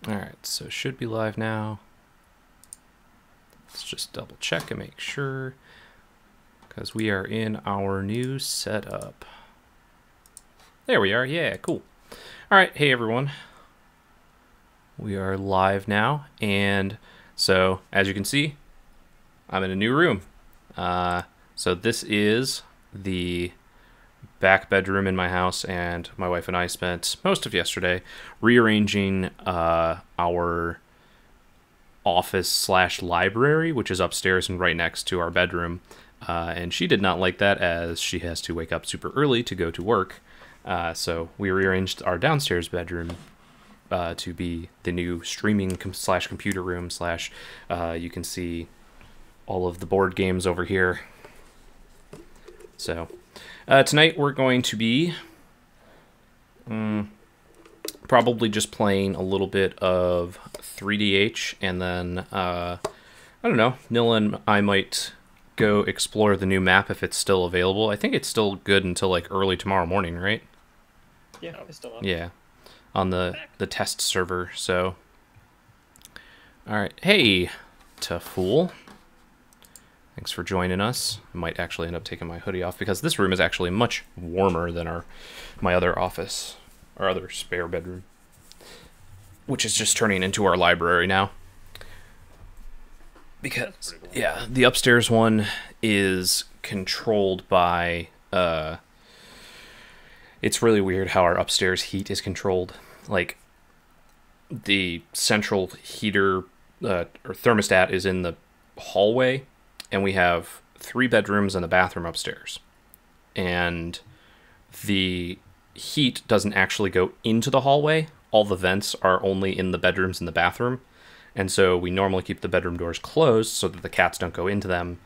Alright, so it should be live now. Let's just double check and make sure, because we are in our new setup. There we are. Yeah, cool. Alright, hey everyone. We are live now, and so as you can see, I'm in a new room. So this is the back bedroom in my house, and my wife and I spent most of yesterday rearranging our office slash library, which is upstairs and right next to our bedroom. And she did not like that, as she has to wake up super early to go to work. So we rearranged our downstairs bedroom to be the new streaming slash computer room slash you can see all of the board games over here. So tonight we're going to be probably just playing a little bit of 3DH, and then I don't know, Nilla and I might go explore the new map if it's still available. I think it's still good until like early tomorrow morning, right? Yeah, it's still up. Yeah, on the test server. So all right, hey Tafool, thanks for joining us. I might actually end up taking my hoodie off because this room is actually much warmer than my other office, our other spare bedroom, which is just turning into our library now. Because cool. Yeah, the upstairs one is controlled by it's really weird how our upstairs heat is controlled. Like, the central heater or thermostat is in the hallway, and we have 3 bedrooms and a bathroom upstairs. And the heat doesn't actually go into the hallway. All the vents are only in the bedrooms and the bathroom. And so we normally keep the bedroom doors closed so that the cats don't go into them.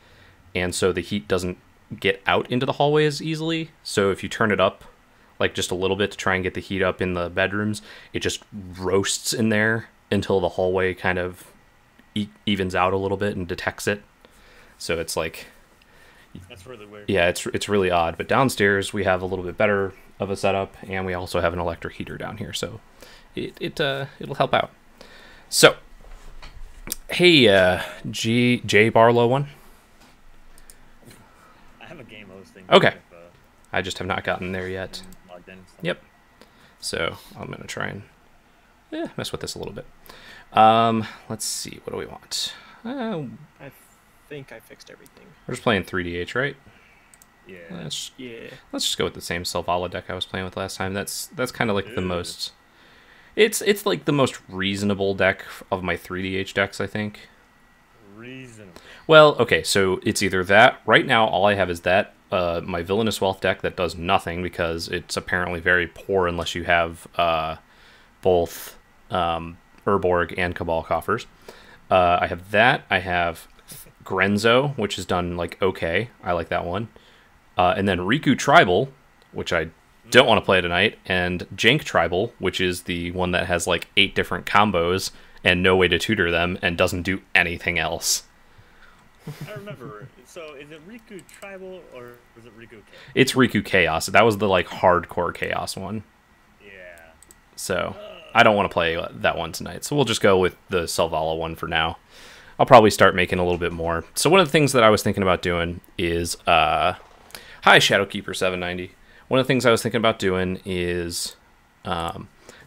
And so the heat doesn't get out into the hallway as easily. So if you turn it up like just a little bit to try and get the heat up in the bedrooms, it just roasts in there until the hallway kind of evens out a little bit and detects it. So it's like, that's really weird. Yeah, it's really odd. But downstairs we have a little bit better of a setup, and we also have an electric heater down here, so it'll help out. So, hey, J Barlow one. I have a game hosting. Okay. I just have not gotten there yet. Logged in and stuff. Yep. So I'm gonna try and mess with this a little bit. Let's see. What do we want? I think I fixed everything. We're just playing 3DH, right? Yeah. Let's just go with the same Selvala deck I was playing with last time. That's kind of like the most. It's like the most reasonable deck of my 3DH decks, I think. Reasonable. Well, okay, so it's either that. Right now, all I have is that. My Villainous Wealth deck that does nothing because it's apparently very poor unless you have both Urborg and Cabal coffers. I have that. I have Grenzo, which is done like okay. I like that one. And then Riku Tribal, which I don't want to play tonight, and Jank Tribal, which is the one that has like 8 different combos and no way to tutor them and doesn't do anything else. I remember. So is it Riku Tribal or is it Riku Chaos? It's Riku Chaos. That was the like hardcore Chaos one. Yeah. So I don't want to play that one tonight. So we'll just go with the Selvala one for now. I'll probably start making a little bit more. So one of the things that I was thinking about doing is hi Shadowkeeper790. One of the things I was thinking about doing is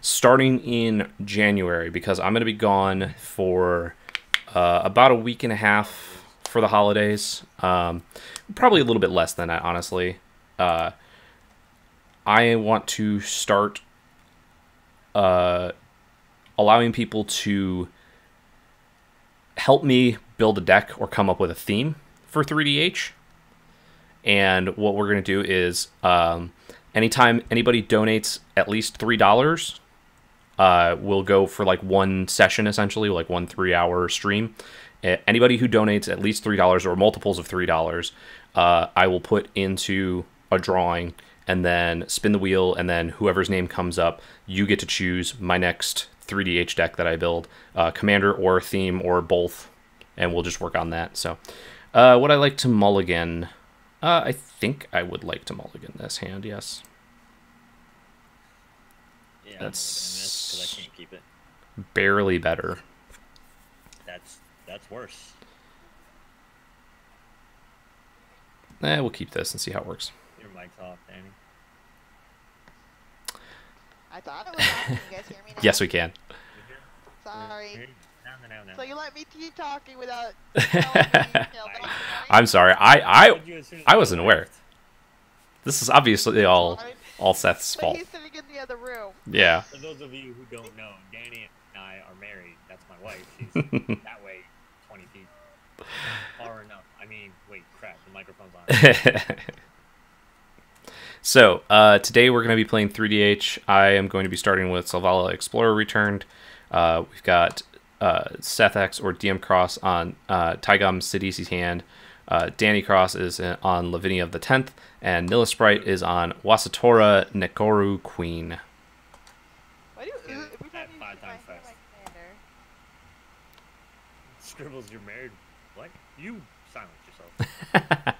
starting in January, because I'm going to be gone for about a week and a half for the holidays. Probably a little bit less than that, honestly. I want to start allowing people to help me build a deck or come up with a theme for 3DH. And what we're going to do is anytime anybody donates at least $3, we'll go for like one session, essentially, like 1 3-hour stream. Anybody who donates at least $3 or multiples of $3, I will put into a drawing and then spin the wheel, and then whoever's name comes up, you get to choose my next 3DH deck that I build, commander or theme or both, and we'll just work on that. So would I like to mulligan? I think I would like to mulligan this hand, yes. Yeah, That's because I can't keep it. Barely better. That's worse. We'll keep this and see how it works. Your mic's off, Danny. I thought it was on. Can you guys hear me now? Yes, we can. Sorry. No. So you let me keep talking without telling me, I'm sorry. I wasn't aware. This is obviously all Seth's But fault. he's sitting in the other room. Yeah. For those of you who don't know, Danny and I are married. That's my wife. She's that way 20 feet. Far enough. I mean, wait, crap. The microphone's on. So, today we're going to be playing 3DH. I am going to be starting with Selvala Explorer Returned. We've got Seth X or DM Cross on Taigam Sidisi's hand. Danny Cross is on Lavinia of the 10th. And Nilla Sprite is on Wasitora Nekoru Queen. Why do you, every time you 5 times my fast. commander? Scribbles, you're married. What? You silence yourself.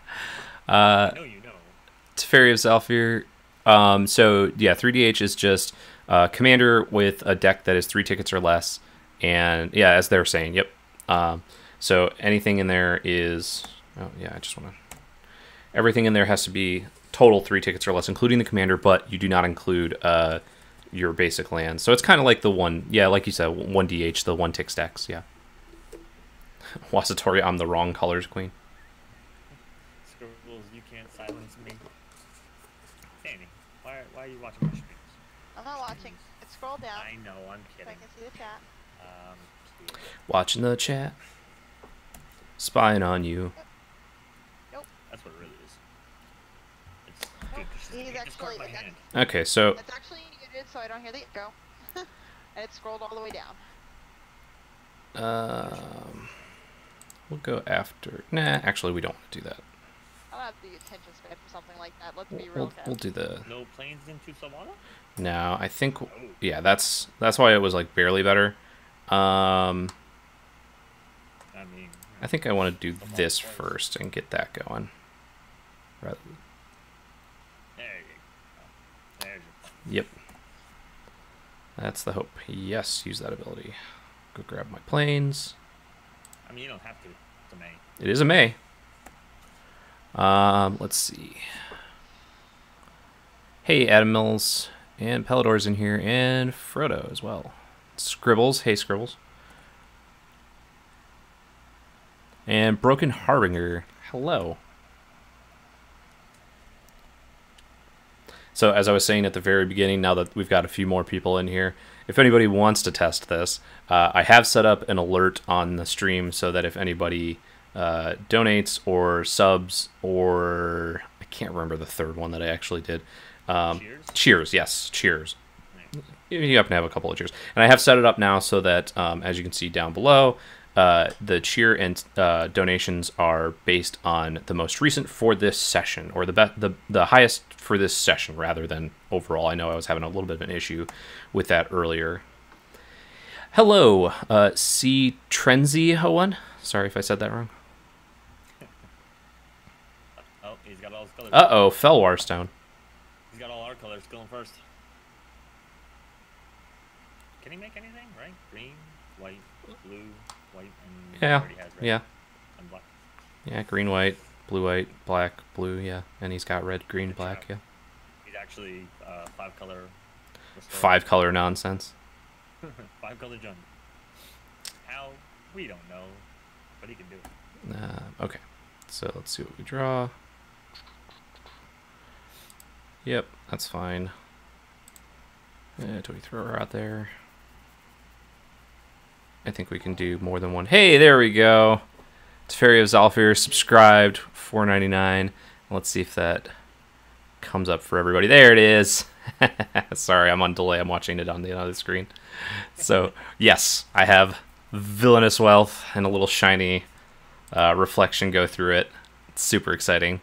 I know you know. Teferi of Zalfir. So, yeah, 3DH is just commander with a deck that is 3 tickets or less. And, yeah, as they're saying, yep. So anything in there is... Oh, yeah, I just want to... Everything in there has to be total 3 tickets or less, including the commander, but you do not include your basic lands. So it's kind of like the one... Yeah, like you said, 1DH, the 1-tick stacks, yeah. Wasitora, I'm the wrong colors queen. Scribbles, you can't silence me. Danny, why are you watching my streams? I'm not watching. Scroll down I know, I'm so I kidding. can see the chat. Watching the chat. Spying on you. That's what it really is. It's good. He's Just actually... start my hand. Okay, so... It's actually muted so I don't hear the echo. And it's scrolled all the way down. We'll go after... Nah, actually, we don't want to do that. I don't have the attention span for something like that. Let's be real, We'll do the... No planes into Selvala? No, I think... Yeah, that's why it was, like, barely better. I mean... I think I want to do this first and get that going. Rather... There you go. There's your Yep. That's the hope. Yes, use that ability. Go grab my planes. I mean, you don't have to. It's a May. It is a May. Let's see. Hey, Adam Mills. And Pellador's in here. And Frodo as well. Scribbles. Hey, Scribbles. And Broken Harbinger. Hello. So, as I was saying at the very beginning, now that we've got a few more people in here, if anybody wants to test this, I have set up an alert on the stream so that if anybody donates or subs or... I can't remember the third one that I actually did. Cheers? Cheers, yes. Cheers. Nice. You happen to have a couple of cheers. And I have set it up now so that, as you can see down below, the cheer and donations are based on the most recent for this session, or the highest for this session rather than overall. I know I was having a little bit of an issue with that earlier. Hello, C. Trenzy Hoan. Sorry if I said that wrong. Oh, he's got all his colors. Uh-oh, Felwarstone. He's got all our colors going first. Can he make anything, right? Green, white, blue, white, and he Yeah, already has red yeah. and black. Yeah, green, white, black, blue, yeah. And he's got red, green, black, yeah. He's actually 5-color. 5-color nonsense. 5-color jungle. How? We don't know. But he can do it. Okay, so let's see what we draw. Yep, that's fine. Do we throw her out there? I think we can do more than one. Hey, there we go. Teferi of Zalfir subscribed, $4.99. Let's see if that comes up for everybody. There it is. Sorry, I'm on delay. I'm watching it on the other screen. So, yes, I have Villainous Wealth and a little shiny reflection go through it. It's super exciting.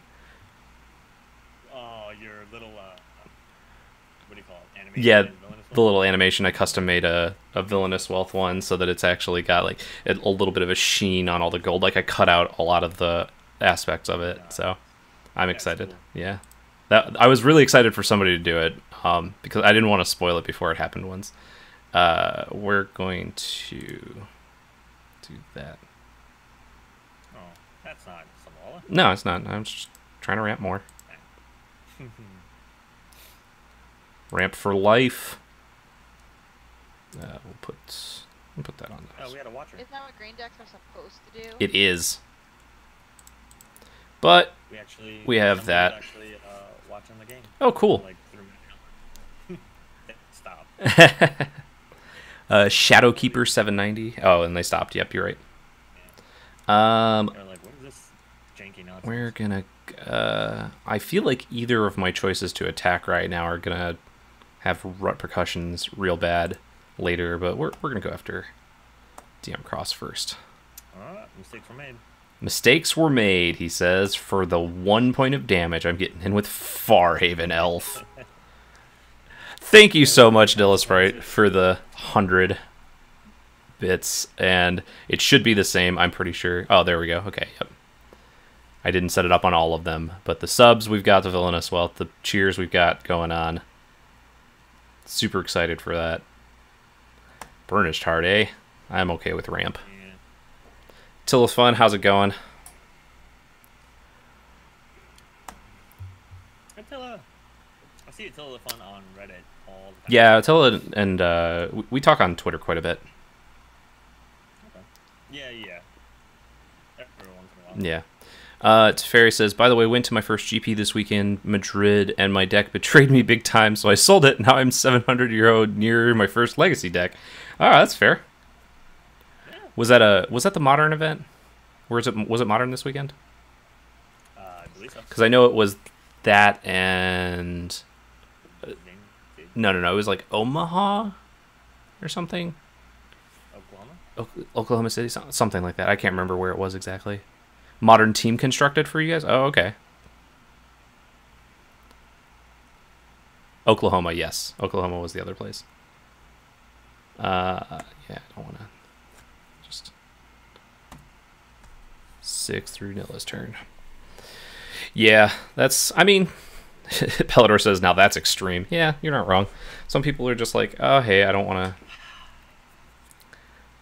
Oh, your little, what do you call it? Animation? Yeah, the little animation. I custom made a Villainous Wealth one so that it's actually got like a little bit of a sheen on all the gold. Like I cut out a lot of the aspects of it, so I'm excited. Cool. Yeah, I was really excited for somebody to do it because I didn't want to spoil it before it happened once. we're going to do that. Oh, that's not Selvala. No, it's not. I'm just trying to ramp more. Ramp for life. We'll put that on Oh, those. we had a watcher. Isn't that what green decks are supposed to do? It is. But we have somebody that. was actually watching the game. Oh, cool. Like, through my Stop. Shadowkeeper 790. Oh, and they stopped. Yep, you're right. They're like, what is this janky nonsense? We're gonna. I feel like either of my choices to attack right now are gonna have repercussions real bad later, but we're gonna go after DM Cross first. Mistakes were made. Mistakes were made, he says, for the 1 point of damage. I'm getting in with Farhaven Elf. Thank you so much, Dillisprite, for the 100 bits, and it should be the same, I'm pretty sure. Oh, there we go. Okay, yep. I didn't set it up on all of them, but the subs we've got the Villainous Wealth, the cheers we've got going on. Super excited for that. Burnished Heart, eh? I'm okay with ramp. Yeah. Attila Fun, how's it going? Attila. I see Attila Fun on Reddit all the time. Yeah, Attila and we talk on Twitter quite a bit. Okay. Yeah. Every once in a while. Yeah. Teferi says, by the way, went to my first GP this weekend, Madrid, and my deck betrayed me big time, so I sold it. Now I'm 700 euro near my first Legacy deck. Oh, that's fair. Yeah. Was that the Modern event? Was it Modern this weekend? I believe so. Because I know it was that and no, it was like Omaha or something. Oklahoma. Oklahoma City, something like that. I can't remember where it was exactly. Modern team constructed for you guys? Oh, okay. Oklahoma, yes. Oklahoma was the other place. Yeah, I don't want to just 6 through Nilla's turn. Yeah, that's, I mean, Pellador says, now that's extreme. Yeah, you're not wrong. Some people are just like, oh, hey, I don't want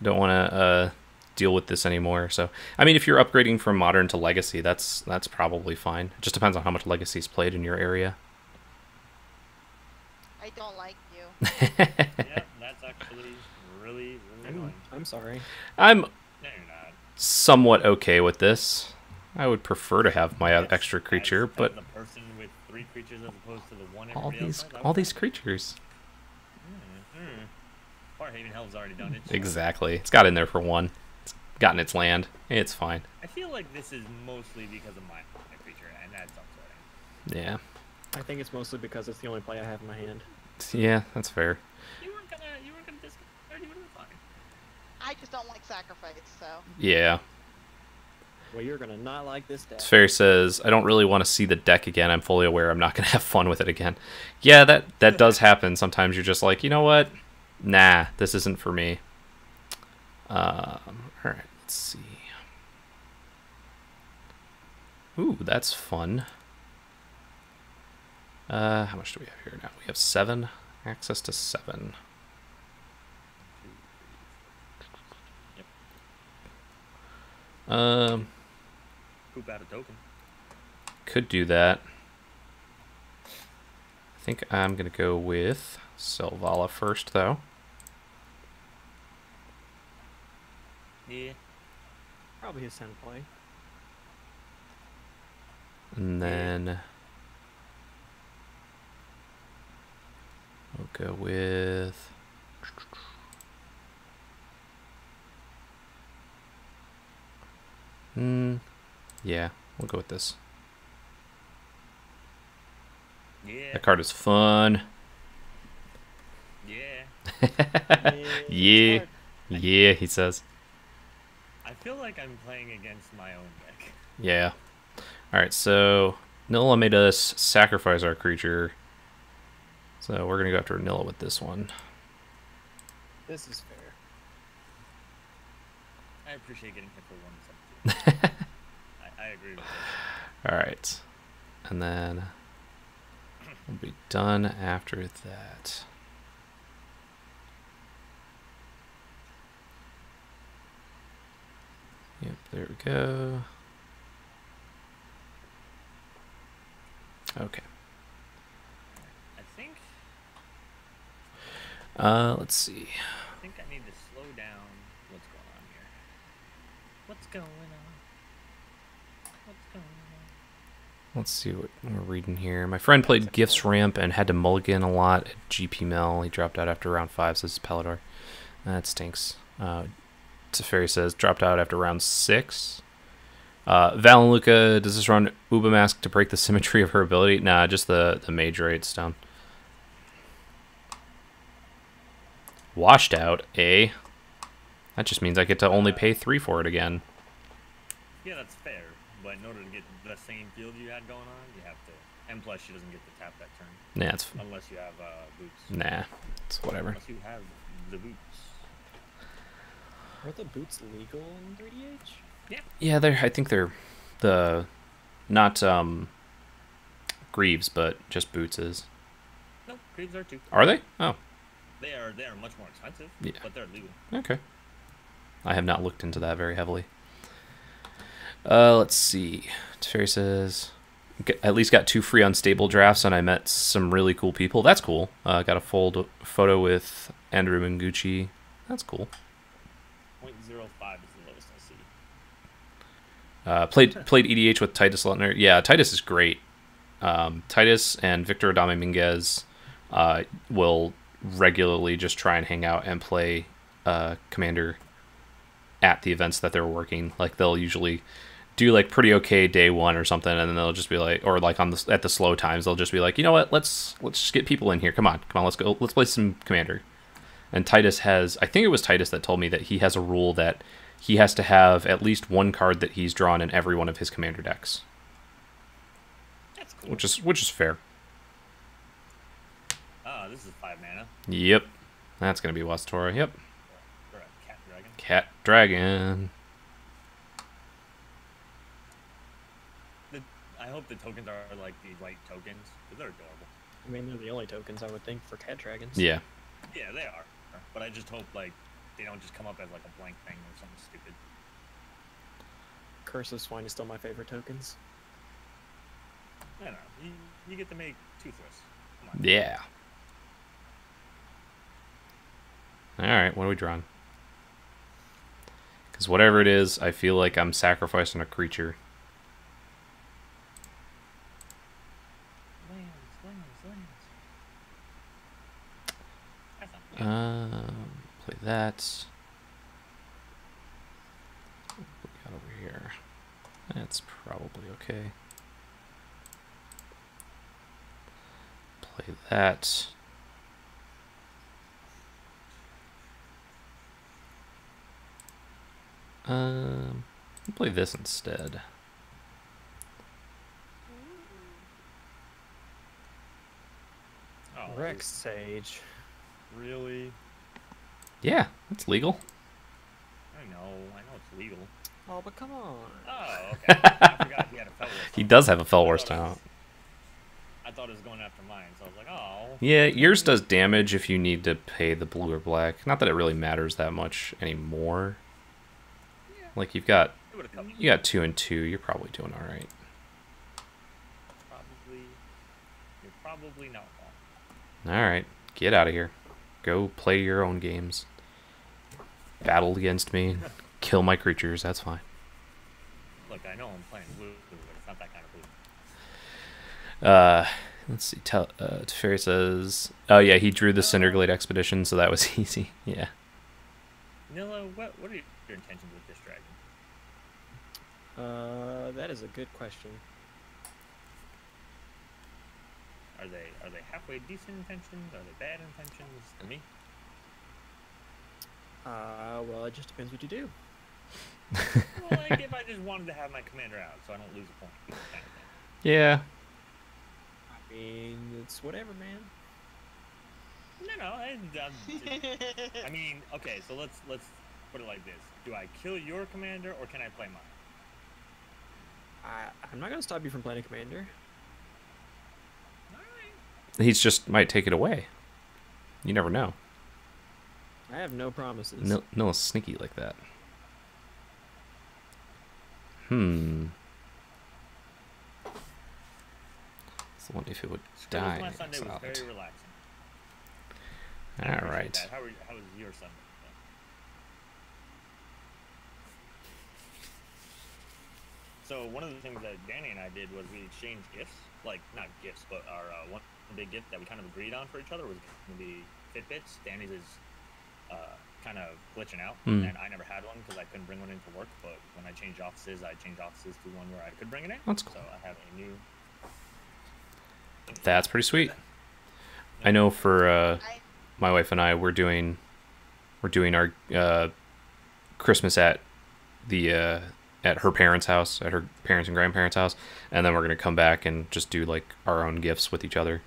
to deal with this anymore. So, I mean, if you're upgrading from Modern to Legacy, that's probably fine. It just depends on how much Legacy's played in your area. I don't like you. Yeah, that's actually really annoying. I'm sorry. I'm No, you're not. somewhat okay with this. I would prefer to have my extra creature, As but the person with 3 creatures as opposed to the one all everybody else these has, these creatures. Farhaven Hell's already done it. Exactly. It's got in there for 1. It's gotten its land. It's fine. I feel like this is mostly because of my creature, and that's upsetting. Yeah. I think it's mostly because it's the only play I have in my hand. Yeah, that's fair. You weren't gonna discard. You would have been fine. I just don't like sacrifice, so. Yeah. Well, you're gonna not like this deck. Fair says, I don't really want to see the deck again. I'm fully aware I'm not going to have fun with it again. Yeah, that does happen. Sometimes you're just like, you know what? Nah, this isn't for me. Alright, let's see. Ooh, that's fun. How much do we have here now? We have 7. Access to 7. Poop out a token. Could do that. I think I'm going to go with Selvala first, though. Yeah. Probably his 10 play. And then we'll go with yeah, we'll go with this. Yeah. That card is fun. Yeah. Yeah. Yeah, he says. I feel like I'm playing against my own deck. Yeah. Alright, so Nilla made us sacrifice our creature. So we're going to go after Nilla with this one. This is fair. I appreciate getting hit for 1 substitute. I agree with this. Alright. And then we'll be done after that. There we go. Okay. I think Let's see. I need to slow down. What's going on here? What's going on? What's going on? Let's see what we're reading here. My friend played Gifts Ramp and had to mulligan a lot at GP Mel. He dropped out after round 5, says Paladar. That stinks. Teferi says, dropped out after round 6. Val and Luca, does this run Uba Mask to break the symmetry of her ability? Nah, just the mage rate stone. Washed out, eh? That just means I get to only pay 3 for it again. Yeah, that's fair. But in order to get the same field you had going on, you have to. And plus, she doesn't get to tap that turn. Nah, it's Unless you have boots. nah, it's whatever. Unless you have the boots. Are the boots legal in 3DH? Yeah, I think they're the not Greaves, but just Boots is. No, Greaves are too. Are they? Oh, They are much more expensive. Yeah. But they're legal. okay. I have not looked into that very heavily. Let's see. Teferi says, at least got 2 free unstable drafts, and I met some really cool people. That's cool. Got a photo with Andrew Mengucci. That's cool. 0.05 is the lowest I see. Played EDH with Titus Lutner. Yeah, Titus is great. Titus and Victor Adame Minguez will regularly just try and hang out and play Commander at the events that they're working. Like, they'll usually do like pretty okay day 1 or something, and then they'll just be like, or like at the slow times, they'll just be like, you know what, let's just get people in here. Come on, let's go. Let's play some Commander. And Titus has, I think it was Titus that told me that he has a rule that he has to have at least 1 card that he's drawn in every one of his Commander decks. That's cool. Which is fair. This is 5 mana. Yep. That's gonna be Wasitora. Yep. For a cat dragon. Cat Dragon. I hope the tokens are like the right tokens, because they're adorable. I mean, they're the only tokens I would think for cat dragons. Yeah. Yeah, they are. But I just hope like they don't just come up as like a blank thing or something stupid. Curse of Swine is still my favorite tokens. I don't know. You get to make Toothless. Come on. Yeah. Alright, what are we drawing? Because whatever it is, I feel like I'm sacrificing a creature. Lands. Play that. What we got over here? That's probably okay. Play that. I'll play this instead. Oh, Rex Sage. really? Yeah, that's legal. I know it's legal. Oh, but come on. Oh, okay. I forgot he had a Felwar. He does have a Felwar style. I thought it was going after mine, so I was like, oh. Yeah, yours does damage if you need to pay the blue or black. Not that it really matters that much anymore. Yeah. Like, you got It 2 and 2. You're probably doing all right. You're probably not wrong. All right, get out of here. Go play your own games. Battle against me. Kill my creatures. That's fine. Look, I know I'm playing blue, but it's not that kind of blue. Let's see. Teferi says, oh yeah, he drew the Cinderglade Expedition, so that was easy. Yeah. Nilla, what are your intentions with this dragon? That is a good question. Are they halfway decent intentions? Are they bad intentions to me? Well, it just depends what you do. Well, like if I just wanted to have my commander out so I don't lose a point, kind of thing. Yeah. I mean, it's whatever, man. No, I mean, okay, so let's put it like this: do I kill your commander or can I play mine? I'm not gonna stop you from playing a commander. All right. He's just might take it away. You never know. I have no promises. Nilla's sneaky like that. So what if it would Scribbles, die? my Sunday was Excellent. very relaxing. I All appreciate right. that. How was your Sunday? So one of the things that Danny and I did was we exchanged gifts, like not gifts, but our one big gift that we kind of agreed on for each other was going to be Fitbits. Danny's is kind of glitching out, and I never had one because I couldn't bring one into work. But when I changed offices, I changed offices to one where I could bring it in. That's cool. So I have a new. That's pretty sweet. I know for my wife and I, we're doing our Christmas at the at her parents' house, at her parents and grandparents' house, and then we're gonna come back and just do like our own gifts with each other.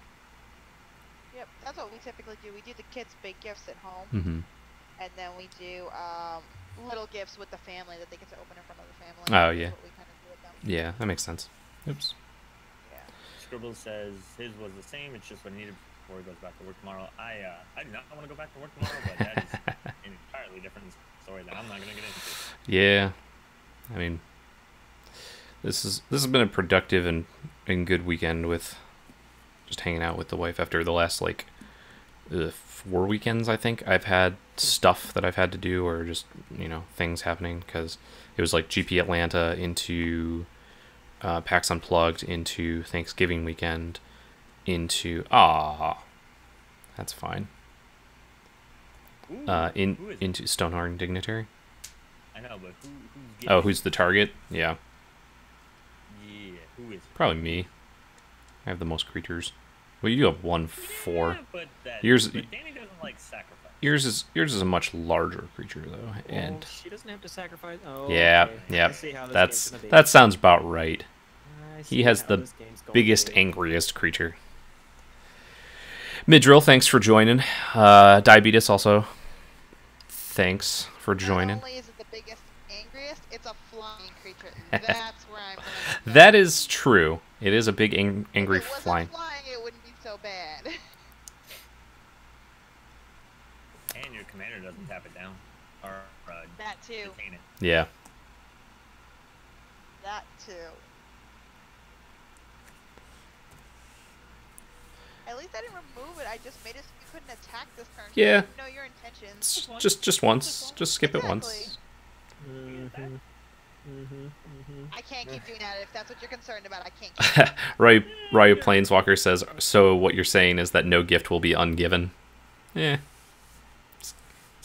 Yep, that's what we typically do. We do the kids' big gifts at home, Mm-hmm. and then we do little gifts with the family that they get to open in front of the family. Oh, That's yeah. what we kind of do with them. Yeah, that makes sense. Oops. Yeah. Scribbles says his was the same. It's just what he needed before he goes back to work tomorrow. I do not want to go back to work tomorrow, but that is an entirely different story that I'm not going to get into. Yeah, I mean, this has been a productive and good weekend with just hanging out with the wife after the last like 4 weekends. I think I've had stuff that I've had to do, or just things happening, because it was like GP Atlanta into PAX Unplugged into Thanksgiving weekend into that's fine. Ooh, who is it? Into Stoneheart Dignitary. I know, but who's getting Oh, who's the target? Yeah, Yeah, who is it? probably me. I have the most creatures. Well, you have 1-4. Yeah, but Yours- but Danny doesn't like sacrifice. Yours is a much larger creature though, and she doesn't have to sacrifice. Oh, yeah, okay. yeah, I see how this game's gonna be. that sounds about right. I see He has how the this game's going to biggest, be. angriest creature. Midrill, thanks for joining. Diabetes also, thanks for joining. Not only is it the biggest, angriest, it's a flying creature. That's where I'm going. That is true. It is a big angry If it wasn't flying. flying, it wouldn't be so bad. And your commander doesn't tap it down. Or That too. detain it. Yeah. That too. At least I didn't remove it. I just made it so you couldn't attack this turn. Yeah. You didn't know your intentions. Just once. Just skip it once. Exactly. I can't keep doing that if that's what you're concerned about. I can't keep Ryu Planeswalker says, so what you're saying is that no gift will be ungiven. Yeah. It's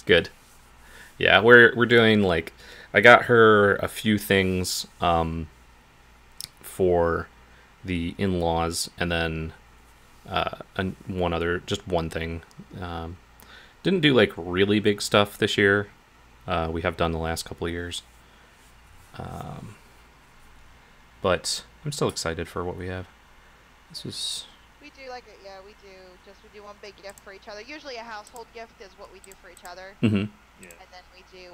good. Yeah, we're doing like, I got her a few things for the in-laws, and then just one thing. Didn't do like really big stuff this year. We have done the last couple of years. But I'm still excited for what we have. This is... We do like it, yeah, we do one big gift for each other. Usually a household gift is what we do for each other. Mm-hmm. Yeah. And then we do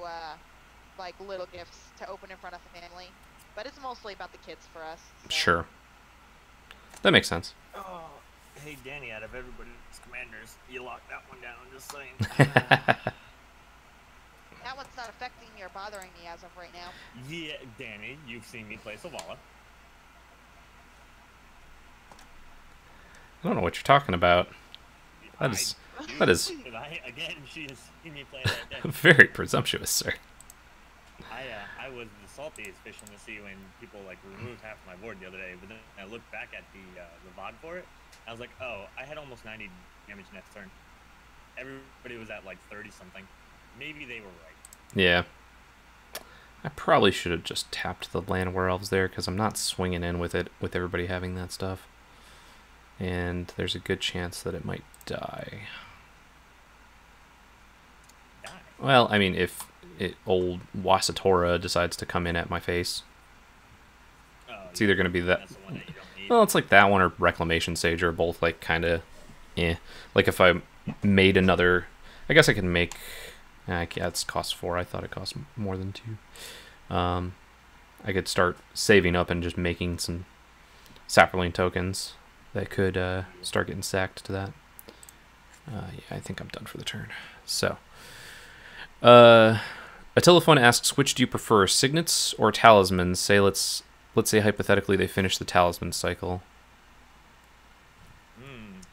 like little gifts to open in front of the family. But it's mostly about the kids for us. So. Sure. That makes sense. Oh, hey Danny, out of everybody's commanders, you locked that one down. Just saying. That one's not affecting me or bothering me as of right now. Yeah, Danny, you've seen me play Selvala. I don't know what you're talking about. That is Again, she has seen me play that deck. very presumptuous, sir. I was the saltiest fishing to see when people like removed half my board the other day, but then I looked back at the VOD for it. I was like, oh, I had almost 90 damage next turn. Everybody was at like 30 something. Maybe they were right. Yeah. I probably should have just tapped the land werewolves there, because I'm not swinging in with it with everybody having that stuff. And there's a good chance that it might die. Die. Well, I mean, if old Wasitora decides to come in at my face, Oh, it's either going to be that... That's the one that you don't need. Well, it's like that one or Reclamation Sage are both like kind of, Like if I made another, I guess I could make. Yeah, it's cost 4. I thought it cost more than 2. I could start saving up and just making some Saproling tokens that could start getting sacked to that. Yeah, I think I'm done for the turn. So, A telephone asks, which do you prefer, signets or talismans? Let's say hypothetically they finish the talisman cycle.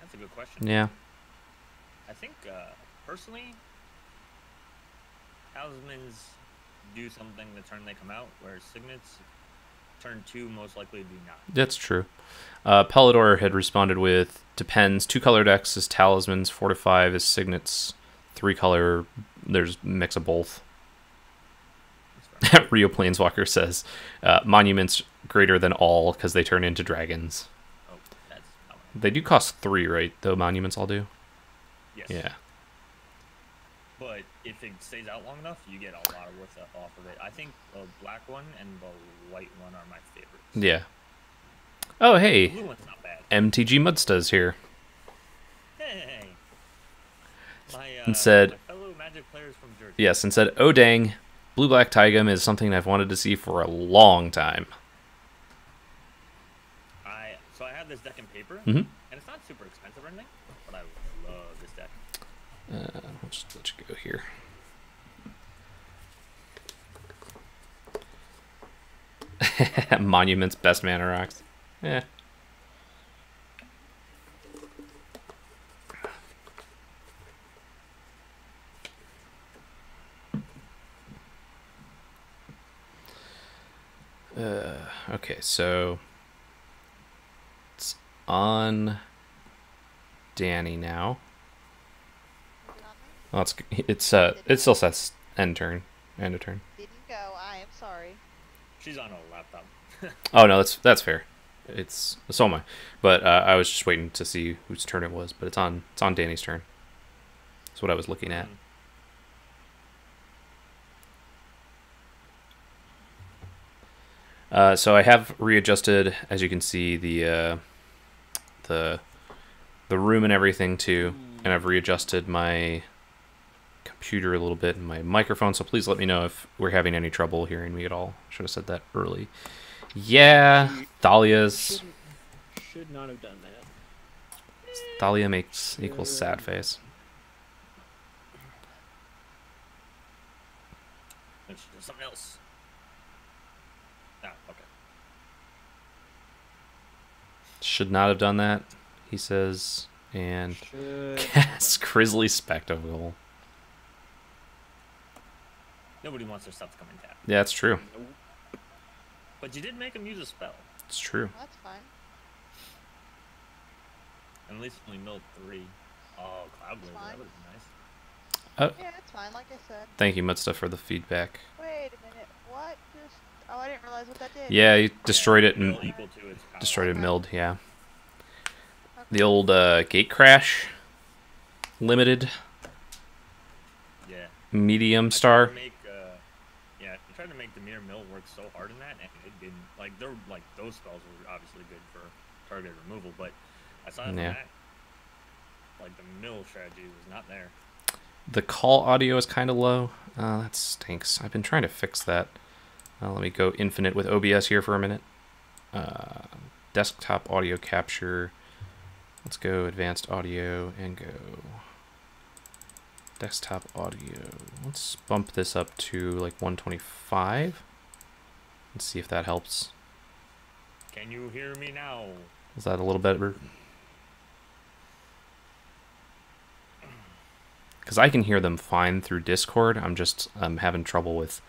That's a good question. Yeah. I think, personally, talismans do something the turn they come out, whereas signets, turn 2 most likely do not. That's true. Pellador had responded with, depends. 2-color decks is talismans, 4 to 5 is signets, 3-color, there's mix of both. Rio Planeswalker says, monuments greater than all because they turn into dragons. Oh, that's not what They do cost 3, right? The monuments all do? Yes. Yeah. But if it stays out long enough, you get a lot of worth off of it. I think the black one and the white one are my favorites. Yeah. Oh, The hey. blue one's not bad. MTG Mudsta's here. Hey. And said, my fellow Magic players from Jersey. yes, and said, oh dang, blue-black Taigam is something I've wanted to see for a long time. So I have this deck in paper, Mm-hmm. and it's not super expensive or anything, but I love this deck. I'll just let you go here. Monuments, best mana rocks. Yeah. Okay, so it's on Danny now. Oh, it still says end of turn. Didn't go. I am sorry. She's on a laptop. Oh no, that's fair. It's so am I. But I was just waiting to see whose turn it was. But it's on Danny's turn. That's what I was looking at. So I have readjusted, as you can see, the room and everything too, and I've readjusted my computer a little bit and my microphone. So please let me know if we're having any trouble hearing me at all. Should have said that early. Yeah, Thalia's. Should not have done that. Thalia equals sad face. Let's do something else. Oh, okay. Should not have done that, he says. And Should. cast Grizzly Spectacle. Nobody wants their stuff to come in tap. Yeah, it's true. But you did make him use a spell. It's true. That's fine. And at least only milled 3. Oh, Cloudblazer, fine. that would be nice. Yeah, it's fine. Like I said. Thank you, Mutsta, for the feedback. Wait a minute. What? Just. Oh, I didn't realize what that did. Yeah, you destroyed it Mill and equal to its power. destroyed it milled, yeah. Okay. The old gate crash limited Yeah. medium star. I tried to make Demir Mill work so hard in that, and it didn't. Like, those spells were obviously good for target removal, but aside from Yeah. that, like, the mill strategy was not there. The call audio is kind of low. That stinks. I've been trying to fix that. Let me go infinite with OBS here for a minute. Desktop audio capture. Let's go advanced audio and go desktop audio. Let's bump this up to like 125. Let's see if that helps. Can you hear me now? Is that a little better? Because I can hear them fine through Discord. I'm having trouble with,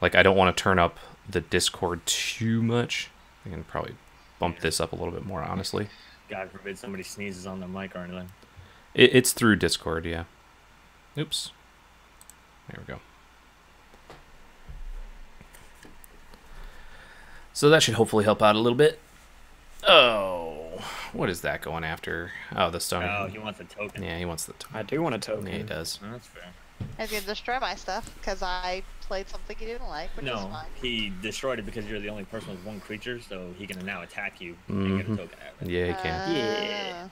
like, I don't want to turn up the Discord too much. I can probably bump this up a little bit more, honestly. God forbid somebody sneezes on their mic or anything. It's through Discord, yeah. Oops. There we go. So that should hopefully help out a little bit. Oh, what is that going after? Oh, the stone. Oh, he wants a token. Yeah, he wants the token. I do want a token. Yeah, he does. Oh, that's fair. He's gonna destroy my stuff because I played something he didn't like, which is No, fine. he destroyed it because you're the only person with one creature, so he can now attack you and get a token out of it. Yeah, he can. Yeah.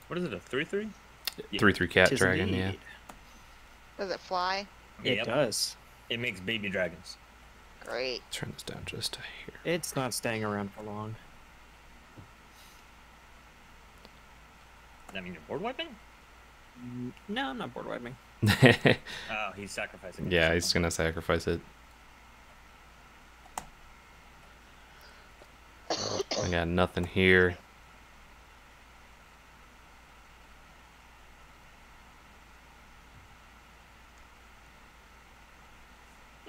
What is it, a 3/3? 3/3 cat Tis dragon, yeah. indeed. Does it fly? It Yep. does. It makes baby dragons. Great. Turn this down just to here. It's not staying around for long. that mean you're board wiping? No, I'm not board wiping. Oh, he's sacrificing. Yeah, he's gonna sacrifice it. I got nothing here.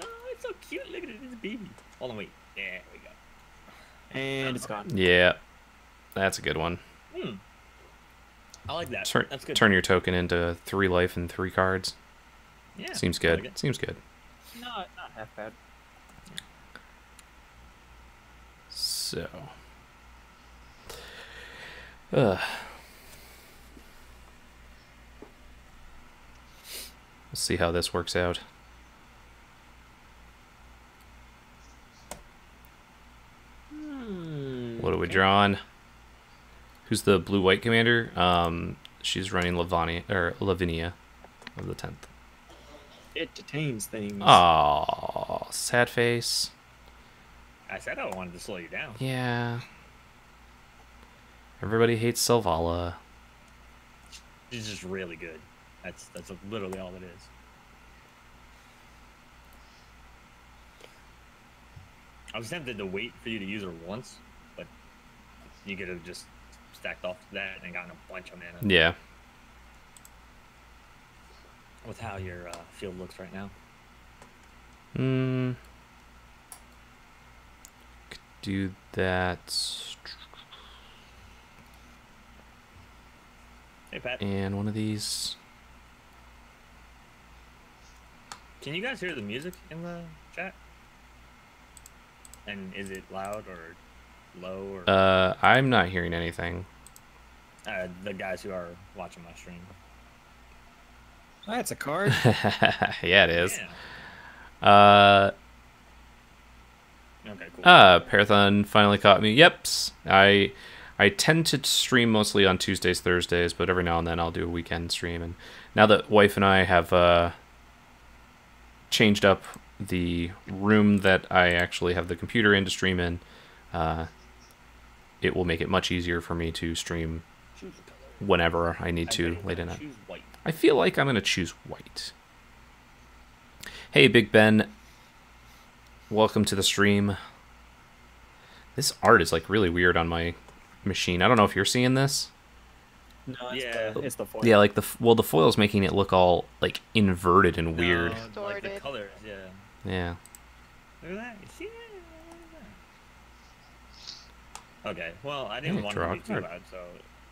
Oh, it's so cute. Look at it, it's a baby. Hold on, wait. There we go. And it's gone. Yeah, that's a good one. Hmm. I like that. Turn, That's good. turn your token into 3 life and 3 cards. Yeah. Seems I good. like it. Seems good. No, not half bad. So. Let's see how this works out. What are we drawing? Who's the blue-white commander? She's running Lavinia of the 10th. It detains things. Oh, sad face. I said I wanted to slow you down. Yeah. Everybody hates Selvala. She's just really good. That's literally all it is. I was tempted to wait for you to use her once, but you could have just stacked off that and gotten a bunch of mana. Yeah. With how your field looks right now. Could do that. Hey, Pat. And one of these. Can you guys hear the music in the chat? And is it loud or low or? I'm not hearing anything. The guys who are watching my stream. That's a card. Yeah, it is. Yeah. Okay, cool. Parathon finally caught me. Yep. I tend to stream mostly on Tuesdays, Thursdays, but every now and then I'll do a weekend stream. And now that wife and I have changed up the room that I actually have the computer in to stream in, it will make it much easier for me to stream Choose a color. whenever I need I to bet late you at night. choose white. I feel like I'm going to choose white. Hey, Big Ben. Welcome to the stream. This art is like really weird on my machine. I don't know if you're seeing this. No, it's, Yeah. it's the foil. Yeah, like the foil's making it look all like inverted and weird. No, like the Distorted. colors, yeah. Yeah. Look at that. You see that? Okay, well, I didn't Yeah, want draw to a be too card. loud, so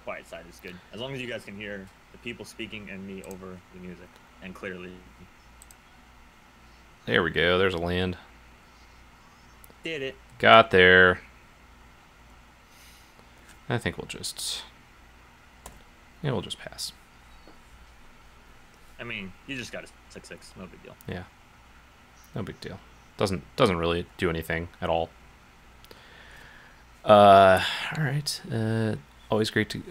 quiet side is good. As long as you guys can hear the people speaking and me over the music, and clearly. There we go. There's a land. Did it. Got there. I think we'll just... Yeah, we'll just pass. I mean, you just got a 6/6, no big deal. Yeah. No big deal. Doesn't really do anything at all. Alright. Always great to...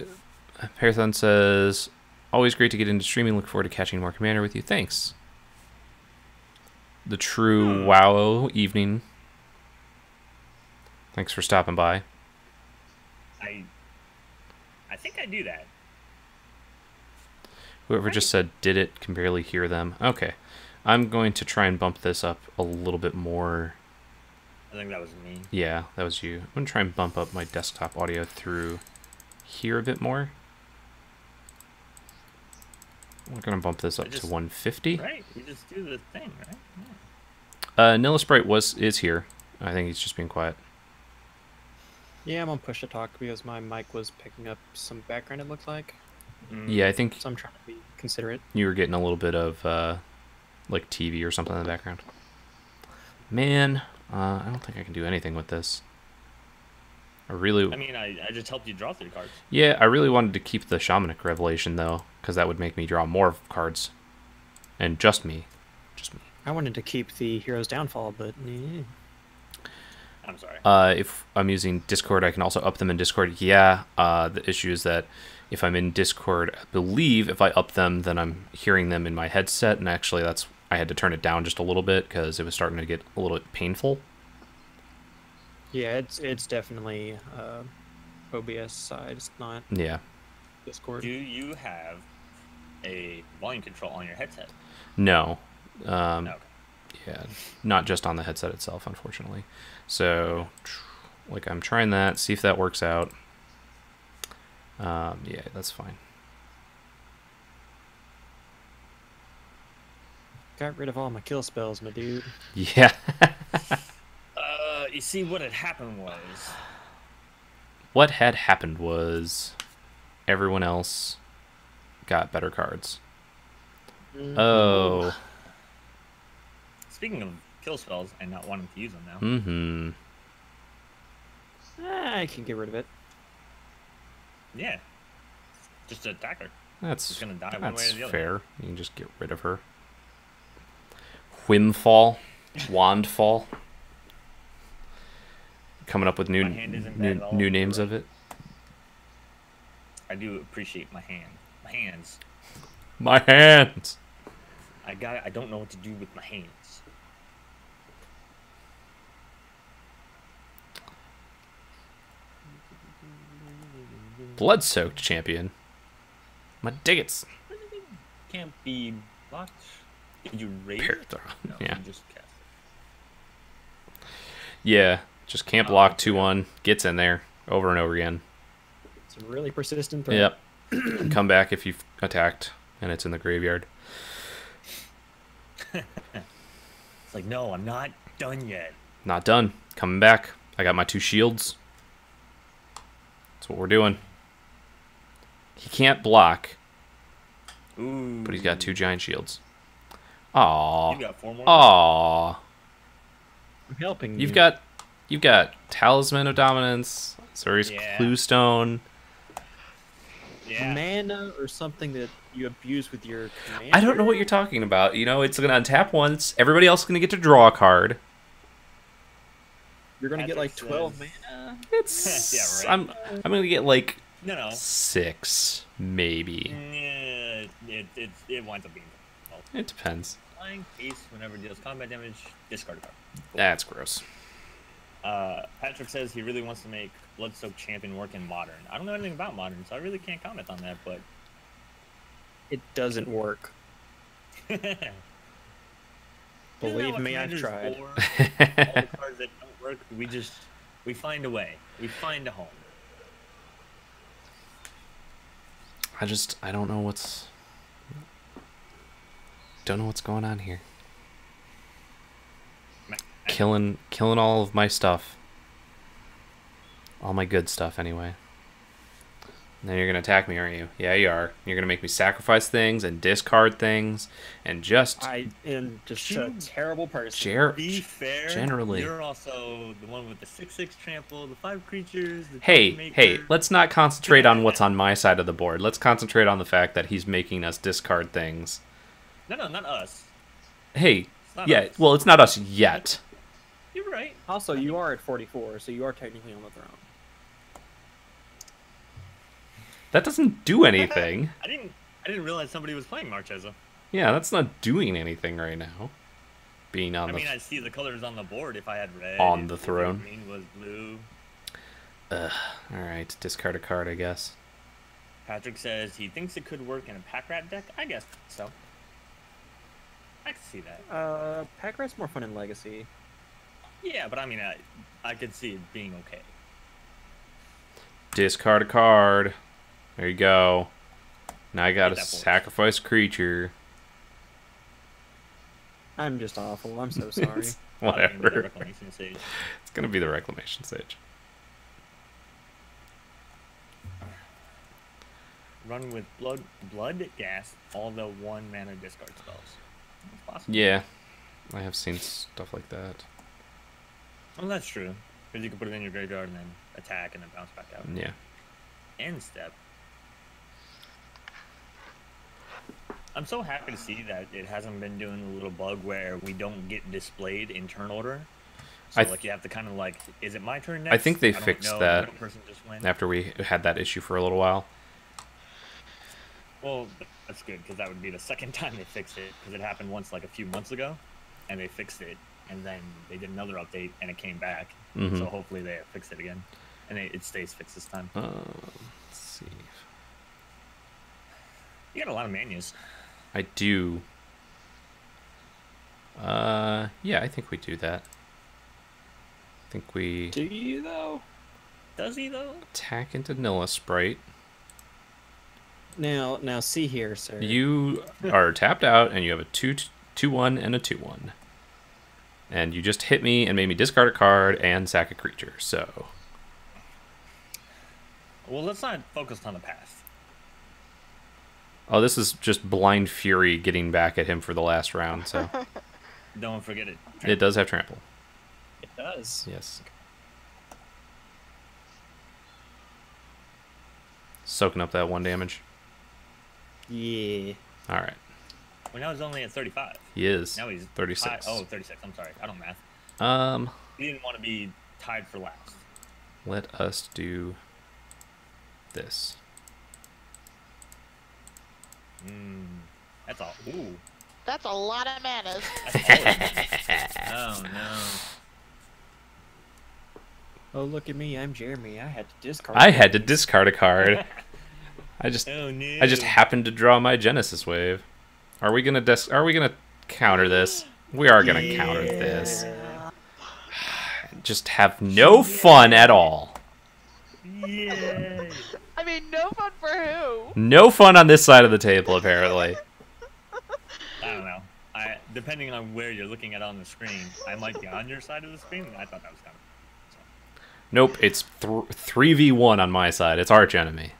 Parathon says, always great to get into streaming. Look forward to catching more Commander with you. Thanks. The true wow evening. Thanks for stopping by. I think I do that. Whoever just said did it can barely hear them. Okay. I'm going to try and bump this up a little bit more. I think that was me. Yeah, that was you. I'm going to try and bump up my desktop audio through here a bit more. We're going to bump this up to 150. Right, you just do the thing, right? Yeah. Nilla Sprite is here. I think he's just being quiet. Yeah, I'm on push to talk because my mic was picking up some background, it looked like. Yeah, I think So I'm trying to be considerate. you were getting a little bit of like TV or something in the background. Man, I don't think I can do anything with this. I mean, I just helped you draw 3 cards. Yeah, I really wanted to keep the Shamanic Revelation, though, because that would make me draw more cards. And just me. Just me. I wanted to keep the Hero's Downfall, but I'm sorry. If I'm using Discord, I can also up them in Discord. Yeah, the issue is that if I'm in Discord, I believe if I up them, then I'm hearing them in my headset, and actually I had to turn it down just a little bit because it was starting to get a little bit painful. yeah, it's definitely OBS side. It's not. Yeah. Discord. Do you have a volume control on your headset? No. Okay. Yeah, not just on the headset itself, unfortunately. So, like, I'm trying that, see if that works out. Yeah, that's fine. Got rid of all my kill spells, my dude. Yeah. You see, what had happened was... What had happened was everyone else got better cards. Oh. Speaking of kill spells and not wanting to use them now. Mm-hmm. I can get rid of it. Yeah. Just attack her. That's She's gonna die one way or the other. fair. You can just get rid of her. Whimfall. Wandfall. Coming up with new names of it. I do appreciate my hand. My hands. My hands. I don't know what to do with my hands. Blood-soaked champion. My diggits. Can't be blocked. Did you raise Parrot it? throw. No, Yeah. you just cast it. Yeah. Just can't block 2-1. Gets in there over and over again. It's a really persistent threat. Yep. Come back if you've attacked and it's in the graveyard. It's like, no, I'm not done yet. Not done. Coming back. I got my 2 shields. That's what we're doing. He can't block, Ooh. but he's got 2 giant shields. Aww. You got 4 more. Aww. I'm helping You've got Talisman of Dominance, Zuri's Yeah. Clue Stone. Yeah. mana or something that you abuse with your commander. I don't know what you're talking about. You know, it's gonna untap once. Everybody else is gonna get to draw a card. You're gonna get like Patrick 12 says- mana. It's Yeah, right. I'm gonna get like No. 6, maybe. Yeah, it winds up being. It depends. Flying Ace, whenever it deals combat damage, discard a card. That's gross. Patrick says he really wants to make Bloodsoaked Champion work in Modern. I don't know anything about Modern, so I really can't comment on that, but... It doesn't work. Believe me, I've tried. All the cards that don't work, we find a way. We find a home. I don't know what's going on here. Killing all of my stuff. All my good stuff, anyway. Then you're gonna attack me, aren't you? Yeah, you are. You're gonna make me sacrifice things and discard things, and just I am just a terrible person. Be fair. Generally. You're also the one with the 6/6 trample, the 5 creatures. The hey, let's not concentrate on what's on my side of the board. Let's concentrate on the fact that he's making us discard things. No, not us. Hey, It's not yeah, us. well, it's not us yet. You're right. Also, you are at 44, so you are technically on the throne. That doesn't do anything. I didn't realize somebody was playing Marchesa. Yeah, that's not doing anything right now. Being on I mean, I see the colors on the board. If I had red, On the if throne. green was blue. Alright, discard a card, I guess. Patrick says he thinks it could work in a pack rat deck. I guess so. I can see that. Pack Rat's more fun in Legacy. Yeah, but I mean, I could see it being okay. Discard a card. There you go. Now I gotta Hit that board. sacrifice creature. I'm just awful. I'm so sorry. Whatever. Reclamation Sage. It's gonna be the Reclamation Sage. Run with blood gas, all the 1 mana discard spells. That's possible. Yeah. I have seen stuff like that. Well, that's true. Because you can put it in your graveyard and then attack and then bounce back out. Yeah. End step. I'm so happy to see that it hasn't been doing the little bug where we don't get displayed in turn order. So, like, you have to kind of, like, is it my turn next? I think they don't fixed know. that Middle person just went. after we had that issue for a little while. Well, that's good, because that would be the second time they fixed it, because it happened once, like, a few months ago, and they fixed it, and then they did another update, and it came back. Mhm. So hopefully they fix it again, and it stays fixed this time. Let's see. You got a lot of menus. I do. Yeah, I think we do that. I think we Do you though? Does he though? attack into Nilla Sprite. Now see here, sir. You are tapped out, and you have a 2/1 and a 2/1. And you just hit me and made me discard a card and sack a creature, so... Well, let's not focus on the past. Oh, this is just Blind Fury getting back at him for the last round, so... Don't forget it. It does have trample. It does. Yes. Soaking up that 1 damage. Yeah. Alright. Well, now he's only at 35. He is. Now he's 36. Oh, 36. I'm sorry. I don't math. He didn't want to be tied for last. Let us do this. That's all. Ooh. That's a lot of manas. Oh, no. Oh, look at me. I'm Jeremy. I had to discard. I had to discard a card. I just Oh, no. happened to draw my Genesis Wave. Are we gonna counter this? We are gonna counter this. Just have no fun at all. Yay. I mean, no fun for who? No fun on this side of the table, apparently. I don't know. Depending on where you're looking at on the screen, I might be on your side of the screen. I thought that was kind of... Nope, it's 3v1 on my side. It's arch enemy.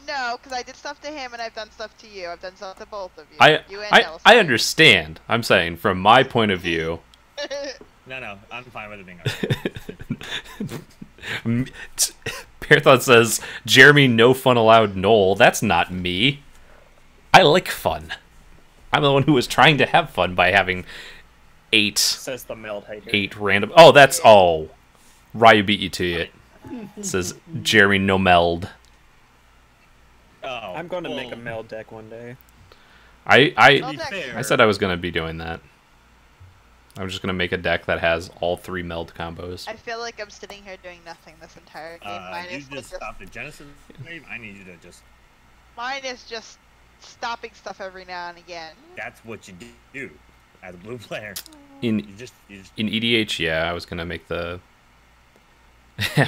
No, because I did stuff to him and I've done stuff to you. I've done stuff to both of you. You and I Nelson. understand. I'm saying, from my point of view... No, I'm fine with it being Pearthon says, Jeremy, no fun allowed, Noel. That's not me. I like fun. I'm the one who was trying to have fun by having 8 Says the meld hater. 8 random... Oh, that's... Oh. Ryu beat you to it. It says, Jeremy, no meld. Oh, I'm going to make a meld deck one day. To be fair, I said I was going to be doing that. I'm just going to make a deck that has all 3 meld combos. I feel like I'm sitting here doing nothing this entire game. you just stop the Genesis wave. I need you to just... Mine is just stopping stuff every now and again. That's what you do as a blue player. In You just EDH, yeah, I was going to make the...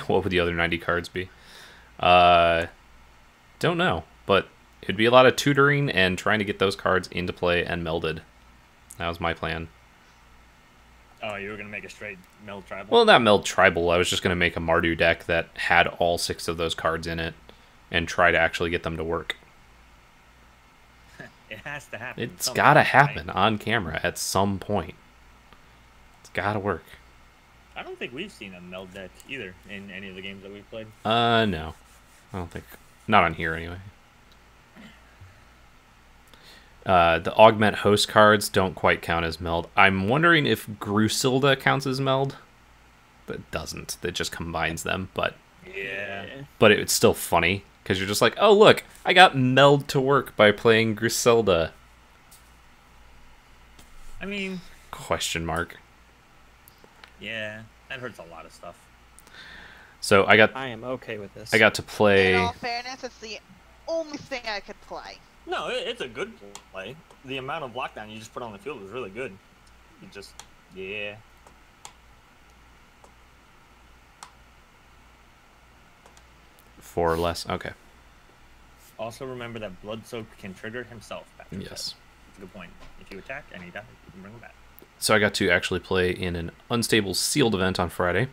What would the other 90 cards be? Don't know, but it'd be a lot of tutoring and trying to get those cards into play and melded. That was my plan. Oh, you were going to make a straight meld tribal? Well, not meld tribal. I was just going to make a Mardu deck that had all 6 of those cards in it and try to actually get them to work. It has to happen. It's got to happen on camera at some point. It's got to work. I don't think we've seen a meld deck either in any of the games that we've played. No. I don't think. Not on here, anyway. The augment host cards don't quite count as meld. I'm wondering if Grusilda counts as meld. But it doesn't. It just combines them, but it's still funny because you're just like, oh look, I got meld to work by playing Grusilda. I mean, Question mark. yeah, that hurts a lot of stuff. So I am okay with this. I got to play. In all fairness, it's the only thing I could play. No, it's a good play. The amount of lockdown you just put on the field was really good. You just, yeah. 4 or less. Okay. Also remember that Blood Soak can trigger himself. Yes. That's a good point. If you attack and he dies, you can bring him back. So I got to actually play in an unstable sealed event on Friday.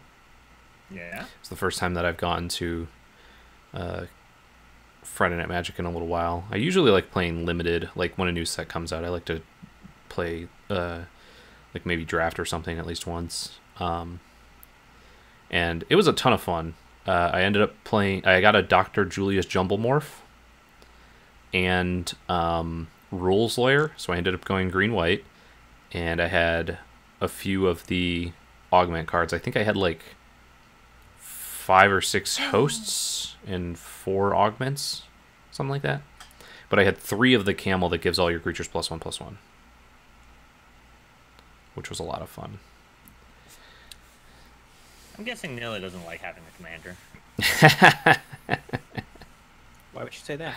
Yeah. It's the first time that I've gone to Friday Night Magic in a little while. I usually like playing limited, like when a new set comes out. I like to play like maybe draft or something at least once. And it was a ton of fun. I ended up playing. I got a Dr. Julius Jumble Morph and Rules Lawyer, so I ended up going green-white. And I had a few of the augment cards. I think I had like 5 or 6 hosts and 4 augments, something like that. But I had 3 of the camel that gives all your creatures +1/+1, which was a lot of fun. I'm guessing Nilla doesn't like having a commander. Why would you say that?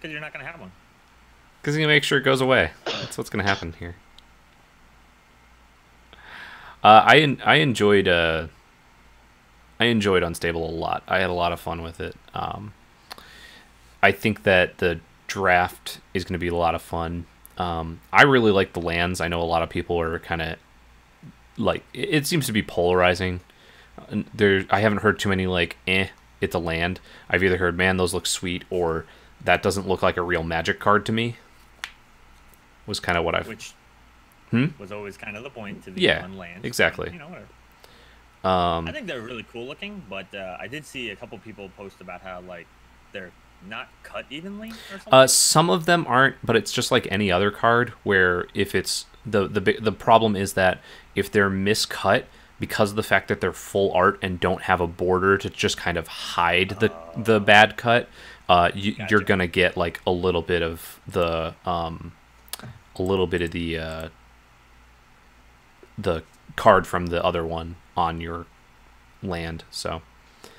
because you're not gonna have one. Because he's gonna make sure it goes away. That's what's gonna happen here. I enjoyed Unstable a lot. I had a lot of fun with it. I think that the draft is going to be a lot of fun. I really like the lands. I know a lot of people are kind of like, it seems to be polarizing. I haven't heard too many like, it's a land. I've either heard, man, those look sweet, or that doesn't look like a real Magic card to me. Was kind of what I've... Which was always kind of the point to the fun lands. Exactly. You know, whatever. I think they're really cool looking, but I did see a couple people post about how like they're not cut evenly or something. Some of them aren't, but it's just like any other card where if it's the problem is that if they're miscut because of the fact that they're full art and don't have a border to just kind of hide the bad cut, you're gonna get like a little bit of the card from the other one on your land. So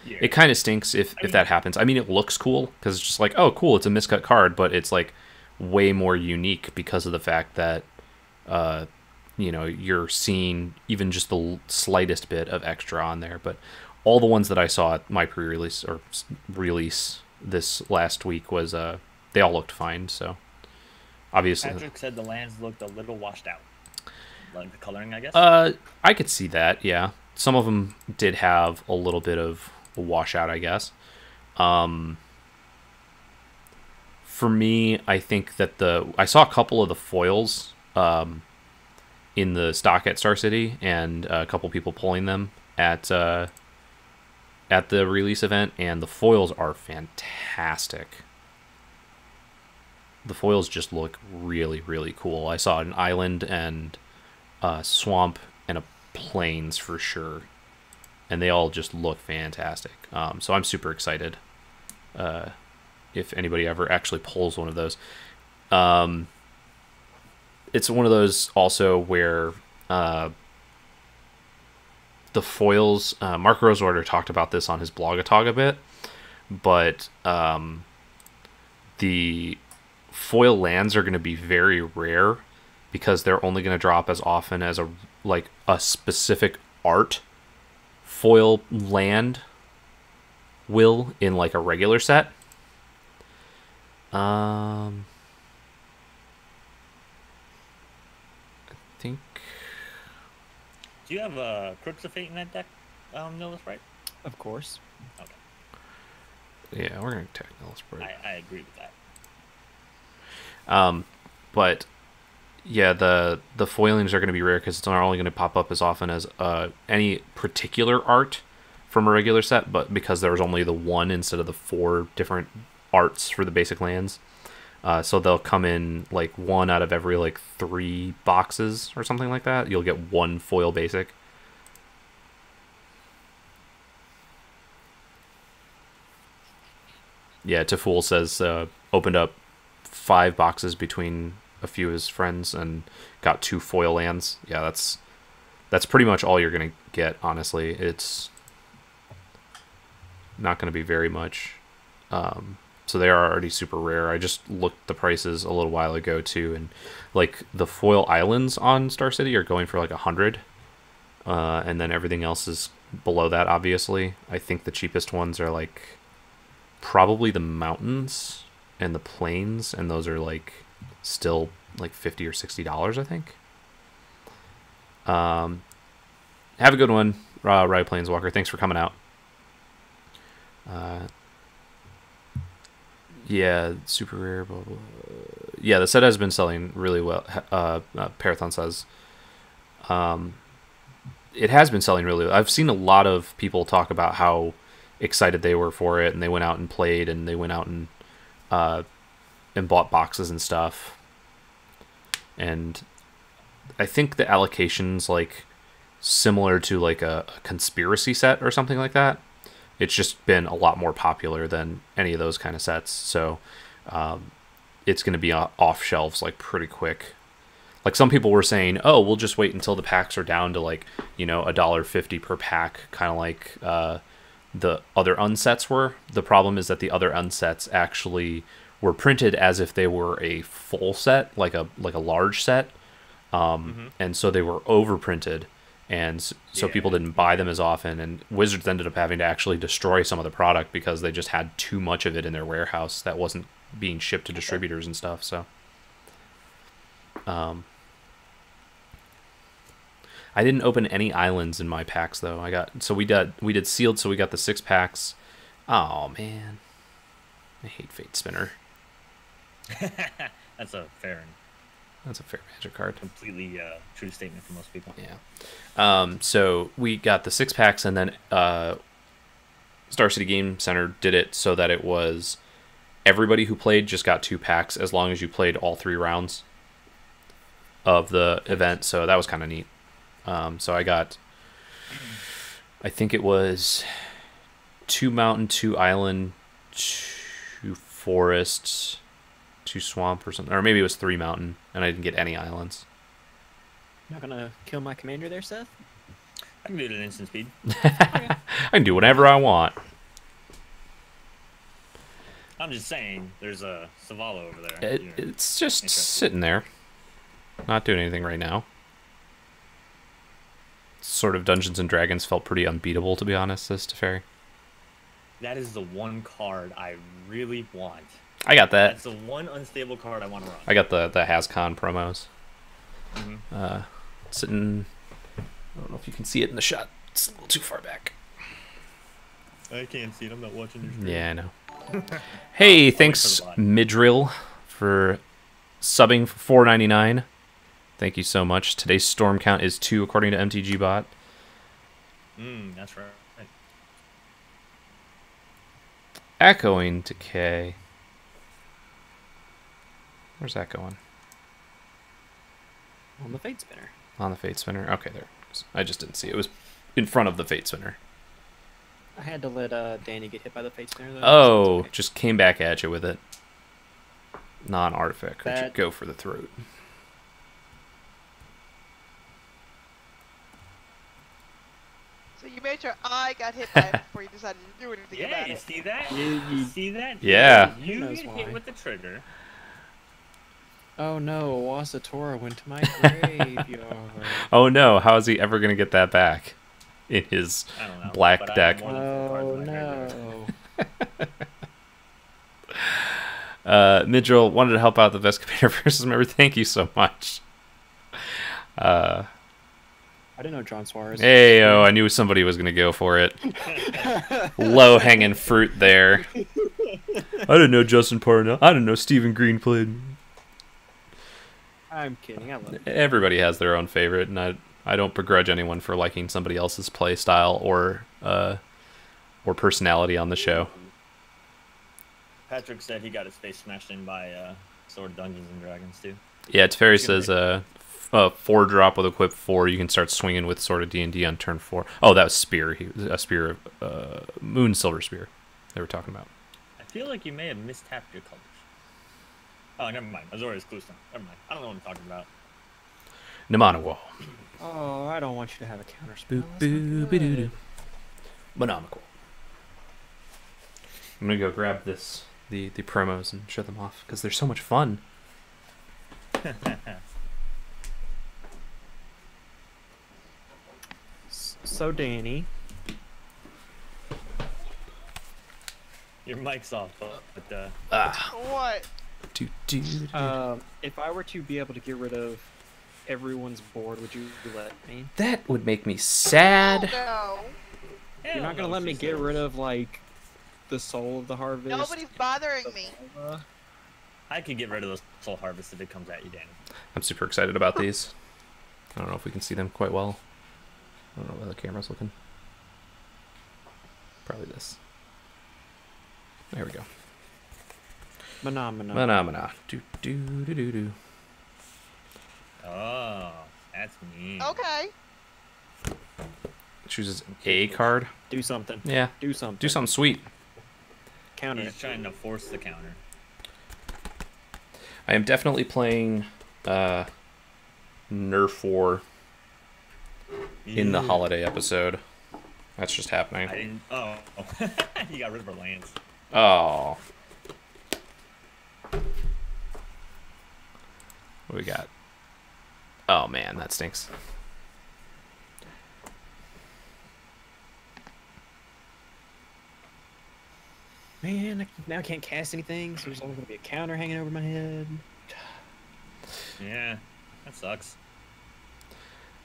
it kind of stinks if that happens. I mean, it looks cool because it's just like, oh, cool, it's a miscut card, but it's like way more unique because of the fact that you're seeing even just the slightest bit of extra on there. But all the ones that I saw at my pre-release or release this last week was they all looked fine. So obviously Patrick said the lands looked a little washed out, like the coloring, I guess. I could see that. Yeah, some of them did have a little bit of a washout, I guess. For me, I think that I saw a couple of the foils in the stock at Star City, and a couple people pulling them at the release event, and the foils are fantastic. The foils just look really, really cool. I saw an island and a swamp and a plains for sure, and they all just look fantastic. So I'm super excited if anybody ever actually pulls one of those. It's one of those also where the foils, Mark Rosewater talked about this on his blog a bit, but the foil lands are going to be very rare because they're only going to drop as often as a specific art foil land will in like a regular set. I think. Do you have Crooks of Fate in that deck, Nillis, right? Of course. Okay. Yeah, we're gonna attack Nillis. I agree with that. But yeah, the foilings are going to be rare because it's not only going to pop up as often as any particular art from a regular set, but because there's only the one instead of the 4 different arts for the basic lands. So they'll come in like 1 out of every like 3 boxes or something like that. You'll get 1 foil basic. Yeah, Tafool says opened up 5 boxes between a few of his friends and got 2 foil lands. Yeah, that's pretty much all you're gonna get, honestly. It's not gonna be very much. So they are already super rare. I just looked the prices a little while ago too, and like the foil islands on Star City are going for like 100, and then everything else is below that. Obviously, I think the cheapest ones are like probably the mountains and the plains, and those are like still like $50 or $60, I think. Have a good one, Ride Planeswalker. Thanks for coming out. Yeah, super rare, blah, blah. Yeah, the set has been selling really well. Parathon says. It has been selling really well. I've seen a lot of people talk about how excited they were for it, and they went out and played, and they went out and bought boxes and stuff. And I think the allocation's like similar to like a conspiracy set or something like that. It's just been a lot more popular than any of those kind of sets. So it's going to be off shelves like pretty quick. Like some people were saying, oh, we'll just wait until the packs are down to like, $1.50 per pack, kind of like the other unsets were. The problem is that the other unsets actually were printed as if they were a full set, like a large set, and so they were overprinted, and so people didn't buy them as often, and Wizards ended up having to actually destroy some of the product because they just had too much of it in their warehouse that wasn't being shipped to distributors and stuff. So I didn't open any islands in my packs though. We did sealed, so we got the 6 packs. Oh man, I hate Fate Spinner. That's a fair Magic card. Completely true statement for most people. Yeah. So we got the 6 packs, and then Star City Game Center did it so that it was everybody who played just got 2 packs as long as you played all 3 rounds of the event. So that was kind of neat. So I got, I think it was 2 mountain, 2 island, 2 forest, 2 swamp or something, or maybe it was 3 mountain, and I didn't get any islands. Not gonna kill my commander there, Seth? I can do it at instant speed. I can do whatever I want. I'm just saying, there's a Selvala over there. It's just sitting there, not doing anything right now. Sort of Dungeons and Dragons felt pretty unbeatable, to be honest, as Teferi. That is the one card I really want. I got that. That's the one unstable card I want to run. I got the HasCon promos. Sitting, I don't know if you can see it in the shot. It's a little too far back. I can't see it. I'm not watching your stream. Yeah, I know. Hey, thanks Midrill for subbing for $4.99. Thank you so much. Today's storm count is 2 according to MTG Bot. That's right. Echoing Decay. Where's that going? On the Fate Spinner. On the Fate Spinner? Okay, there. I just didn't see it. It was in front of the Fate Spinner. I had to let Danny get hit by the Fate Spinner, though. Oh, okay. Just came back at you with it. Non-artifact creature. Go for the throat. So you made sure I got hit by it before you decided to do anything about Yeah, you it. see that? You see that? Yeah. You get hit with the trigger. Oh no, Wasitora went to my graveyard. Oh no, how is he ever going to get that back in his I don't know, black but I deck? have more than 4 cards Oh in my graveyard. no. Midrill wanted to help out the Best Commander versus member. Thank you so much. I didn't know John Suarez. Hey, I knew somebody was going to go for it. Low-hanging fruit there. I didn't know Justin Parnell. I didn't know Stephen Green played. I'm kidding. I love it. Everybody has their own favorite, and I don't begrudge anyone for liking somebody else's play style or personality on the show. Patrick said he got his face smashed in by Sword of Dungeons and Dragons too. Yeah, Teferi says 4-drop with equip 4. You can start swinging with Sword of D&D on turn 4. Oh, that was Spear. A Spear of Moon Silver Spear they were talking about. I feel like you may have mistapped your colors. Oh, never mind. Azorius Cluestone. Never mind. I don't know what I'm talking about. Namanawa. Oh, I don't want you to have a counter spell. Monomical. I'm gonna go grab the promos and show them off because they're so much fun. So, Danny. Your mic's off, but What? If I were to be able to get rid of everyone's board, would you let me? That would make me sad. No. You're not gonna let me get rid of like the Soul of the Harvest. Nobody's bothering me. I could get rid of the Soul Harvest if it comes at you, Danny. I'm super excited about these. I don't know if we can see them quite well. I don't know where the camera's looking. Probably this. There we go. Phenomena. Do. Oh, that's mean. Okay. Chooses a card. Do something. Yeah. Do something. Do something sweet. Counter He's it. trying to force the counter. I am definitely playing Nerf War in the holiday episode. That's just happening. I didn't. Oh. You got rid of our lands. Oh. What do we got? Oh man, that stinks. Man, now I can't cast anything, so there's always gonna be a counter hanging over my head. Yeah, that sucks.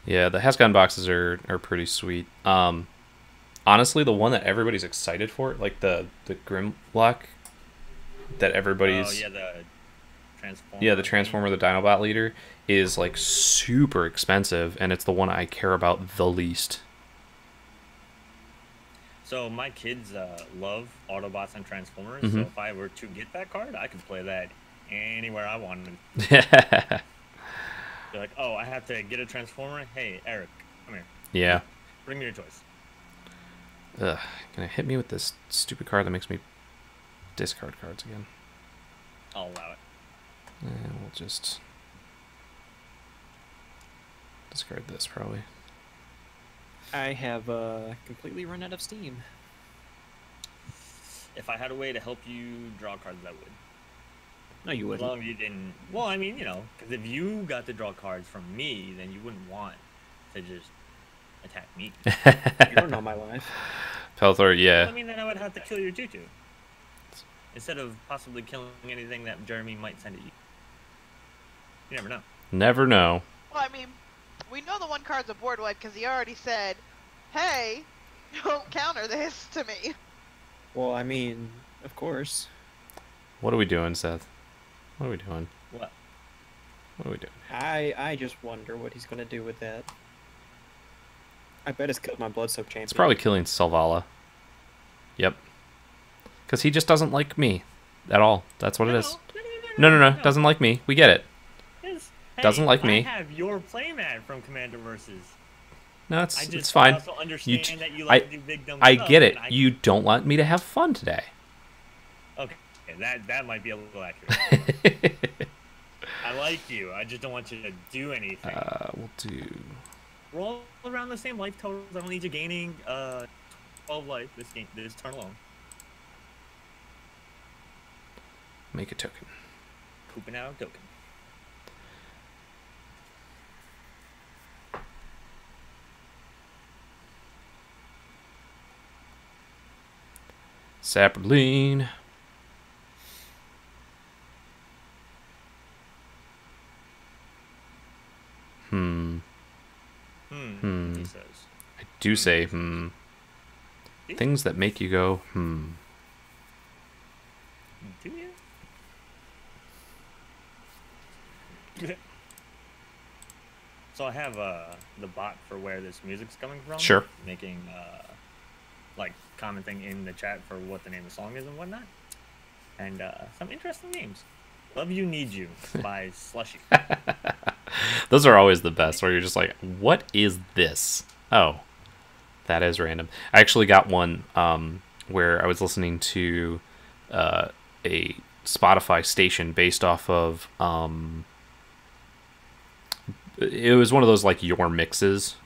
Yeah, the Hascon boxes are pretty sweet. Honestly, the one that everybody's excited for, like the Grimlock, that everybody's Oh yeah, the Transformer. yeah, the Transformer, the Dinobot leader, is like super expensive, and it's the one I care about the least. So my kids love Autobots and Transformers. Mm-hmm. So if I were to get that card, I could play that anywhere I wanted. Yeah. They're like, oh, I have to get a Transformer. Hey, Eric, come here. Yeah. Bring me your choice. Ugh, gonna hit me with this stupid card that makes me discard cards again. I'll allow it. And we'll just discard this probably. I have completely run out of steam. If I had a way to help you draw cards, I would. No, you As wouldn't. long as you didn't. Well, I mean, you know, because if you got to draw cards from me, then you wouldn't want to just attack me. You don't know my life. Pelthor, yeah. I mean, then I would have to kill your tutu. Instead of possibly killing anything that Jeremy might send at you. You never know. Never know. Well, I mean, we know the one card's a board wipe because he already said, "Hey, don't counter this to me." Well, I mean, of course. What are we doing, Seth? What are we doing? What? What are we doing? I just wonder what he's gonna do with that. I bet it's killed my blood-soaked champion. It's probably killing Selvala. Yep. Because he just doesn't like me at all. That's what it is. No. Doesn't like me. We get it. Yes. Doesn't like me. I have your playmat from Commander Versus. No, I just it's fine. also understand that you I- like to do big dumb I stuff, get it. and You don't want me to have fun today. Okay, that might be a little accurate. I like you. I just don't want you to do anything. We'll do... We're all around the same life totals. I don't need you gaining 12 life this turn alone. Make a token. Pooping out a token. Sapperline. He says. I do say, Things that make you go, Do you? So I have the bot for where this music's coming from. Sure. Making like commenting in the chat for what the name of the song is and whatnot. And some interesting names. Love You Need You by Slushy. Those are always the best, where you're just like, what is this? Oh, that is random. I actually got one where I was listening to a Spotify station based off of... it was one of those, like, your mixes.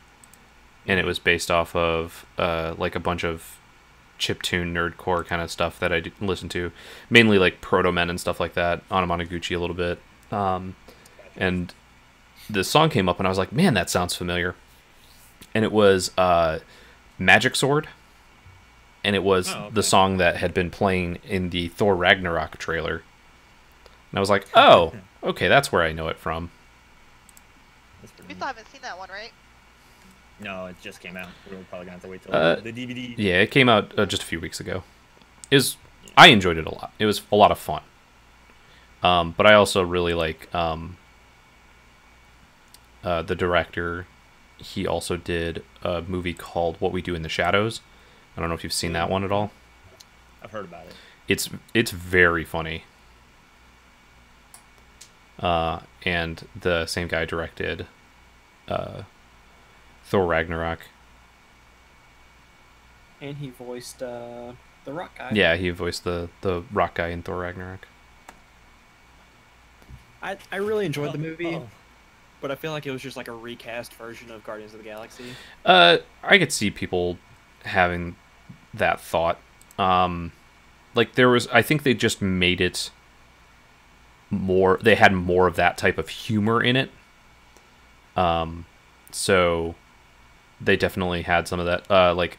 And it was based off of, like, a bunch of chiptune nerdcore kind of stuff that I listened to. Mainly, like, Proto Men and stuff like that. Anamanaguchi a little bit. And the song came up and I was like, man, that sounds familiar. And it was Magic Sword. And it was the song that had been playing in the Thor Ragnarok trailer. And I was like, oh, okay, that's where I know it from. You still haven't seen that one, right? No, it just came out. We're probably gonna have to wait till the DVD. Yeah, it came out just a few weeks ago. I enjoyed it a lot. It was a lot of fun. But I also really like the director. He also did a movie called What We Do in the Shadows. I don't know if you've seen that one at all. I've heard about it. It's very funny. And the same guy directed Thor Ragnarok. And he voiced the rock guy. Yeah, he voiced the rock guy in Thor Ragnarok. I really enjoyed the movie, but I feel like it was just like a recast version of Guardians of the Galaxy. I could see people having that thought. Like I think they just made it more. They had more of that type of humor in it. So they definitely had some of that. What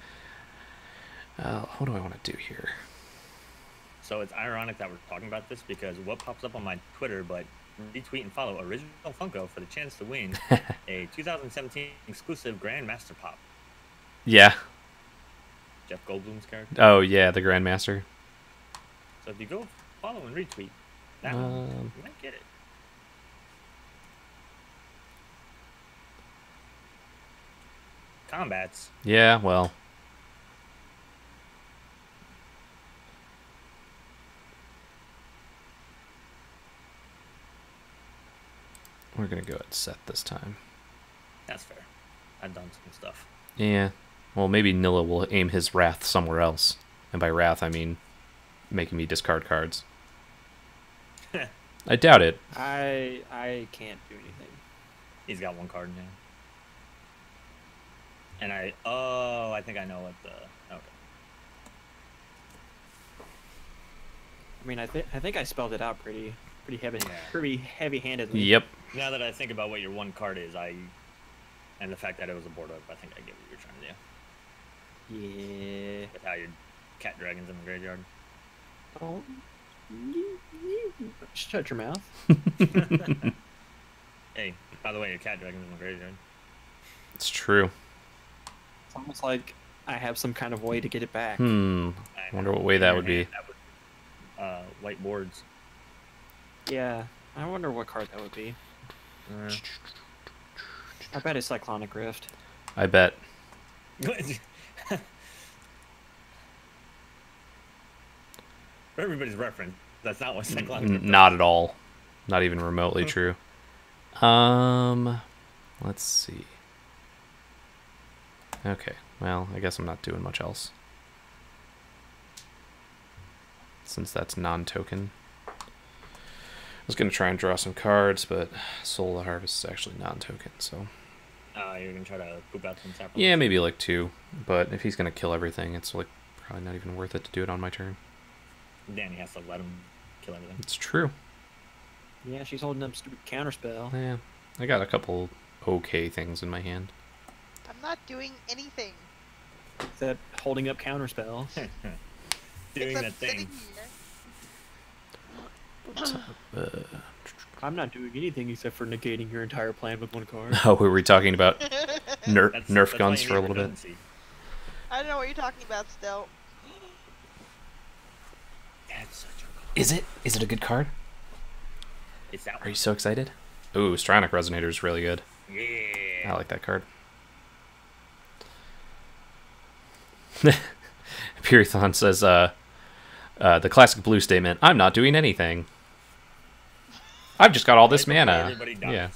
do I want to do here? So it's ironic that we're talking about this because what pops up on my Twitter, but retweet and follow Original Funko for the chance to win a 2017 exclusive Grandmaster Pop. Yeah. Jeff Goldblum's character. Oh yeah, the Grandmaster. So if you go follow and retweet that one, you might get it. Combats. Yeah, well. We're going to go ahead and set this time. That's fair. I've done some stuff. Yeah. Well, maybe Nilla will aim his wrath somewhere else. And by wrath, I mean making me discard cards. I doubt it. I can't do anything. He's got one card now. And I think I know what the... Okay. I mean, I think I spelled it out pretty heavy, Yeah. pretty heavy-handedly. Yep. Now that I think about what your one card is, and the fact that it was a board up, I think I get what you're trying to do. Yeah. With how your cat dragons in the graveyard. Oh. Shut your mouth. Hey, by the way, your cat dragons in the graveyard. It's true. It's almost like I have some kind of way to get it back. I wonder what way that would be. That would, white boards. Yeah. I wonder what card that would be. I bet it's Cyclonic Rift. I bet. For everybody's reference, that's not what Cyclonic Rift is. Not at all. Not even remotely true. Let's see. Okay, well, I guess I'm not doing much else. Since that's non-token. I was going to try and draw some cards, but Soul of the Harvest is actually non-token, so... You're going to try to poop out some saplings? Yeah, maybe like 2, but if he's going to kill everything, it's like probably not even worth it to do it on my turn. Danny has to let him kill everything. It's true. Yeah, she's holding up stupid counterspell. Yeah, I got a couple okay things in my hand. I'm not doing anything. Is that holding up counterspell? Doing Except that thing. sitting here. I'm not doing anything except for negating your entire plan with one card. Oh, were we talking about Nerf That's guns why for you a need little bit? redundancy. I don't know what you're talking about still. That's such a card. Is it? Is it a good card? It's that Are one. you so excited? Ooh, Stronic Resonator is really good. Yeah. I like that card. Pyrathon says, the classic blue statement, I'm not doing anything. I've just got all this Right before mana. everybody dies. Yeah,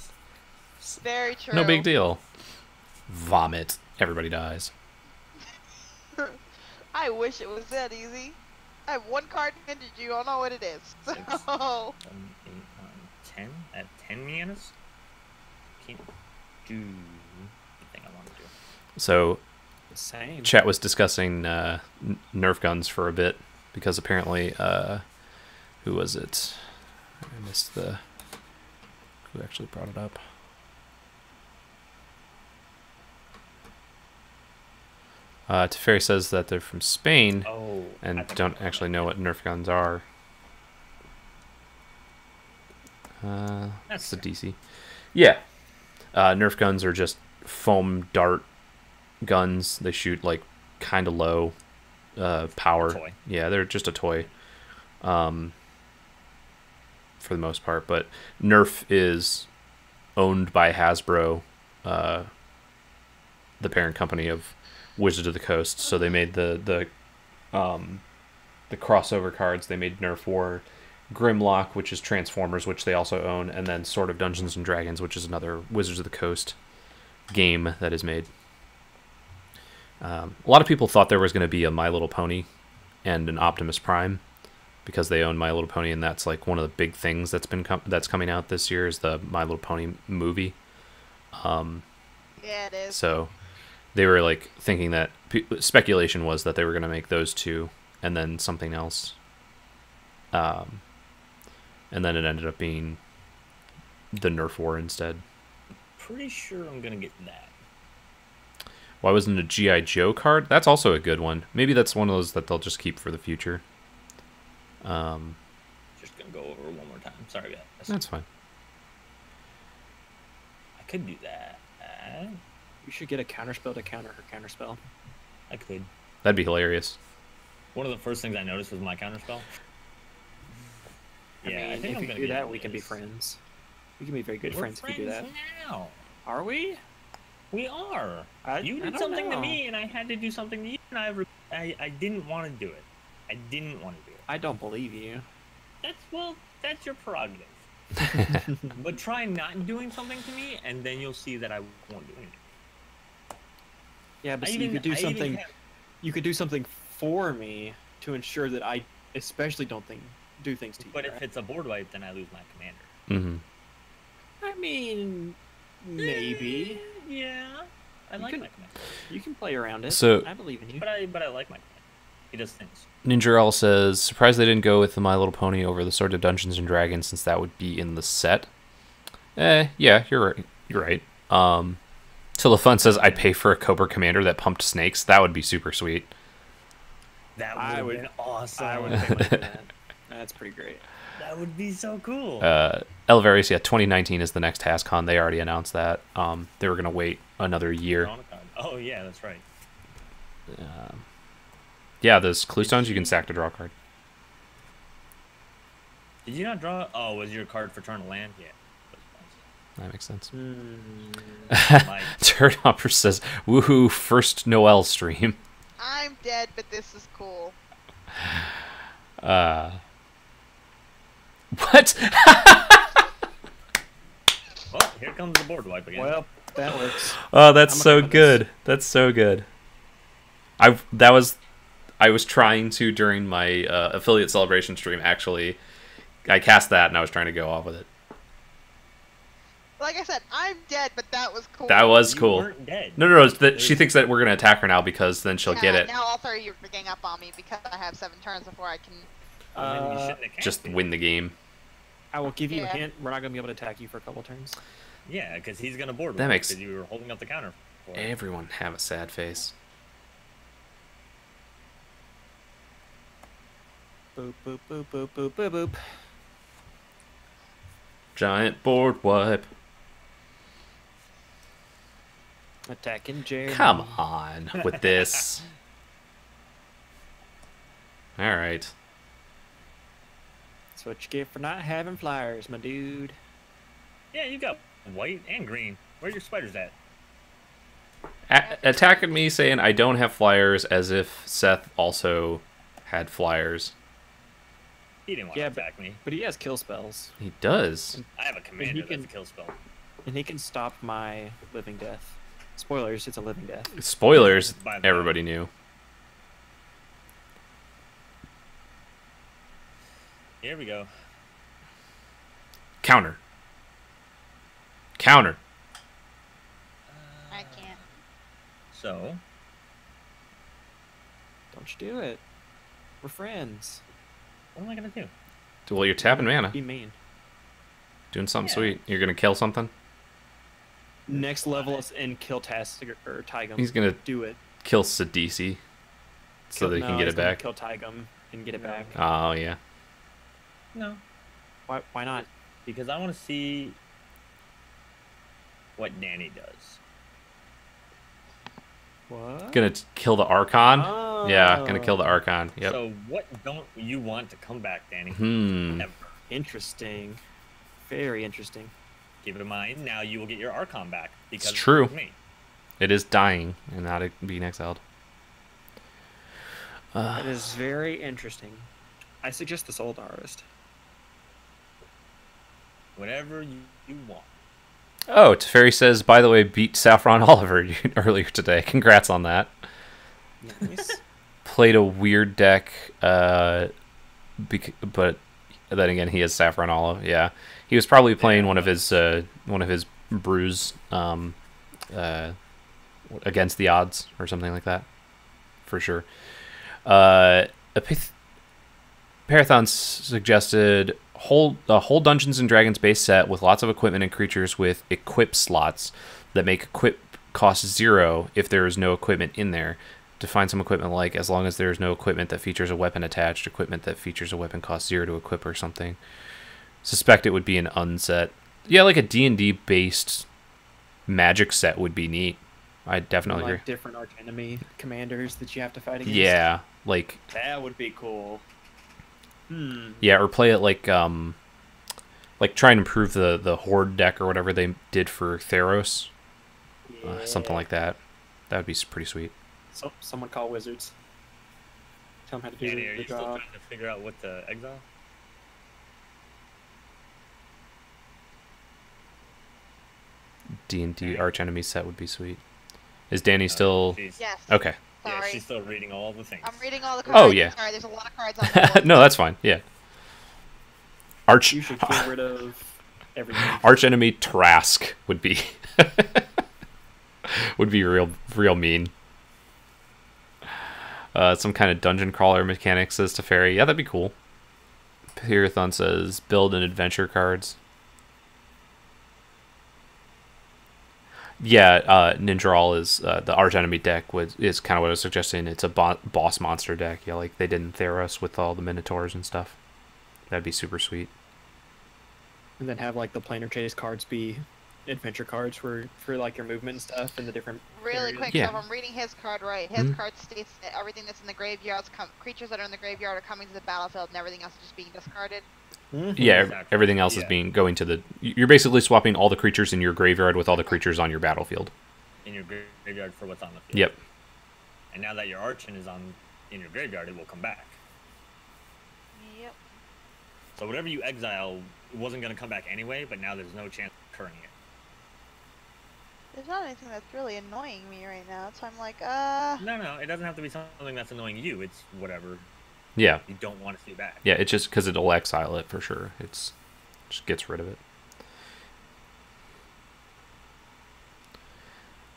Very true. no big deal. Vomit. Everybody dies. I wish it was that easy. I have one card into you. I don't know what it is. So, 6, 7, 8, 9, 10. At 10 manas? Can't do the thing I want to do. So, Same. chat was discussing Nerf guns for a bit because apparently, who was it? I missed the... Who actually brought it up? Teferi says that they're from Spain Oh. and I think don't I actually know what Nerf guns are. That's the DC. Yeah. Nerf guns are just foam dart guns. They shoot like kind of low power. Toy. Yeah, they're just a toy for the most part. But Nerf is owned by Hasbro, the parent company of Wizards of the Coast. So they made the crossover cards. They made Nerf War, Grimlock, which is Transformers, which they also own, and then Sword of Dungeons and Dragons, which is another Wizards of the Coast game that is made. A lot of people thought there was going to be a My Little Pony and an Optimus Prime because they own My Little Pony, and that's like one of the big things that's been that's coming out this year is the My Little Pony movie. yeah, it is. So they were like thinking that speculation was that they were going to make those two and then something else. and then it ended up being the Nerf War instead. Pretty sure I'm gonna get that. Why wasn't a G.I. Joe card? That's also a good one. Maybe that's one of those that they'll just keep for the future. Just gonna go over one more time. Sorry, guys. That's fine. I could do that. You should get a counterspell to counter her counterspell. I could. That'd be hilarious. One of the first things I noticed was my counterspell. I mean, I think if I'm you gonna do get that, we can be this. friends. We can be very good We're friends if you do that. now. Are we? We are. You I did don't something to know. me, and I had to do something to you, and I didn't want to do it. I didn't want to do it. I don't believe you. That's your prerogative. But try not doing something to me, and then you'll see that I won't do anything. Yeah, but I see, even- you could do I even something. have- You could do something for me to ensure that I, especially, don't do things to you. But if right? it's a board wipe, then I lose my commander. Mm-hmm. I mean, maybe Yeah, I You like can- my commander, you can play around it. So- I believe in you. but I like my commander. He does things. Ninja L says, surprised they didn't go with the My Little Pony over the Sword of Dungeons and Dragons since that would be in the set. Yeah, you're right. You're right. Fun says, I'd pay for a Cobra Commander that pumped snakes. That would be super sweet. That I would would- have been awesome. I would pay money for that. That's pretty great. That would be so cool. Elvarius, yeah, 2019 is the next TASCon. They already announced that. They were going to wait another year. Drawn a card. Oh yeah, that's right. Yeah, those clue stones, you can sack to draw a card. Did you not draw? Oh, was your card for turn to land? Yeah. That makes sense. Like, Turnhopper says, woohoo, first Noel stream. I'm dead, but this is cool. What? well, here comes the board wipe again. Well, that works. Oh, that's I'm so okay with good. That's so good. I was trying to, during my affiliate celebration stream, actually, I cast that and I was trying to go off with it. Like I said, I'm dead, but that was cool. That was You cool. weren't dead. No, it's that she thinks that we're gonna attack her now because then she'll get it. Now all three of you are gang up on me because I have 7 turns before I can. Well, then you shouldn't have cast Just it. win the game. I will give you a Yeah. hint. We're not going to be able to attack you for a couple turns. Yeah, because he's gonna board That wipe makes- because you were holding up the counter. For it. Everyone have a sad face. Boop, boop, boop, boop, boop, boop, boop. Giant board wipe. Attacking Jeremy. Come on with this. All right. That's what you get for not having flyers, my dude. Yeah, you got white and green. Where are your spiders at? Attacking me saying I don't have flyers as if Seth also had flyers. He didn't want Yeah, to attack me. But he has kill spells, He does. I have a commander can- that's a kill spell. and he can stop my living death. Spoilers, it's a living death. Spoilers, By the way. everybody knew. Here we go. Counter. Counter. I can't. So, Don't you do it. We're friends. what am I gonna do? Well, you're tapping mana. Be mean. Doing something Yeah. sweet. You're gonna kill something? Next level us and kill Tastiger or Taigam. He's gonna do it. kill Sidisi so they can get it back. Kill Taigam and get it No. back. Oh, yeah. No, Why not? because I want to see what Danny does. What? Gonna kill the Archon? Oh. Yeah, gonna kill the Archon. Yep. So, what don't you want to come back, Danny? Hmm. Ever. Interesting. Very interesting. Keep it in mind. Now you will get your Archon back because true. of me. It is dying and not being exiled. That is very interesting. I suggest the Soul Harvest. Whatever you want. Oh, Teferi says, by the way, beat Saffron Oliver earlier today. Congrats on that. Nice. Played a weird deck, but then again, he has Saffron Olive. Yeah, he was probably playing one of his brews against the odds or something like that, for sure. Parathon suggested a whole Dungeons and Dragons base set with lots of equipment and creatures with equip slots that make equip cost 0 if there is no equipment in there. To find some equipment like as long as there is no equipment that features a weapon attached, equipment that features a weapon costs 0 to equip or something. Suspect it would be an unset. Yeah, like a D&D based magic set would be neat. I definitely agree. Different arch enemy commanders that you have to fight against. Yeah, like that would be cool. Yeah, or play it like try and improve the Horde deck or whatever they did for Theros. Yeah. Something like that. That would be pretty sweet. So, someone call wizards. Tell them how to do Danny, are the you still job. trying to figure out what to exile? D&D archenemy set would be sweet. Is Danny still... Yes. Okay. Yeah, Sorry. she's still reading all the things. I'm reading all the cards. Oh, yeah. Sorry, there's a lot of cards on the board. No, that's fine. Yeah. You should get rid of everything. Archenemy Trask would be would be real mean. Some kind of dungeon crawler mechanic, says Teferi. Yeah, that'd be cool. Pirathon says build and adventure cards. Yeah, Ninjaral is the archenemy deck is kind of what I was suggesting. It's a boss monster deck. Yeah, like they did in Theros with all the minotaurs and stuff. That'd be super sweet. And then have like the planar chase cards be adventure cards for like your movement and stuff and the different Really areas. quick, Yeah. so if I'm reading his card right, his card states that everything that's in the graveyards, creatures that are in the graveyard are coming to the battlefield, and everything else is just being discarded. Yeah, Exactly. everything else is going to the... You're basically swapping all the creatures in your graveyard with all the creatures on your battlefield. In your graveyard for what's on the field. Yep. And now that your Archon is in your graveyard, it will come back. Yep. So whatever you exile wasn't going to come back anyway, but now there's no chance of occurring it. There's not anything that's really annoying me right now, so I'm like, No, it doesn't have to be something that's annoying you. It's whatever Yeah. you don't want to see back. Yeah, it's just because it'll exile it for sure. It's just gets rid of it.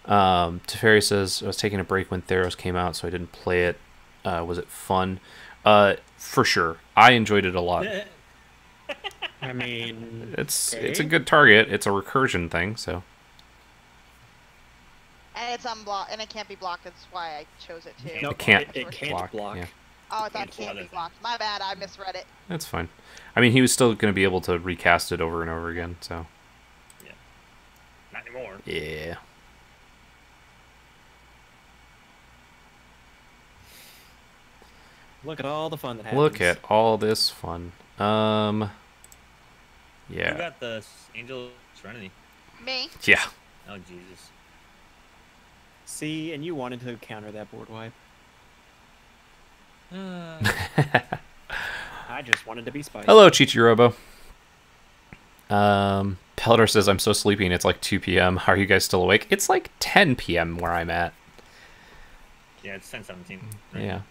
Teferi says, I was taking a break when Theros came out, so I didn't play it. Was it fun? For sure. I enjoyed it a lot. I mean, It's okay. a good target. It's a recursion thing, so... and it's unblocked, and it can't be blocked. That's why I chose it too. no, It can't it can't block, block. yeah. Oh, I thought it It's can't other be thing. blocked. My bad, I misread it. That's fine. I mean, he was still going to be able to recast it over and over again, so... Not anymore. Yeah. Look at all the fun that happens. Look at all this fun. Who Yeah. got the Angel Serenity? Me? Yeah. Oh, Jesus. See, and you wanted to counter that board wipe. I just wanted to be spicy. Hello, Chichirobo. Peltor says, I'm so sleepy and it's like 2 p.m. Are you guys still awake? It's like 10 p.m. where I'm at. Yeah, it's 10:17. Yeah.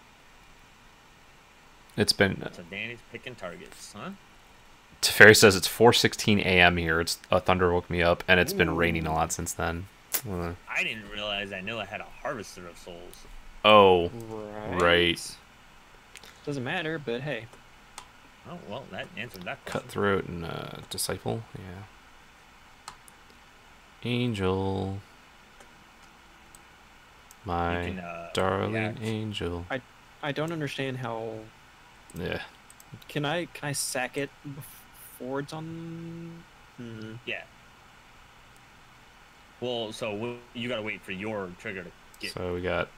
It's been... So Danny's picking targets, huh? Teferi says it's 4:16 a.m. here. It's a thunder woke me up, and it's been raining a lot since then. I didn't realize that Nilla had a Harvester of Souls. Oh, right. Doesn't matter, but hey. Oh, well, that answered that question. Cutthroat and Disciple, yeah. Angel. My You can, darling react. angel. I don't understand how. Yeah. Can I sack it before it's on? Yeah. Well, so you gotta wait for your trigger to get So we got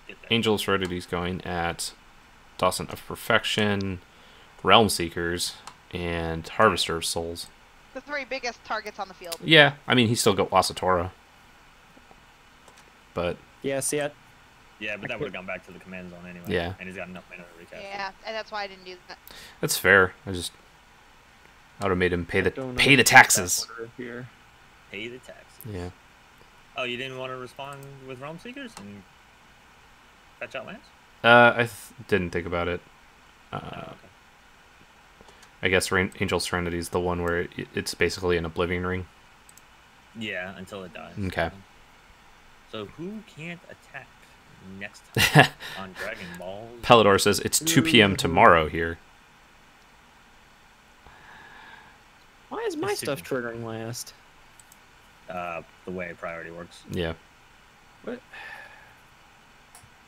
there. Angel Serenity's going at Dawson of Perfection, Realm Seekers, and Harvester of Souls. The three biggest targets on the field. Yeah, I mean, he's still got Wasitora. But, Yeah, see, Yeah, but that would have gone back to the command zone anyway. Yeah. And he's got enough mana to recast. Yeah, and that's why I didn't do that. that's fair. I would have made him pay the don't pay the understand taxes. that order here. Pay the taxes. Yeah. Oh, you didn't want to respond with Realm Seekers and fetch out lands? I didn't think about it. Oh, okay. I guess Angel Serenity is the one where it's basically an Oblivion Ring. Yeah, until it dies. Okay. So who can't attack next time on Dragon Ball? Pelidor says it's 2 p.m. tomorrow here. Why is my It's stuff super- triggering last? The way priority works. Yeah. What?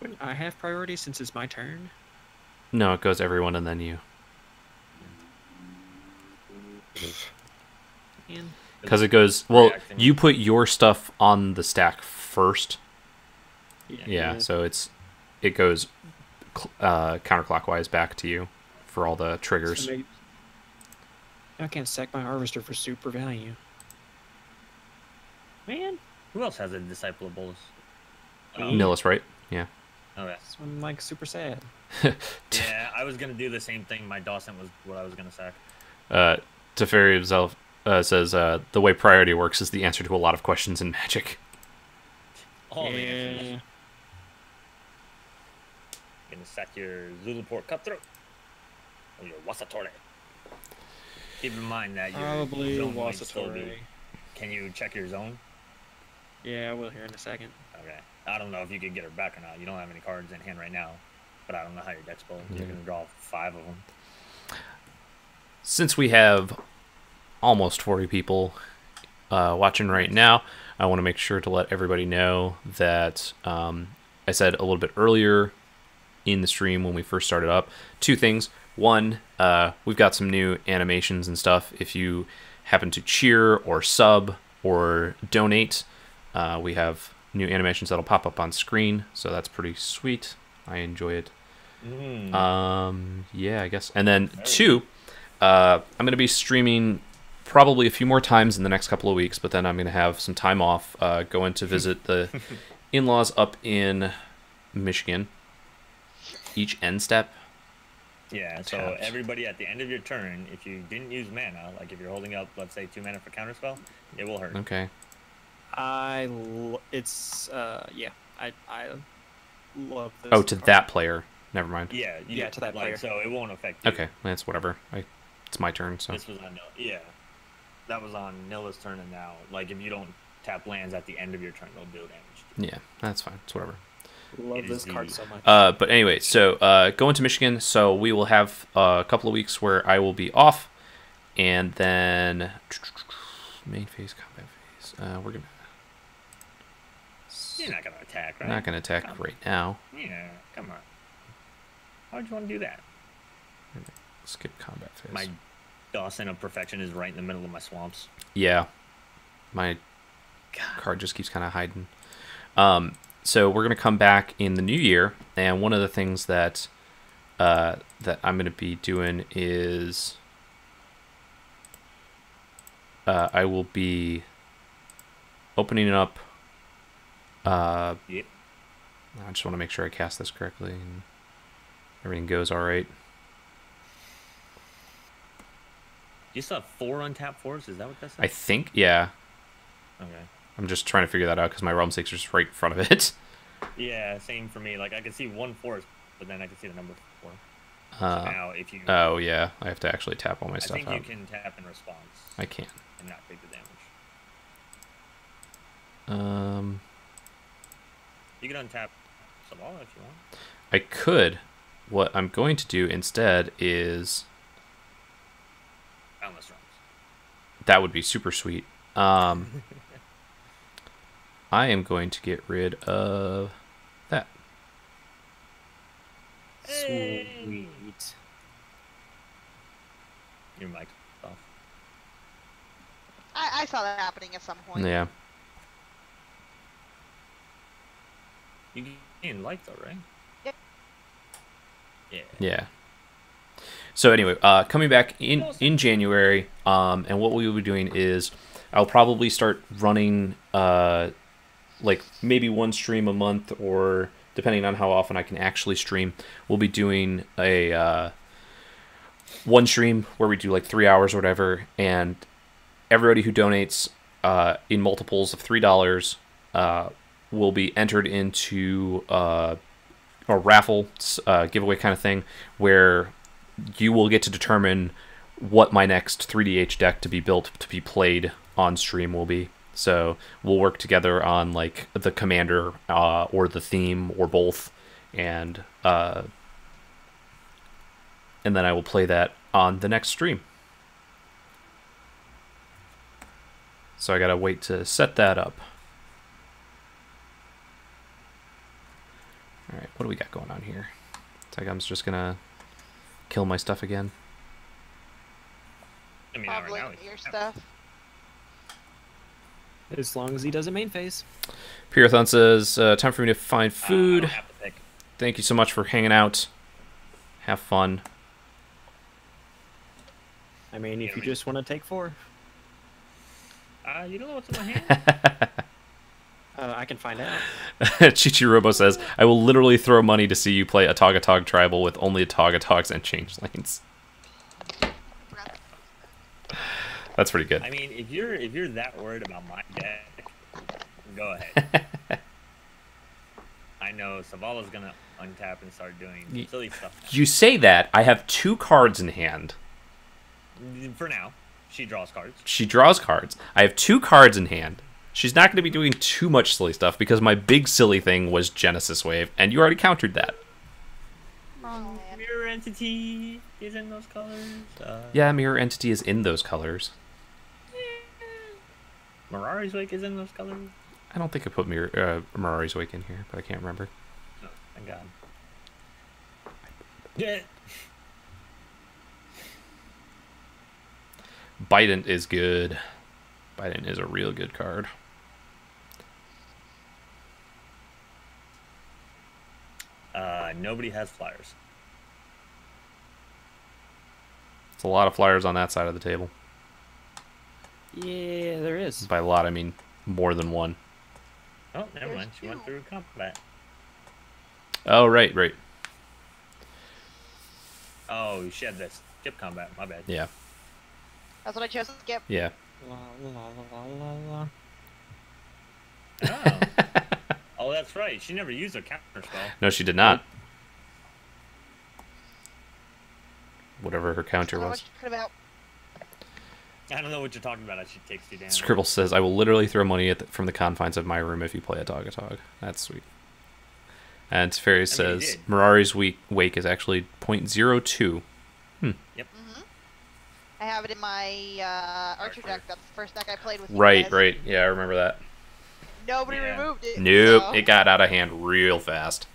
Wouldn't I have priority since it's my turn? No, it goes everyone and then you. Man. Because it goes, well, Reacting. you put your stuff on the stack first. Yeah. Yeah, so it goes counterclockwise back to you for all the triggers. So maybe- I can't stack my harvester for super value. Man, Who else has a disciple of Bolus? Nillis, right? Yeah. Okay. so I'm like super sad. Yeah, I was gonna do the same thing. My Dawson was what I was gonna sack. Teferi himself says the way priority works is the answer to a lot of questions in Magic. All the yeah. answers. Gonna sack your Zuluport Cutthroat or your Wasitora. Keep in mind that your Probably zone might still be. Wasitora. Can you check your zone? Yeah, I will here in a second. Okay. I don't know if you could get her back or not. You don't have any cards in hand right now, but I don't know how your deck's built. You're gonna draw 5 of them. Since we have almost 40 people watching right now, I want to make sure to let everybody know that I said a little bit earlier in the stream when we first started up, 2 things. One, we've got some new animations and stuff. If you happen to cheer or sub or donate, we have new animations that'll pop up on screen, so that's pretty sweet. I enjoy it. Yeah, I guess. And then 2, I'm going to be streaming probably a few more times in the next couple of weeks, but then I'm going to have some time off, going to visit the in-laws up in Michigan. Each end step. Yeah, so Tapped. everybody at the end of your turn, if you didn't use mana, like if you're holding up, let's say 2 mana for counterspell, it will hurt. Okay. I love this Oh, to card. that player. Never mind. Yeah, Yeah, to that like, player. So it won't affect you. Okay, that's whatever. It's my turn, so. This was on yeah, that was on Nilla's turn, and now like if you don't tap lands at the end of your turn, they'll deal damage. Yeah, that's fine. It's whatever. Love It this is card the- so much. But anyway, so going to Michigan, so we will have a couple of weeks where I will be off, and then main phase, combat phase. We're gonna You're not gonna attack, right? not gonna attack right now. Yeah, come on. Why would you want to do that? Skip combat phase. My Dawson of Perfection is right in the middle of my swamps. Yeah, my card just keeps kind of hiding. So we're gonna come back in the new year, and one of the things that that I'm gonna be doing is I will be opening up. Yep. I just want to make sure I cast this correctly and everything goes all right. You still have 4 untapped 4s? Is that what that says? I think, yeah. Okay. I'm just trying to figure that out because my Realm 6 is just right in front of it. Yeah, same for me. Like I could see 1 forest, but then I could see the number 4. So now if you, Oh yeah, I have to actually tap all my I stuff think out. you can tap in response I can. and not take the damage. You can untap Selvala if you want. I could. What I'm going to do instead is Boundless Realms. that would be super sweet. I am going to get rid of that. Sweet. Your mic's off. I saw that happening at some point. Yeah. You gain life though, right? Yep. Yeah. Yeah. So anyway, coming back in January, and what we will be doing is I'll probably start running like maybe 1 stream a month, or depending on how often I can actually stream, we'll be doing a 1 stream where we do like 3 hours or whatever, and everybody who donates in multiples of $3 will be entered into a raffle giveaway kind of thing, where you will get to determine what my next 3DH deck to be built to be played on stream will be. So we'll work together on like the commander or the theme or both, and then I will play that on the next stream. So I gotta wait to set that up. Alright, what do we got going on here? Taigam's just gonna kill my stuff again. I mean, Probably right now, your stuff. As long as he doesn't main phase. Pyrathon says, time for me to find I food. don't have to pick. Thank you so much for hanging out. Have fun. I mean, if you just want to take 4, You don't know what's in my hand? I can find out. Chichirobo says, I will literally throw money to see you play a Togatog tribal with only Togatogs and changelings. That's pretty good. I mean, if you're that worried about my deck, go ahead. I know Selvalla's gonna untap and start doing silly stuff now. You say that. I have 2 cards in hand. For now, she draws cards. She draws cards. I have 2 cards in hand. She's not going to be doing too much silly stuff because my big silly thing was Genesis Wave, and you already countered that. Oh, man. Mirror Entity is in those colors. Yeah, Mirror Entity is in those colors. Mirari's Wake is in those colors. I don't think I put Mirari's Wake in here, but I can't remember. Oh, thank God. Yeah. Bident is good. Bident is a real good card. Nobody has flyers. It's a lot of flyers on that side of the table. Yeah, there is. By a lot, I mean more than one. Oh, never There's mind. She went 2. through combat. Oh, right, right. Oh, she had this skip combat. My bad. Yeah, That's what I chose to skip. yeah. La, la, la, la, la. Oh. Oh, that's right. She never used her counter spell. No, she did not. Whatever her counter I don't know was. what you're talking about. I don't know what you're talking about. She takes you down. Scribble says, I will literally throw money from the confines of my room if you play a Togatog. That's sweet. And Teferi says, did. Mirari's Wake is actually 0.02. Yep. I have it in my Archer deck. That's the first deck I played with. You Right, guys. right. Yeah, I remember that. Nobody Yeah. removed it. Nope, so- it got out of hand real fast.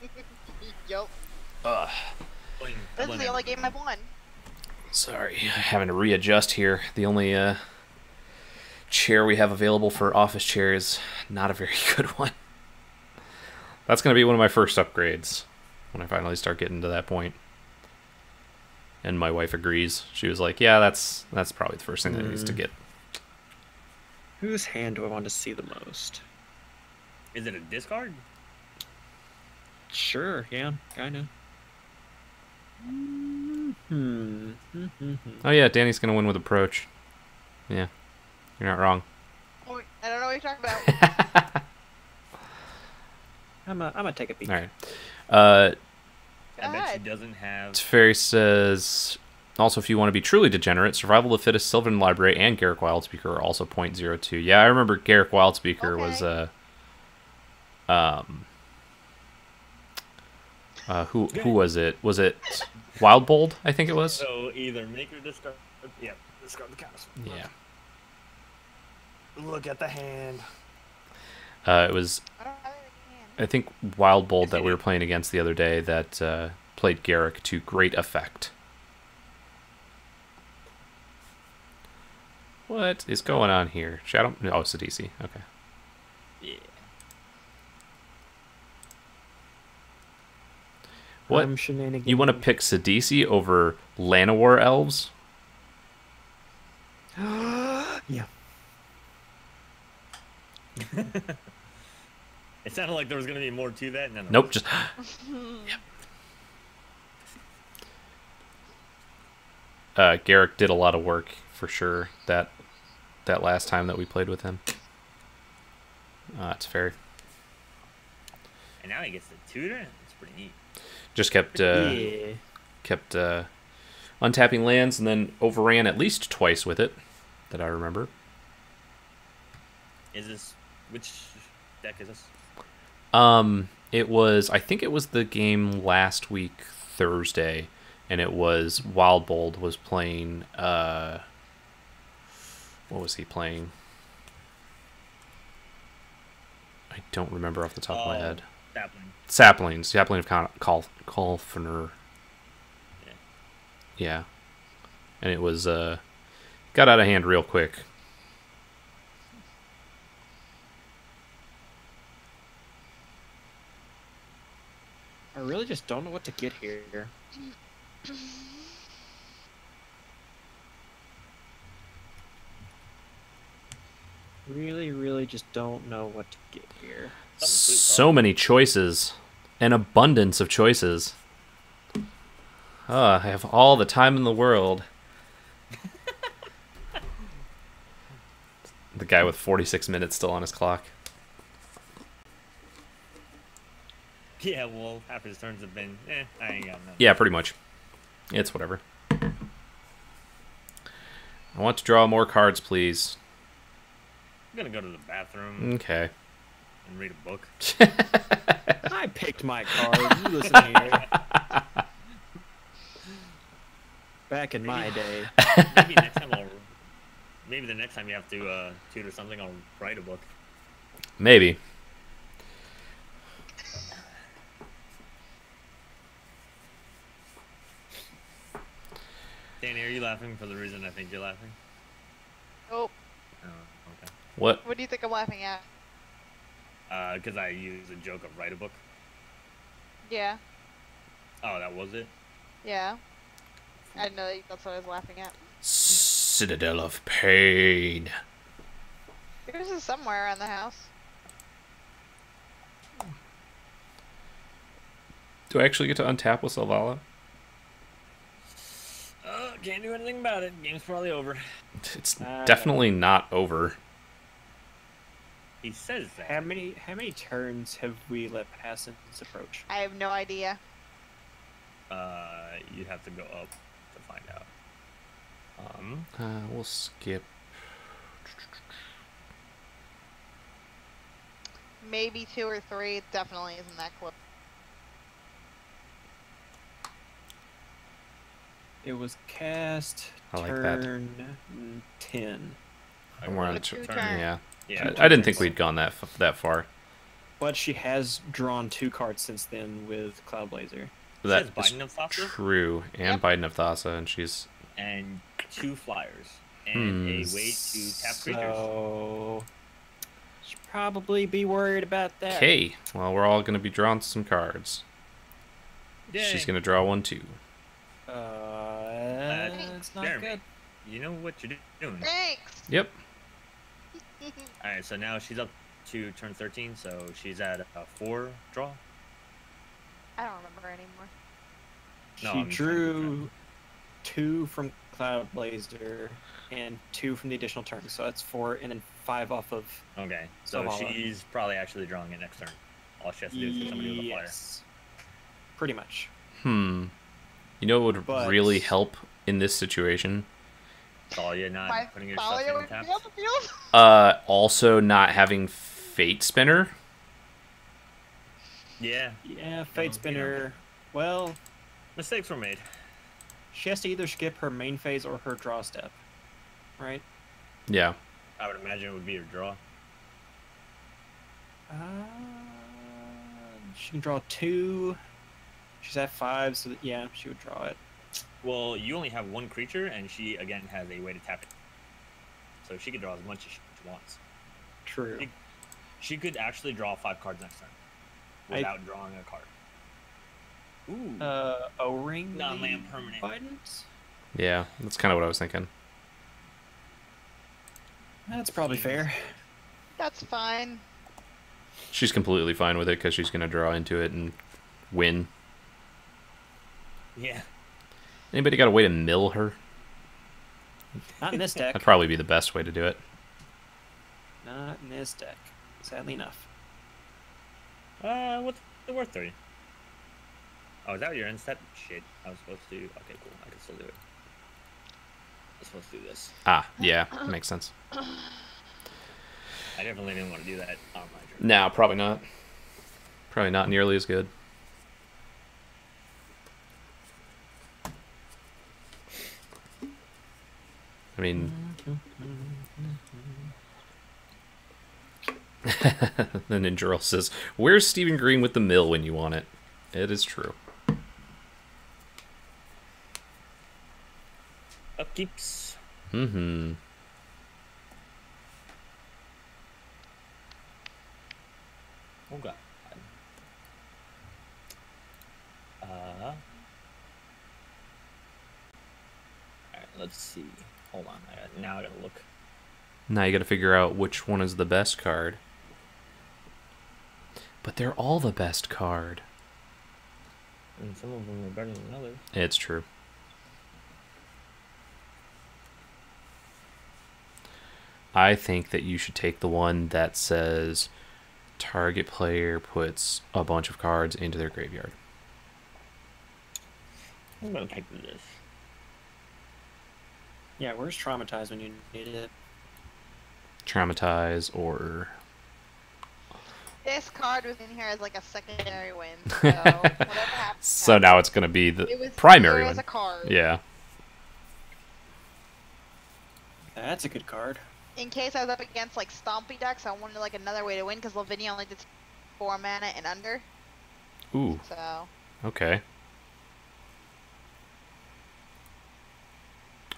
Yup. Ugh. This is the only game I've won. Sorry, having to readjust here. The only chair we have available for office chair is not a very good one. That's going to be one of my first upgrades when I finally start getting to that point. And my wife agrees. She was like, yeah, that's probably the first thing that needs to get. Whose hand do I want to see the most? Is it a discard? Sure, yeah, kinda. Oh yeah, Danny's going to win with approach. Yeah, you're not wrong. Oh, I don't know what you're talking about. I'm gonna take a peek. All right. I bet she ahead. doesn't have. Teferi says, also, if you want to be truly degenerate, Survival of the Fittest, Sylvan Library, and Garrick Wildspeaker are also 0.02. Yeah, I remember Garrick Wildspeaker was who was it? Was it Wild Bold? I think it was. So either make or discard. Yeah, discard the counter. Yeah. Look at the hand. It was, I don't have it in hand. I think, Wild Bold Yes, that you we were did. playing against the other day that played Garrick to great effect. What is going on here? Shadow? Oh, Sidisi. Okay. Yeah. What? Shenanigans. You want to pick Sidisi over Llanowar elves? Yeah. It sounded like there was going to be more to that. No, no. Nope, just Garrick did a lot of work for sure that last time that we played with him. It's fair. And now he gets the tutor. It's pretty neat. Just kept Yeah. untapping lands and then overran at least twice with it that I remember. Is this which deck is this? I think it was the game last week Thursday, and it was Wild Bold was playing what was he playing? I don't remember off the top of my head. Sapling. Sapling of Colfiner. Yeah. Yeah. And it was, got out of hand real quick. I really just don't know what to get here. Really just don't know what to get here. So many choices. An abundance of choices. I have all the time in the world. The guy with 46 minutes still on his clock. Yeah, well, half his turns have been, I ain't got nothing. Yeah, pretty much. It's whatever. I want to draw more cards, please. I'm gonna go to the bathroom Okay. and read a book. I picked my card. You listen here. Back in my day. Maybe the next time you have to tutor something, I'll write a book. Maybe. Danny, are you laughing for the reason I think you're laughing? Oh, Oh, okay. What? what do you think I'm laughing at? Because I used a joke of write a book. Yeah, Oh, that was it? yeah. I didn't know that's what I was laughing at. Citadel of Pain. Yours is somewhere around the house. Do I actually get to untap with Selvala? Can't do anything about it. Game's probably over. It's definitely not over. He says that. How many turns have we let pass in this approach? I have no idea. You'd have to go up to find out. We'll skip. Maybe 2 or 3. It definitely isn't that close. It was cast I like that. turn 10. And we're on With 2 turn. turns. Yeah. Yeah. I didn't think we'd gone that far. But she has drawn 2 cards since then with Cloud Blazer. That says is Biden of Thassa? true. And Yep. Biden of Thassa, and she's... And 2 flyers. And a way to tap creatures. So should probably be worried about that. Okay. Well, we're all going to be drawing some cards. Yay. She's going to draw one, too. It's not Jeremy, good. You know what you're doing. Thanks! Yep. Alright, so now she's up to turn 13, so she's at a 4 draw. I don't remember anymore. No, She I'm drew 2 from Cloud Blazer and 2 from the additional turn, so that's 4, and then 5 off of. Okay, so Selvala. she's probably actually drawing it next turn. All she has to do is get somebody with a flyer. Yes. Pretty much. You know what would But- really help in this situation? Thalia not My putting your stuff Thalia in would be taps. on the field? Also not having Fate Spinner. Yeah, Yeah, Fate you know. Spinner. Well, mistakes were made. she has to either skip her main phase or her draw step, right? Yeah. I would imagine it would be her draw. Uh, she can draw 2. She's at 5, so yeah, she would draw it. Well, you only have 1 creature, and she, again, has a way to tap it. So she could draw as much as she wants. True. She could actually draw 5 cards next turn without drawing a card. Ooh. O-ring. Non-land permanent. Bidens? Yeah, that's kind of what I was thinking. That's probably fair. That's fine. She's completely fine with it because she's going to draw into it and win. Yeah. Anybody got a way to mill her? Not in this deck. That'd probably be the best way to do it. Not in this deck. Sadly enough. What's the worth 30? Oh, is that your end step? Shit. I was supposed to. Okay, cool. I can still do it. I was supposed to do this. Ah, yeah, makes sense. I definitely didn't want to do that on my turn. No, probably not. Probably not nearly as good. I mean, The Ninja Girl says, "Where's Stephen Green with the mill when you want it?" It is true. Upkeeps. Mm-hmm. Oh god. Alright, let's see. Hold on. Now I gotta look. Now you got to figure out which one is the best card. But they're all the best card. And some of them are better than others. It's true. I think that you should take the one that says target player puts a bunch of cards into their graveyard. I'm gonna take this. Yeah, where's traumatized when you need it? Traumatize or... This card was in here as like a secondary win, so whatever happens. So now it's going to be the It was primary here one. as a card. Yeah. That's a good card. In case I was up against like Stompy decks, I wanted like another way to win because Lavinia only did 4 mana and under. Ooh, So okay.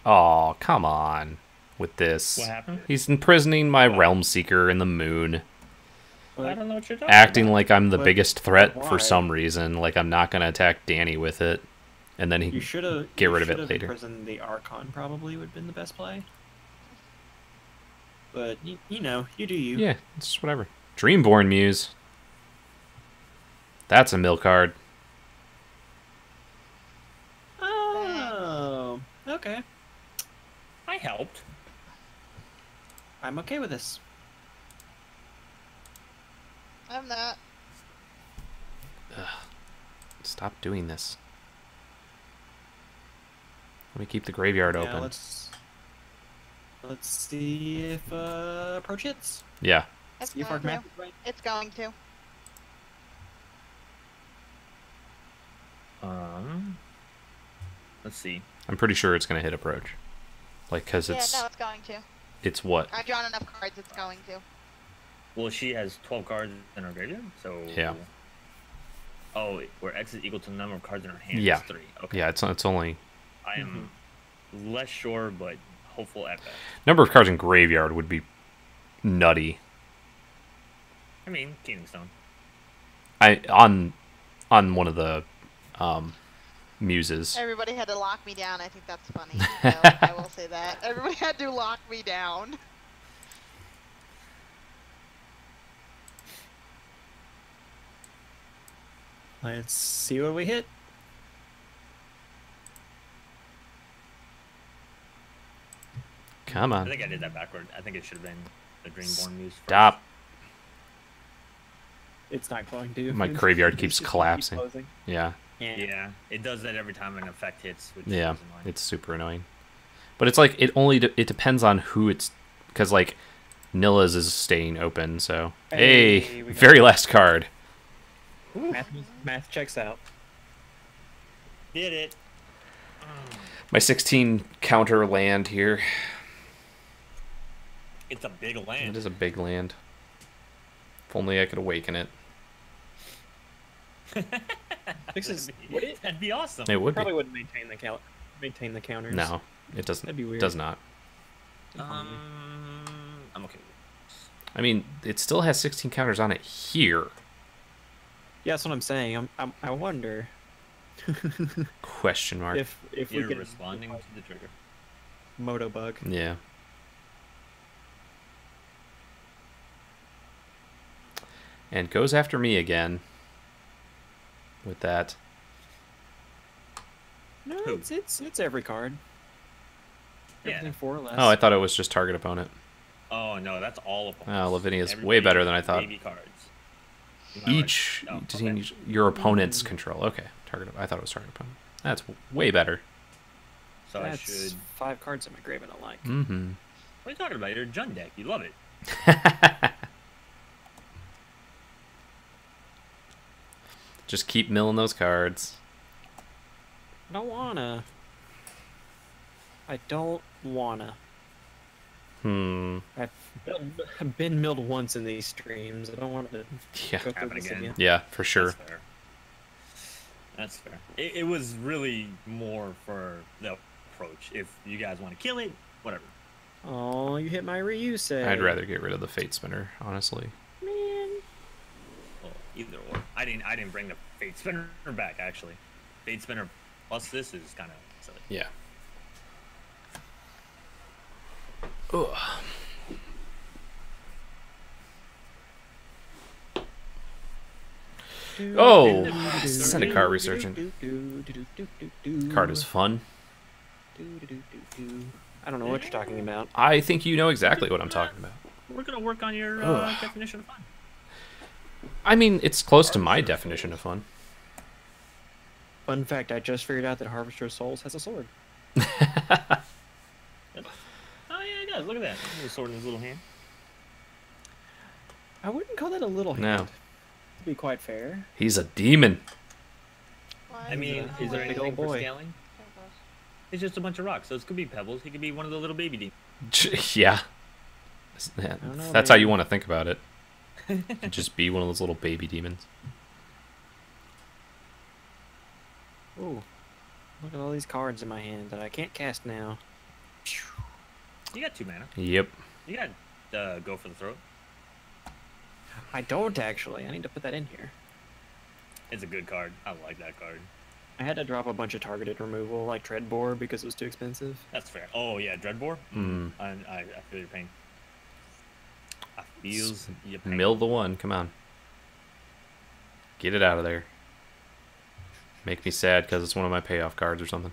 Oh, come on with this. What happened? He's imprisoning my Realm Seeker in the moon. I don't know what you're talking Acting about. like I'm the But biggest threat why? for some reason. Like I'm not going to attack Danny with it. And then he You should have get rid of it later. Imprisoned the Archon probably would have been the best play. But you know, you do you. Yeah, it's just whatever. Dreamborn Muse. That's a mill card. Oh, okay. I helped. I'm okay with this. I'm not. Stop doing this. Let me keep the graveyard Yeah, open. let's see if approach hits. Yeah. It's See if our going math to. is right. It's going to. Let's see. I'm pretty sure it's going to hit approach. Like, because Yeah, it's... no, it's going to. It's what? I've drawn enough cards. It's going to. Well, she has 12 cards in her graveyard, so... Yeah. Oh, where X is equal to the number of cards in her hand. Yeah. It's 3. Okay. Yeah, it's only... I am less sure, but hopeful at best. Number of cards in graveyard would be nutty. I mean, Kingdom Stone. On one of the muses. Everybody had to lock me down. I think that's funny. So I will say that. Everybody had to lock me down. Let's see what we hit. Come I on. think I did that backward. I think it should have been the Dreamborn Muse first. Stop. It's not going to. My graveyard keeps It's just gonna keep collapsing. closing. Yeah. Yeah, it does that every time an effect hits. Which Yeah. is annoying. It's super annoying. But it's like, it depends on who it's... Because, like, Nilla's is staying open, so... Hey, Hey! we got Very it. last card. Math checks out. Did it. My 16 counter land here. It's a big land. It is a big land. If only I could awaken it. That'd be awesome. It would Probably be. wouldn't maintain the counters. No, it doesn't. That'd be weird. Does not. I'm okay with this. I mean, it still has 16 counters on it here. Yeah, that's what I'm saying. I wonder Question mark. if we You're can responding to the trigger. Moto bug. Yeah. And goes after me again. With that. No, Who? it's every card. Yeah. Everything 4 or less. Oh, I thought it was just target opponent. Oh no, that's all of them. Oh, Lavinia's way better than I thought. Baby cards. Each Oh, team, okay. your opponent's control. Okay, target. I thought it was target opponent. That's way better. So That's I should. 5 cards in my grave I don't like. Mm-hmm. What are you talking about? You're a Jund deck. You love it. Just keep milling those cards. I don't wanna. I've been milled once in these streams. I don't want to Yeah. go through Happen this again. again. Yeah, for sure. That's fair. That's fair. It was really more for the approach. If you guys want to kill it, whatever. Oh, you hit my Ryusei. I'd rather get rid of the Fate Spinner, honestly. Man. Well, either or. I didn't bring the Fate Spinner back actually. Fate Spinner plus this is kind of silly. Yeah. Ugh. Oh, Syndicate researching. Card is fun. I don't know what you're talking about. I think you know exactly what I'm talking about. We're gonna work on your definition of fun. I mean, it's close to my definition of fun. Fun fact, I just figured out that Harvester of Souls has a sword. Oh yeah, it does. Look at that. A little sword in his little hand. I wouldn't call that a little No. hand. To be quite fair. He's a demon. I mean, Oh, is there wait. anything for boy. scaling? It's just a bunch of rocks, so it could be pebbles. He could be one of the little baby demons. Yeah. don't know, That's how man. you want to think about it. Just be one of those little baby demons. Ooh. Look at all these cards in my hand that I can't cast now. You got 2 mana. Yep. You got go for the throat. I don't actually. I need to put that in here. It's a good card. I like that card. I had to drop a bunch of targeted removal, like Treadbore, because it was too expensive. That's fair. Oh yeah, Dreadbore. Mm. I feel your pain. I feels your pain. Mill the one. Come on. Get it out of there. Make me sad because it's one of my payoff cards or something.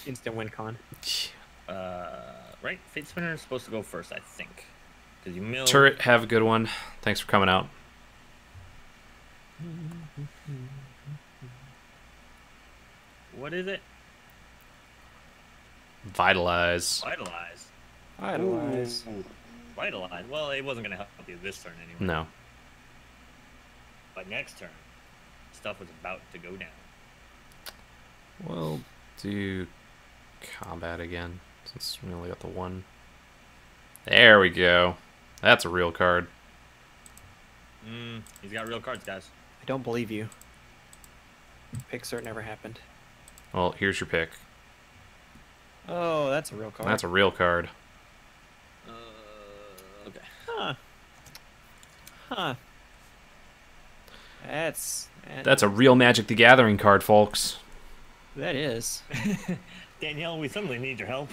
Instant win con. Right. Fate Spinner is supposed to go first, I think. Because you mill. Turret, have a good one. Thanks for coming out. What is it? Vitalize. Vitalize. Idolize. Ooh. Vitalize. Well, it wasn't gonna help you this turn anyway. No. But next turn, stuff was about to go down. We'll do combat again, since we only got the one. There we go. That's a real card. He's got real cards, guys. I don't believe you. Pixar never happened. Well, here's your pick. Oh, that's a real card. That's a real card. Okay. Huh. Huh. That's That's a real Magic the Gathering card, folks. that is. Danielle, we suddenly need your help.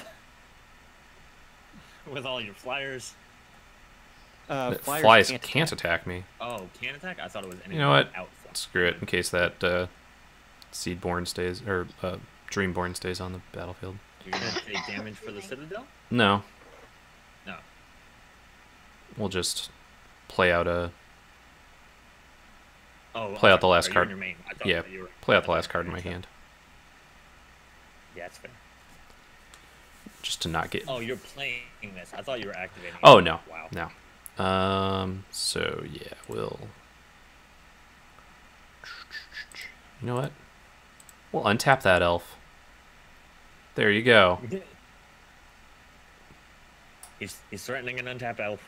With all your flyers. Flyers Can't attack me. Oh, can attack? I thought it was anything You know what? out. Screw it, in case that Seedborn stays, or Dreamborn stays on the battlefield. You're gonna take damage for the Citadel? No. No. We'll just play out a Oh, Play out the okay. last Are you card. in your main? I thought Yeah, that you were... play out the last card in my hand, Yeah, it's fair. just to not get. Oh, you're playing this. I thought you were activating it. Oh no, Wow. no. So yeah, we'll. You know what? We'll untap that elf. There you go. He's threatening an untapped elf.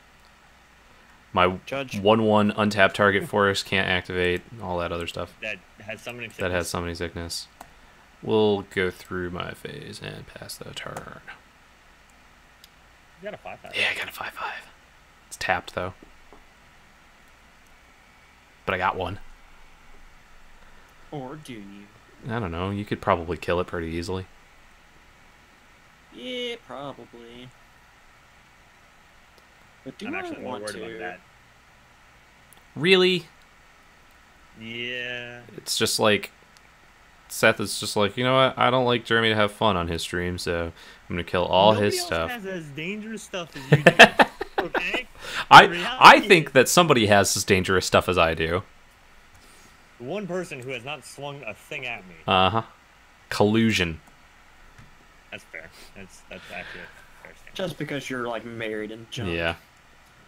My Judge. 1/1 untap target force can't activate, all that other stuff. That has summoning That has summoning sickness. We'll go through my phase and pass the turn. You got a 5/5. Yeah, I got a 5/5. It's tapped though. But I got one. Or do you? I don't know. You could probably kill it pretty easily. Yeah, probably. But do I'm I actually more want worried to? about that. Really? Yeah. It's just like Seth is just like, you know what? I don't like Jeremy to have fun on his stream, so I'm gonna kill all Nobody his else stuff. has as dangerous stuff as you do. Okay. I reality think that somebody has as dangerous stuff as I do. One person who has not swung a thing at me. Uh-huh. Collusion. That's fair. That's actually a fair statement. Just because you're like married and junk. Yeah.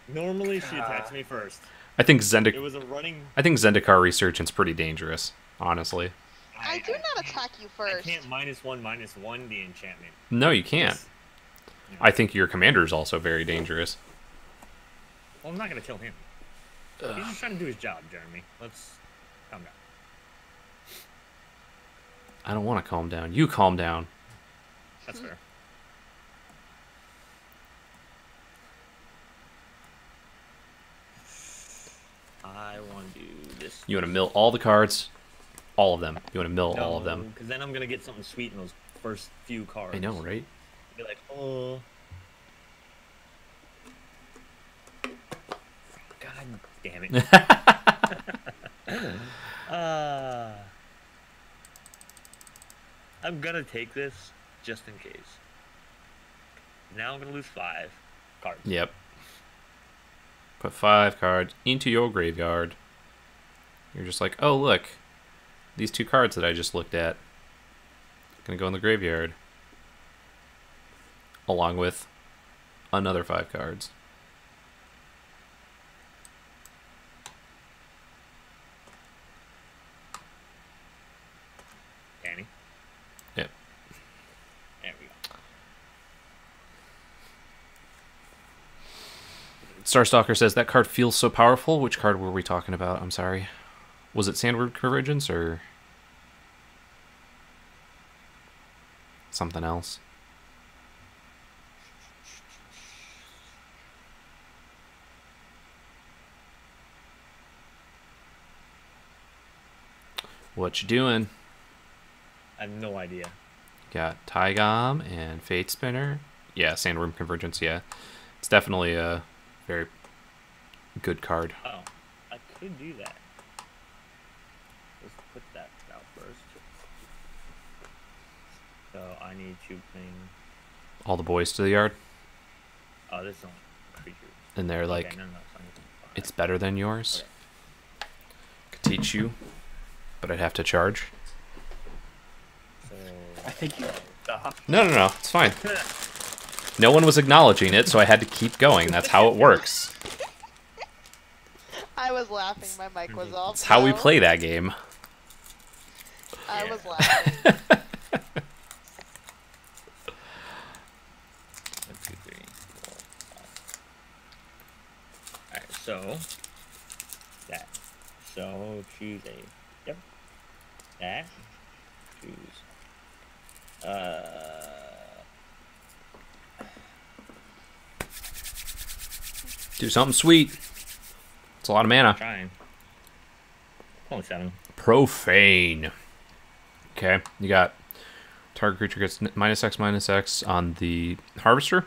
Normally she attacks me first. I think It was a running. Zendikar Resurgence pretty dangerous, honestly. I do not attack you I first. can't -1/-1 the enchantment. No, you can't. I think your commander is also very dangerous. Well, I'm not gonna kill him. He's just trying to do his job, Jeremy. Let's calm down. I don't want to calm down. You calm down. That's fair. I want to do this. You want to mill all the cards? All of them. You want to mill all of them? Because then I'm gonna get something sweet in those first few cards. I know, right? Be like, oh. God damn it. I'm gonna take this just in case. Now I'm gonna lose 5 cards. Yep. Put 5 cards into your graveyard. You're just like, oh look, these 2 cards that I just looked at, gonna go in the graveyard, along with another 5 cards. Danny. Yep. There we go. Starstalker says that card feels so powerful. Which card were we talking about? I'm sorry. Was it Sandward Convergence or something else? What you doing? I have no idea. Got Taigam and Fate Spinner. Yeah, Sandworm Convergence, yeah. It's definitely a very good card. Oh, I could do that. Let's put that out first. So I need to bring. All the boys to the yard. Oh, this is only creatures. And they're like, Okay, no, it's only 5. it's better than yours. Okay. Could teach you, but I'd have to charge. So I think you. No, it's fine. No one was acknowledging it, so I had to keep going. That's how it works. I was laughing. My mic was off. That's how we so play that game. I Yeah. was laughing. 1, 2, 3, 4, 5. Alright, so that. So choose a. Yep. That. Choose. Do something sweet. It's a lot of mana. Trying. Only 7. Profane. Okay, you got target creature gets -X/-X on the Harvester.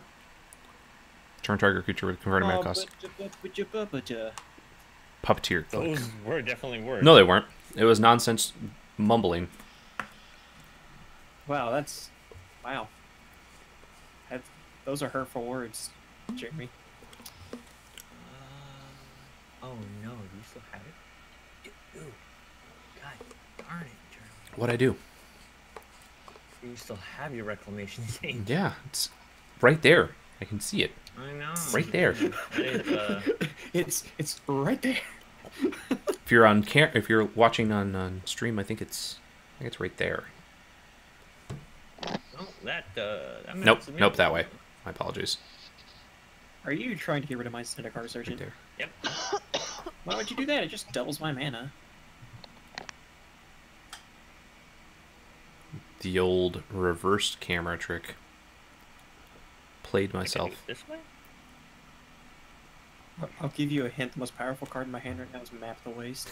Turn target creature with converted mana cost. Puppeteer. Those were definitely words. No, they weren't. It was nonsense mumbling. Wow, that's. Wow. Those are hurtful words, Jeremy. Oh no, do you still have it? You do. God darn it, Jeremy. What'd I do? You still have your reclamation thing. Yeah, it's right there. I can see it. I know. Right there. It's, It's right there. If you're on if you're watching on stream, I think it's right there. oh, that Nope, that way. My apologies. Are you trying to get rid of my Syndicar Right Surgeon? there. Yep. Why would you do that? It just doubles my mana. The old reversed camera trick. Played I can do myself. it this way? I'll give you a hint. The most powerful card in my hand right now is Map the Waste.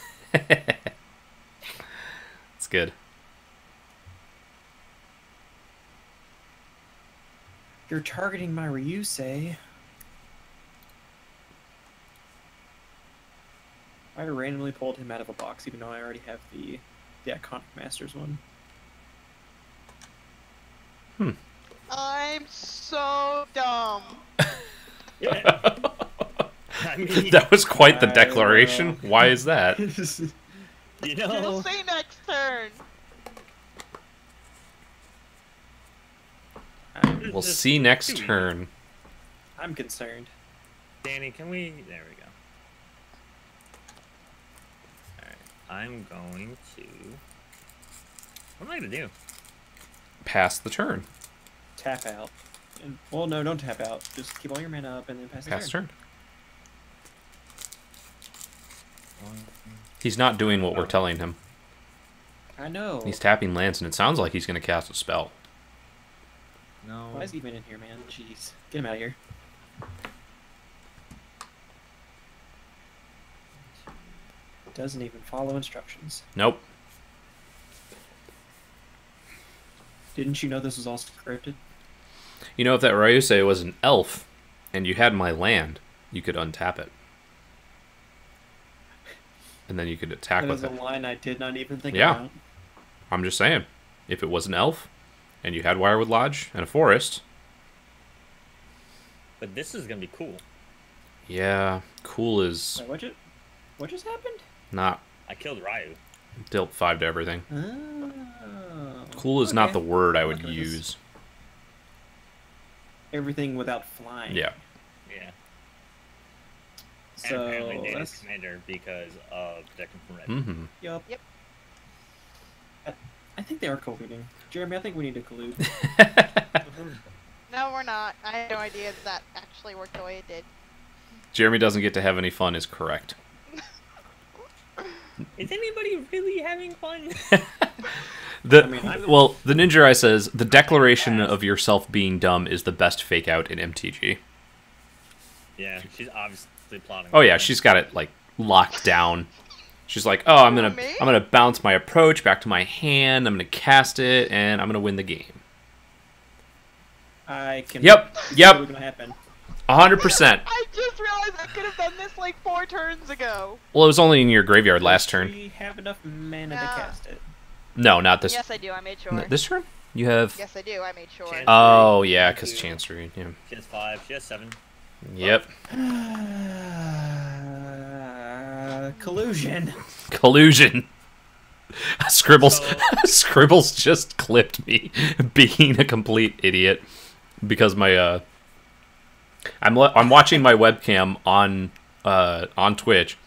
It's good. You're targeting my Ryusei. I randomly pulled him out of a box, even though I already have the Iconic Masters one. I'm so dumb. Yeah. I mean, That was quite the declaration. Why is that? you You'll know. see next turn. We'll see next turn. I'm concerned. Danny, can we? There we go. Alright, I'm going to. What am I gonna do? Pass the turn. Tap out. And, well, no, don't tap out. Just keep all your mana up and then pass the Pass turn. turn. He's not doing what we're telling him. I know. He's tapping lands, and it sounds like he's going to cast a spell. No. Why is he even in here, man? Jeez. Get him out of here. Doesn't even follow instructions. Nope. Didn't you know this was all scripted? You know, if that Ryusei was an elf, and you had my land, you could untap it. And then you could attack That is with a it. line I did not even think Yeah. about. I'm just saying. If it was an elf, and you had Wirewood Lodge and a forest... But this is gonna be cool. Yeah, cool is Wait, what just happened? not... I killed Ryu. Dealt 5 to everything. Oh. Cool is not Okay. the word I would Look at this. use. Everything without flying. Yeah. Yeah. So And apparently Danny's that's commander because of Declan from Red. Mm-hmm. Yup. Yep. I think they are colluding. Jeremy, I think we need to collude. No, we're not. I had no idea that actually worked the way it did. Jeremy doesn't get to have any fun is correct. Is anybody really having fun? The, I mean, well, the Ninja Eye says, the declaration of yourself being dumb is the best fake out in MTG. Yeah, she's obviously plotting. Oh yeah, she's got it like locked down. She's like, oh, I'm gonna bounce my approach back to my hand. I'm gonna cast it, and I'm gonna win the game. I can. Yep, yep. What's gonna happen? 100%. I just realized I could have done this like 4 turns ago. Well, it was only in your graveyard last turn. We have enough mana to Yeah. cast it. No, not this. Yes, I do. I made sure. This turn? You have. Yes, I do. I made sure. Chance- Oh yeah, because Chancery. Yeah. She has 5. She has 7. Yep. Collusion. Collusion. Scribbles. So- Scribbles just clipped me being a complete idiot because my I'm watching my webcam on Twitch,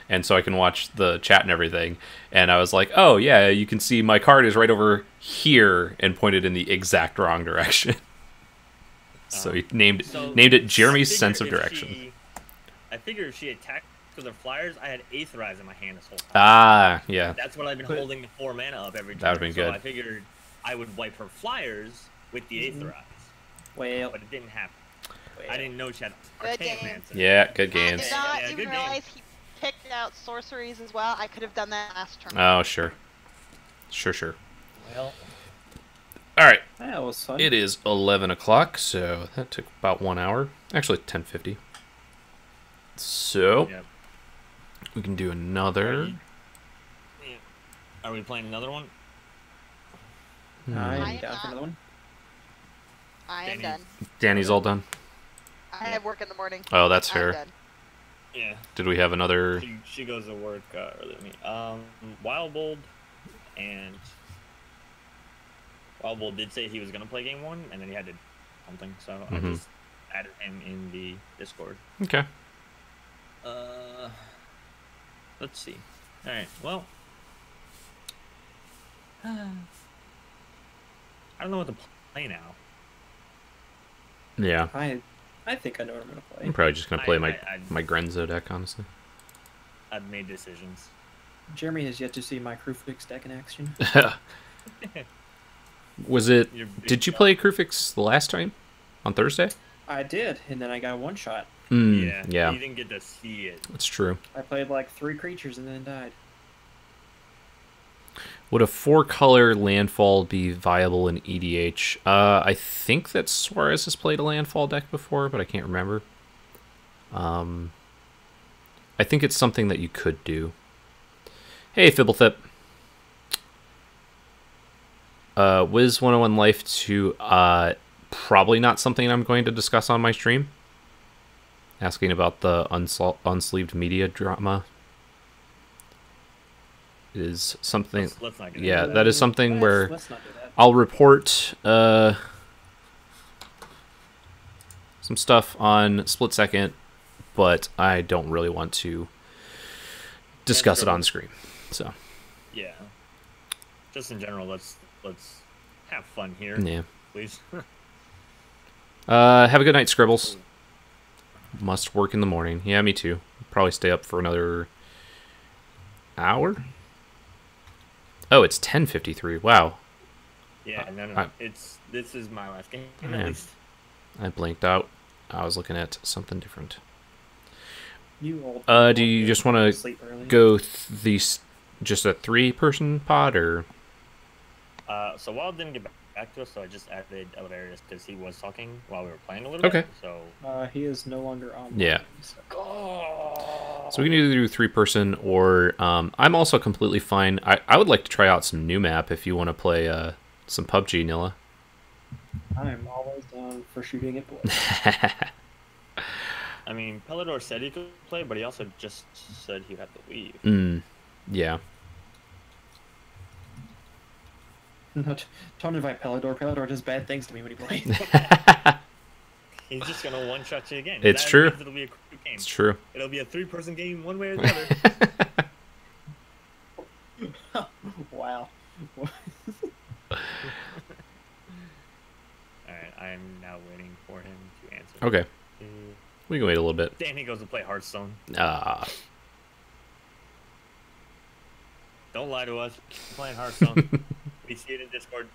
and so I can watch the chat and everything. And I was like, oh yeah, you can see my card is right over here, and pointed in the exact wrong direction. So he named it Jeremy's sense of direction. I figured if she attacked with her flyers, I had Aetherize in my hand this whole time. Ah, yeah. That's what I've been holding the 4 mana up every turn. That would've been So good. I figured I would wipe her flyers with the Aetherize. Well, But it didn't happen. I didn't know she had Good Arcane game. Mancer. Yeah, good I games. did not Yeah, even good game. realize he picked out sorceries as well. I could have done that last turn. Oh, sure. Sure. Well, All right. that was fun. It is 11 o'clock, so that took about 1 hour. Actually, 10:50. So, yeah. we can do another. Yeah. Are we playing another one? I I am am down not. for another one. I am Danny. done. Danny's all done. I have work in the morning. Oh, that's I'm her. done. Yeah. Did we have another? She goes to work earlier than me. Wild Bold and Wild Bold did say he was gonna play game 1, and then he had to something, so I Mhm. just added him in the Discord. Okay. Let's see. All right. Well, I don't know what to play now. Yeah. I think I know what I'm gonna play. I'm probably just going to play I- my Grenzo deck, honestly. I've made decisions. Jeremy has yet to see my Crewfix deck in action. Was it... You're big Did you dog. play Crewfix the last time? On Thursday? I did, and then I got one shot. Yeah. You didn't get to see it. That's true. I played like 3 creatures and then died. Would a 4-color landfall be viable in EDH? I think that Suarez has played a landfall deck before, but I can't remember. I think it's something that you could do. Hey, Fibblethip. Wiz 101 Life 2, probably not something I'm going to discuss on my stream. Asking about the unsleeved media drama. It is something... Let's not get Yeah, into that is something where Let's not do that. I'll report some stuff on Split Second, but I don't really want to discuss it on screen. So, Yeah. Just in general, let's have fun here, yeah. please. Have a good night, Scribbles. Must work in the morning. Yeah, me too. Probably stay up for another hour. Oh, it's 10:53. Wow. Yeah, no. This is my last game at Man. least. I blinked out. I was looking at something different. You old. Do you just want to sleep early? go these just a 3-person pod or? So Wild didn't get back to us, so I just added Elevarius because he was talking while we were playing a little bit. Okay. So He is no longer on. Yeah. So. So we can either do 3-person or I'm also completely fine. I would like to try out some new map if you want to play some PUBG, Nilla. I'm always down for shooting at boys. I mean, Pellador said he could play, but he also just said he'd have to leave. Yeah. Don't invite Pellador. Pellador does bad things to me when he plays. He's just gonna one-shot you again. It's That true. means it'll be a quick game. It's true. It'll be a 3-person game, one way or the other. Wow. Alright, I'm now waiting for him to answer. Okay. We can wait a little bit. Danny goes to play Hearthstone. Don't lie to us. We're playing Hearthstone. We see it in Discord.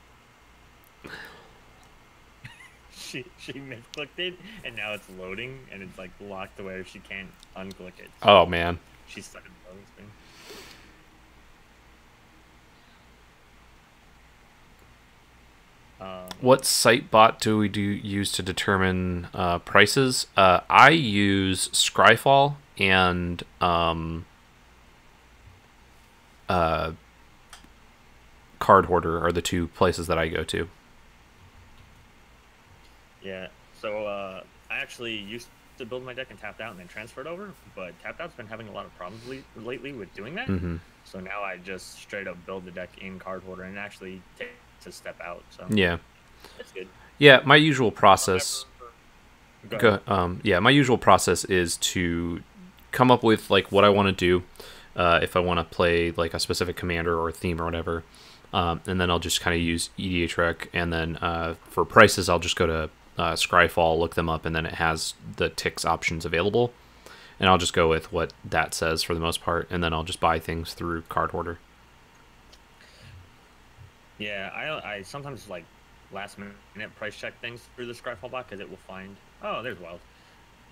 She misclicked it, and now it's loading, and it's like locked to where she can't unclick it. Oh man. She's stuck in the loading screen. What site bot do we use to determine prices? I use Scryfall and Card Hoarder are the 2 places that I go to. Yeah, so I actually used to build my deck and tapped out and then transferred over, but tapped out's been having a lot of problems lately with doing that. So now I just straight up build the deck in Card Hoarder and actually take to step out. So Yeah. that's good. Yeah, my usual process. Go ahead. Yeah, my usual process is to come up with like what I want to do, if I want to play like a specific commander or a theme or whatever, and then I'll just kind of use EDHREC, and then for prices I'll just go to Scryfall, look them up, and then it has the ticks options available, and I'll just go with what that says for the most part, and then I'll just buy things through Card Hoarder. Yeah, I sometimes like last minute price check things through the Scryfall bot because it will find, oh, there's Wild.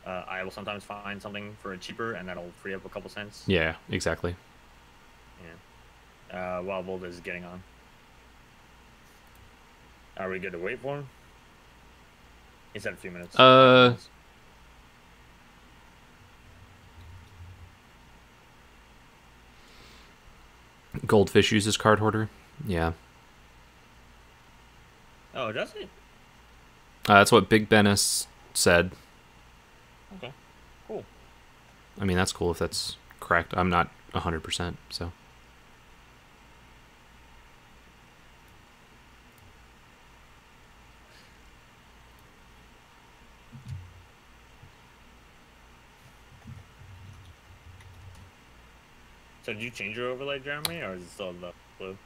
I will sometimes find something for a cheaper, and that'll free up a couple cents. Yeah, exactly. Yeah. Wild Bolt is getting on. Are we good to wait for him? He said a few minutes. Goldfish uses Card Hoarder. Yeah. Oh, does he? That's what Big Bennis said. Okay, cool. I mean, that's cool if that's correct. I'm not 100%, so. So did you change your overlay, Jeremy, or is it still the blue?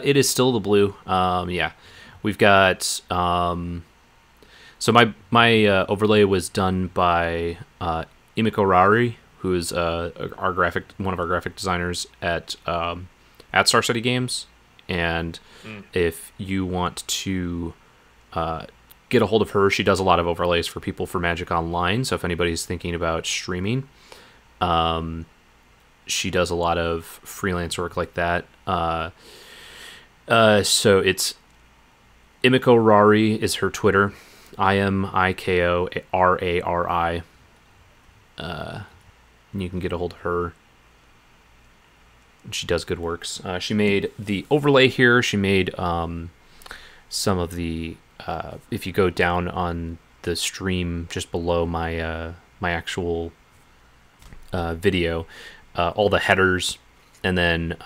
It is still the blue. Yeah. We've got, so my overlay was done by Nekoru, who is one of our graphic designers at Star City Games, and if you want to get a hold of her, she does a lot of overlays for people for Magic Online. So if anybody's thinking about streaming, she does a lot of freelance work like that. So it's Nekoru is her Twitter. IMIKORARI. And you can get a hold of her. She does good works. She made the overlay here. She made some of the. If you go down on the stream just below my my actual video, all the headers, and then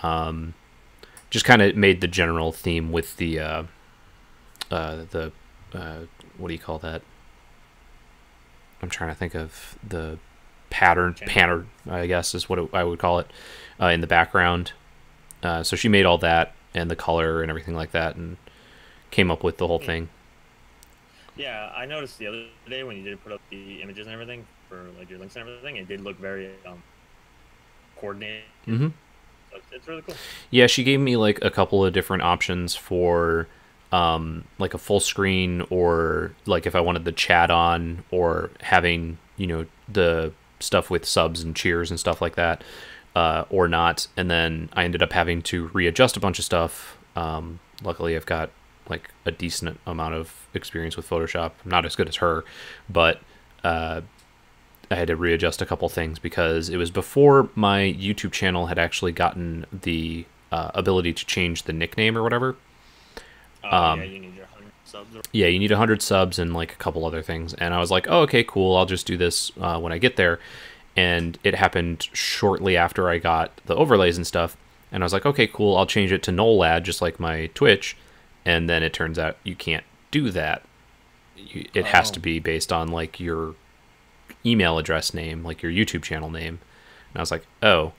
just kind of made the general theme with the what do you call that? I'm trying to think of the pattern, I guess is what I would call it, in the background. So she made all that and the color and everything like that, and came up with the whole thing. Yeah, I noticed the other day when you did put up the images and everything for like your links and everything, it did look very coordinated. Mm-hmm. So it's really cool. Yeah, she gave me like a couple of different options for like a full screen, or like if I wanted the chat on, or having, you know, the stuff with subs and cheers and stuff like that, or not. And then I ended up having to readjust a bunch of stuff. Luckily, I've got like a decent amount of experience with Photoshop. I'm not as good as her, but I had to readjust a couple things because it was before my YouTube channel had actually gotten the ability to change the nickname or whatever. Yeah, you need your 100 subs. Yeah, you need 100 subs and like a couple other things. And I was like, oh, okay, cool. I'll just do this when I get there. And it happened shortly after I got the overlays and stuff. And I was like, okay, cool. I'll change it to NOLAD, just like my Twitch. And then it turns out you can't do that. It has to be based on like your email address name, like your YouTube channel name. And I was like, oh,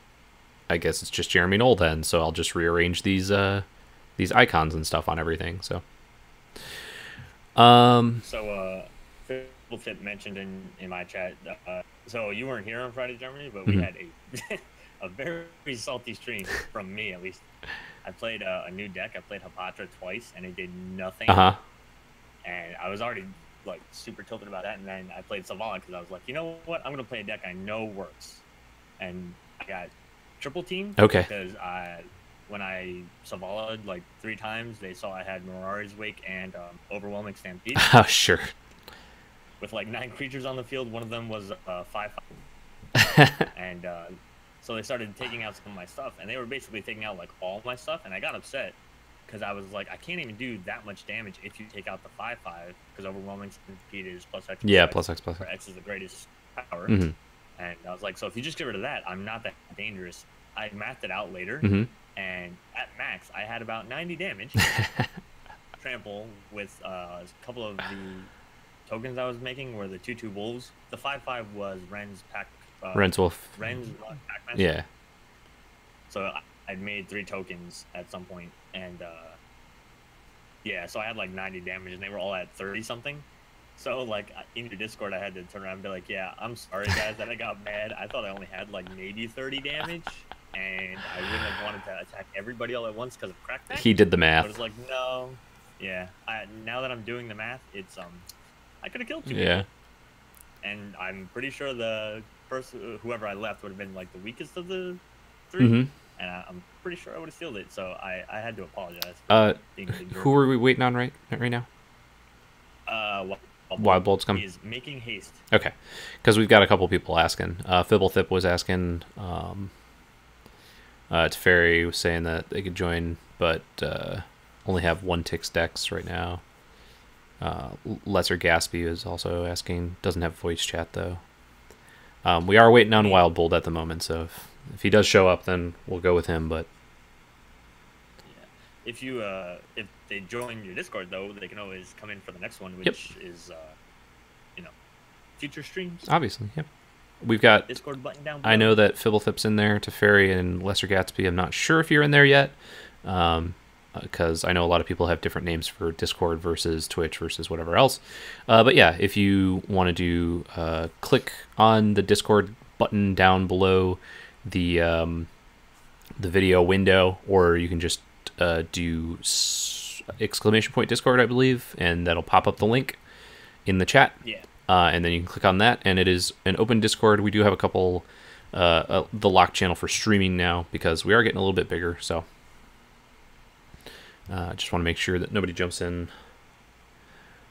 I guess it's just Jeremy Knoll then. So I'll just rearrange these icons and stuff on everything. So Phil Fit mentioned in my chat, so you weren't here on Friday, Germany, but we had a very salty stream from me, at least. I played a new deck. I played Hapatra twice, and it did nothing. And I was already like super tilted about that. And then I played Selvala because I was like, you know what? I'm gonna play a deck I know works. And I got triple team. Okay. Because when I Selvala like 3 times, they saw I had Mirari's Wake and Overwhelming Stampede. Oh, sure. With like 9 creatures on the field. One of them was 5/5. And so they started taking out some of my stuff, and they were basically taking out like all my stuff, and I got upset because I was like, I can't even do that much damage if you take out the 5/5, because Overwhelming Stampede is +X. Yeah, +X. Where X is the greatest power. Mm-hmm. And I was like, so if you just get rid of that, I'm not that dangerous. I mathed it out later, and at max, I had about 90 damage. Trample with a couple of the tokens I was making were the 2/2 wolves. The 5/5 was Ren's pack. Ren's Wolf. Ren's Pac-Man. Yeah. So I'd made 3 tokens at some point, and yeah, so I had like 90 damage, and they were all at 30 something. So like in your Discord, I had to turn around and be like, yeah, I'm sorry guys that I got mad. I thought I only had like maybe 30 damage, and I wouldn't have wanted to attack everybody all at once because of crackback. He did the math. But it's like, no, yeah. Now that I'm doing the math, it's I could have killed 2 Yeah. people. And I'm pretty sure the person, whoever I left, would have been like the weakest of the 3, and I'm pretty sure I would have sealed it. So I had to apologize. For being a big jerk. Who are we waiting on right now? Wild Bolt's coming. He is making haste. Okay, because we've got a couple people asking. Fibblethip was asking. Teferi was saying that they could join, but only have 1 Tix Dex right now. Lesser Gaspy is also asking. Doesn't have voice chat though. We are waiting on Wild Bolt at the moment, so if he does show up, then we'll go with him. But yeah, if they join your Discord though, they can always come in for the next one, which is future streams. Obviously, yep. We've got Discord button down below. I know that Fibblethip's in there, Teferi and Lesser Gatsby. I'm not sure if you're in there yet, because I know a lot of people have different names for Discord versus Twitch versus whatever else. But yeah, if you want to do, click on the Discord button down below the video window, or you can just do !Discord, I believe, and that'll pop up the link in the chat. Yeah. And then you can click on that, and it is an open Discord. We do have a couple, the lock channel for streaming now, because we are getting a little bit bigger, so just want to make sure that nobody jumps in.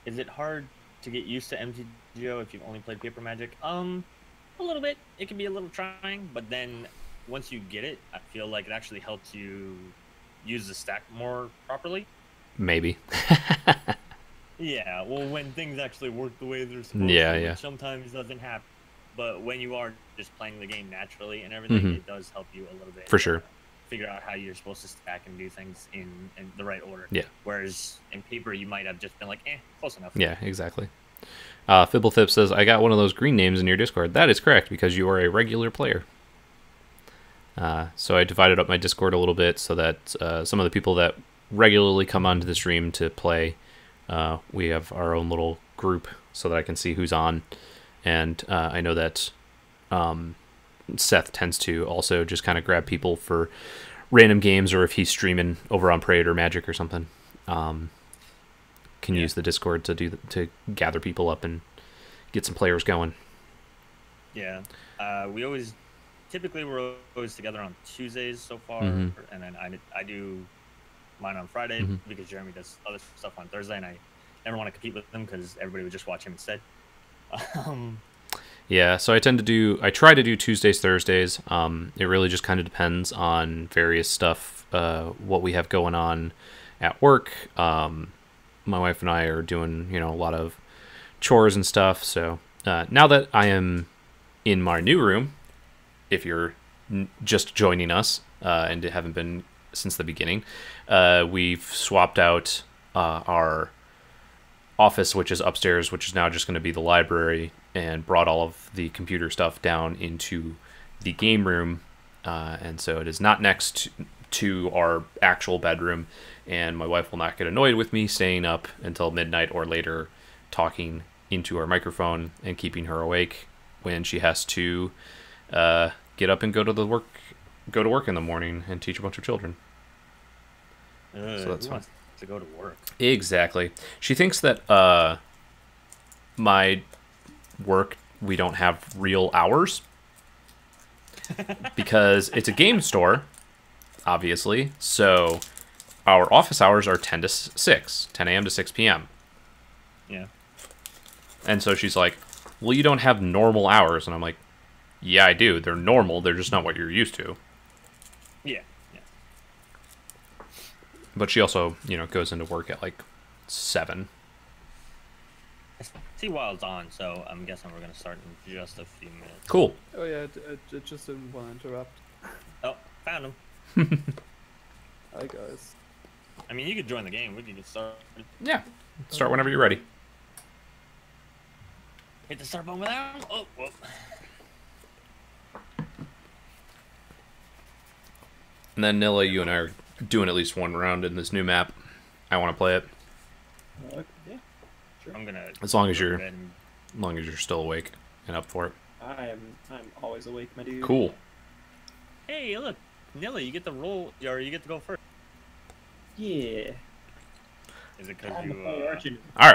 Is it hard to get used to MTGO if you've only played Paper Magic? A little bit. It can be a little trying, but then once you get it, I feel like it actually helps you use the stack more properly. Maybe. Yeah, well, when things actually work the way they're supposed to, which sometimes doesn't happen. But when you are just playing the game naturally and everything, it does help you a little bit. For sure. Figure out how you're supposed to stack and do things in the right order. Yeah. Whereas in paper, you might have just been like, close enough. Yeah, exactly. Fibblethip says, I got one of those green names in your Discord. That is correct, because you are a regular player. So I divided up my Discord a little bit so that some of the people that regularly come onto the stream to play, we have our own little group so that I can see who's on. And I know that Seth tends to also just kind of grab people for random games, or if he's streaming over on Parade or Magic or something, can use the Discord to gather people up and get some players going. Yeah, typically we're always together on Tuesdays so far, Mhm. and then I do mine on Friday Mhm. because Jeremy does other stuff on Thursday, and I never want to compete with him because everybody would just watch him instead. Yeah, so I try to do Tuesdays, Thursdays. It really just kind of depends on various stuff, what we have going on at work. My wife and I are doing, a lot of chores and stuff. So now that I am in my new room, if you're just joining us and haven't been since the beginning, we've swapped out our office, which is upstairs, which is now just going to be the library, and brought all of the computer stuff down into the game room. And so it is not next to our actual bedroom, and my wife will not get annoyed with me staying up until midnight or later talking into our microphone and keeping her awake when she has to get up and go to work in the morning and teach a bunch of children. So that's who fun. wants to go to work? Exactly. She thinks that my work, we don't have real hours because it's a game store, obviously. So our office hours are 10 a.m. to 6 p.m. Yeah. And so she's like, well, you don't have normal hours. And I'm like, yeah, I do. They're normal. They're just not what you're used to. Yeah. But she also, goes into work at like 7. I see while it's on, so I'm guessing we're going to start in just a few minutes. Cool. Oh yeah, I just didn't want to interrupt. Oh, found him. Hi guys. I mean, you could join the game. We could get started. Yeah. Start whenever you're ready. Hit the start button without him. Oh, whoop. And then Nilla, you and I are doing at least one round in this new map. I want to play it. Yeah, sure. I'm gonna. As long as go to you're bed and- still awake and up for it. I'm always awake, my dude. Cool. Hey, look, Nilla, you get the roll, or you get to go first. Yeah. Is it because I'm the you? player, aren't you? All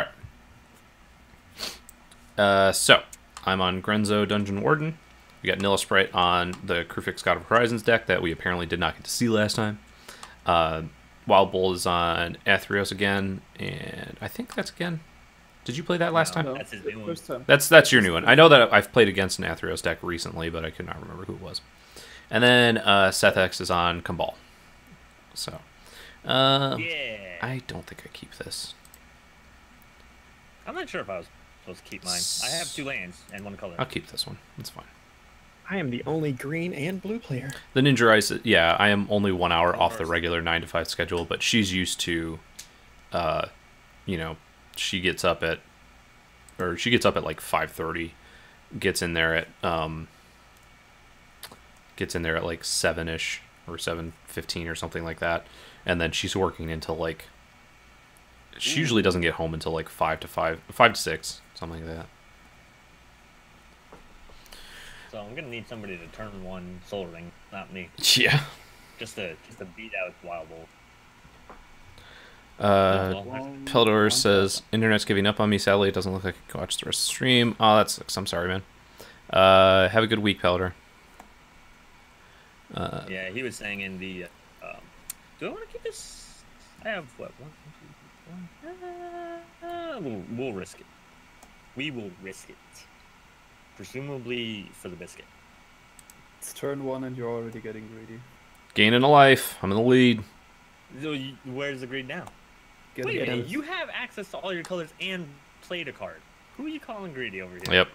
right. So I'm on Grenzo Dungeon Warden. We got Nilla Sprite on the Crufix God of Horizons deck that we apparently did not get to see last time. Wild Bull is on Athreos again, and I think that's again. Did you play that last time? No, That's his new one. first time. That's your new one. I know that I've played against an Athreos deck recently, but I could not remember who it was. And then Seth X is on Kambal. So, Yeah. I don't think I keep this. I'm not sure if I was supposed to keep mine. I have 2 lands and 1 color. I'll keep this one. It's fine. I am the only green and blue player. The Ninja Ice, yeah, I am only 1 hour off the regular 9 to 5 schedule, but she's used to, she gets up at like 5:30, gets in there at like 7-ish or 7:15 or something like that, and then she's working until like, she usually doesn't get home until like 5 to 6, something like that. So I'm gonna need somebody to turn 1 Soul Ring, not me. Yeah. Just to beat out Wild Bull. Peldor says, internet's giving up on me. Sadly, it doesn't look like I can watch the rest of the stream. Oh, that sucks. I'm sorry, man. Have a good week, Peldor. Yeah, he was saying in the. Do I want to keep this? I have what? 1, 2, 3, 4. We'll risk it. We will risk it. Presumably for the biscuit. It's turn 1 and you're already getting greedy. Gaining a life. I'm in the lead. So where's the greed now? Get Wait a him. minute, you have access to all your colors and played a card. Who are you calling greedy over here? Yep.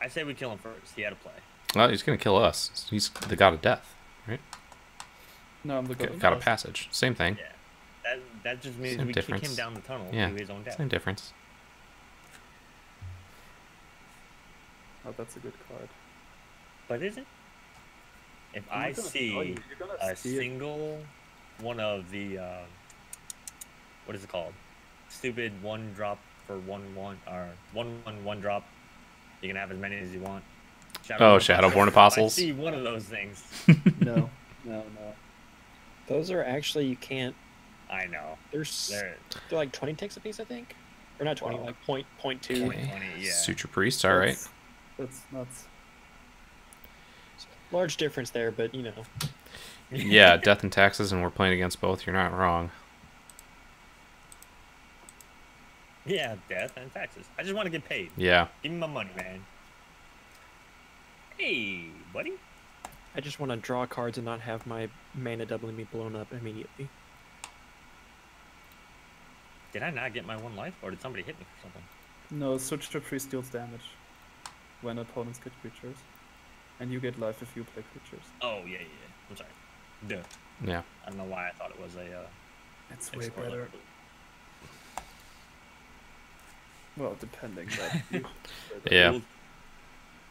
I say we kill him first. He had to play. Well, he's gonna kill us. He's the god of death, right? No, I'm the god. God of passage. Same thing. Yeah. That just means Same we difference. kick him down the tunnel Yeah. to his own death. Same difference. Oh, that's a good card. But is it? If I'm I not gonna tell see you, you're gonna a see it. single one of the what is it called? Stupid 1-drop for 1/1 or 1/1 drop. You can have as many as you want. Oh, Shadowborn Apostles. I see one of those things. No. Those are actually, you can't. I know. They're like 20 ticks a piece, I think. Or not 20, Wow. like point 2. Okay. 20, yeah. Suture Priest, all right. That's nuts. Large difference there, but you know. Yeah, death and taxes, and we're playing against both. You're not wrong. Yeah, death and taxes. I just want to get paid. Yeah. Give me my money, man. Hey, buddy. I just want to draw cards and not have my mana doubling me blown up immediately. Did I not get my 1 life, or did somebody hit me for something? No, Suture Priest deals damage when opponents get creatures. And you get life if you play creatures. Oh, yeah. I'm sorry. Duh. Yeah. I don't know why I thought it was a, It's way Explorer better. level. Well, depending, but Yeah.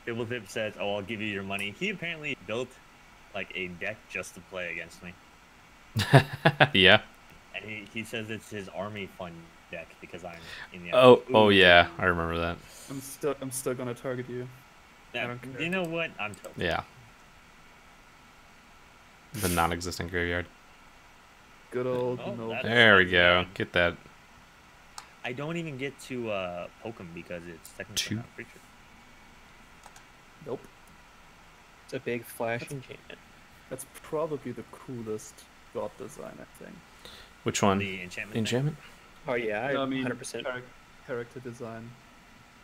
Bibblethip says, "Oh, I'll give you your money." He apparently built like a deck just to play against me, Yeah. and he says it's his army fund deck because I'm in the. Oh yeah, I remember that. I'm still gonna target you. Yeah, I don't care. you know what? I'm tilted. Yeah. The non-existent graveyard. Good old Oh, no. that's- There we go. Get that. I don't even get to poke him because it's technically Two. not a creature. Nope. It's a big flash enchantment. That's probably the coolest god design, I think. Which one? The enchantment. thing. Enchantment? Oh yeah, I No, I mean, 100%. character design.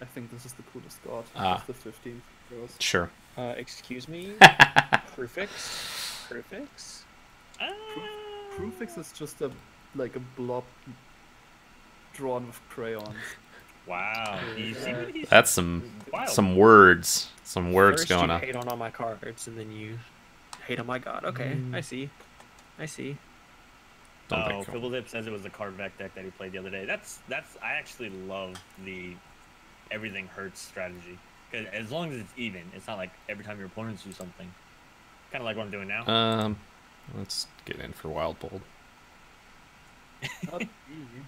I think this is the coolest god. Ah. Of the 15 heroes. Sure. Excuse me? Prefix? Ah! Prefix is just a blob drawn with crayons. Wow. You see what he's That's some wild. words. Some words First going you on. hate on all my cards, and then you hate on my god. Okay, I see. Don't Oh, think so. Fibblethip says it was the Cardback deck that he played the other day. That's I actually love the everything hurts strategy. Because as long as it's even, it's not like every time your opponents do something. Kind of like what I'm doing now. Let's get in for Wild Bold. Not easy.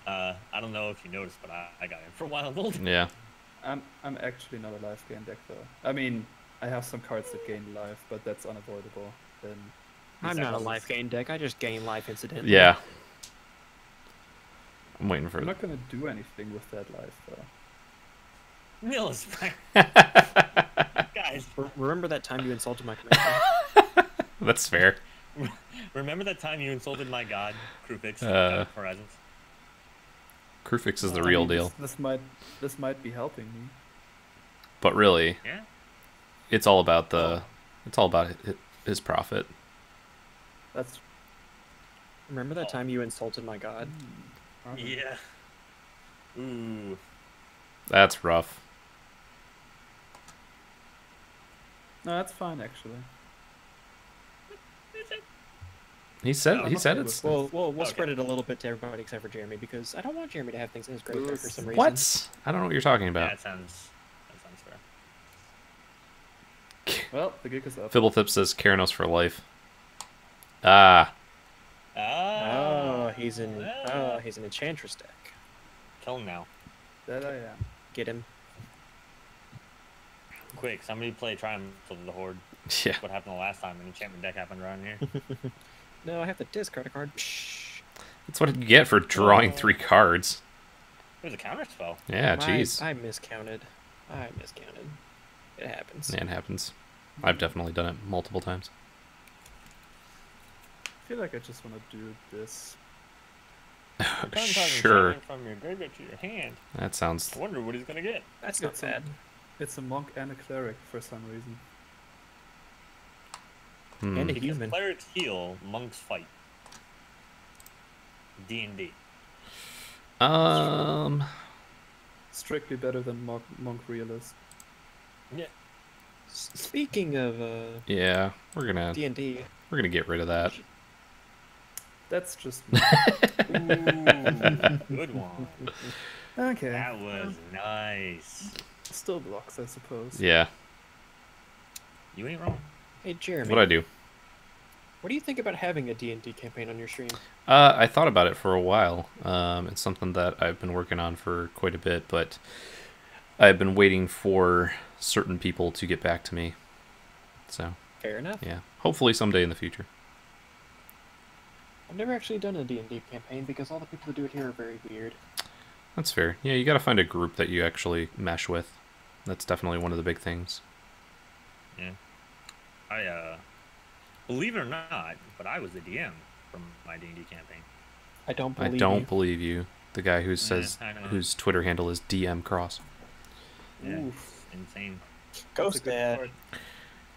I don't know if you noticed, but I got in for Wild Bolt. Yeah. I'm actually not a life gain deck though. I mean, I have some cards that gain life, but that's unavoidable. Then I'm not a Sacrifices. life gain deck. I just gain life incidentally. Yeah. I'm waiting for I'm not gonna do anything with that life though. Nilla's Guys, Remember that time you insulted my commander? That's fair. remember that time you insulted my god, Krufix, Horizons? Krufix is the I real mean, deal. This might be helping me. But really, Yeah. it's all about his profit. That's Remember that time you insulted my god? alright. Yeah. Ooh. That's rough. No, that's fine actually. He said I'm he said okay it's with We'll Okay. spread it a little bit to everybody except for Jeremy because I don't want Jeremy to have things in his graveyard for some reason. what? I don't know what you're talking Yeah, about. that sounds fair. Well, the gig is up. Fibblethip says Keranos for life. Ah, Oh, he's an enchantress deck. Kill him now. That I am. Get him. Quick, somebody play Triumph of the Horde. yeah. What happened the last time an enchantment deck happened around here? No, I have to discard a card. Psh. That's what you get for drawing 3 cards. It was a counter spell. Yeah, jeez. I miscounted. It happens. Yeah, it happens. I've definitely done it multiple times. I feel like I just want to do this. Sure. From your graveyard to your hand. That sounds. I wonder what he's gonna get. That's not It's a- bad. It's a monk and a cleric for some reason. Hmm. And a Because human. clerics heal, monks fight. D&D. Strictly better than monk realist. Yeah. Speaking of Yeah, we're gonna D&D, get rid of that. That's just Ooh, good one. okay. That was nice. Still blocks, I suppose. Yeah. You ain't wrong. hey Jeremy, What'd I do? What do you think about having a D&D campaign on your stream? I thought about it for a while. It's something that I've been working on for quite a bit, but I've been waiting for certain people to get back to me. So, Fair enough. yeah. Hopefully someday in the future. I've never actually done a D&D campaign because all the people who do it here are very weird. That's fair. Yeah, you gotta find a group that you actually mesh with. That's definitely one of the big things. Yeah. I believe it or not, but I was the DM from my D&D campaign. I don't I believe don't believe you. The guy who Yeah, says I know. whose Twitter handle is DM Cross. Yeah, Oof. it's insane. That's a Ghost good Dad. card.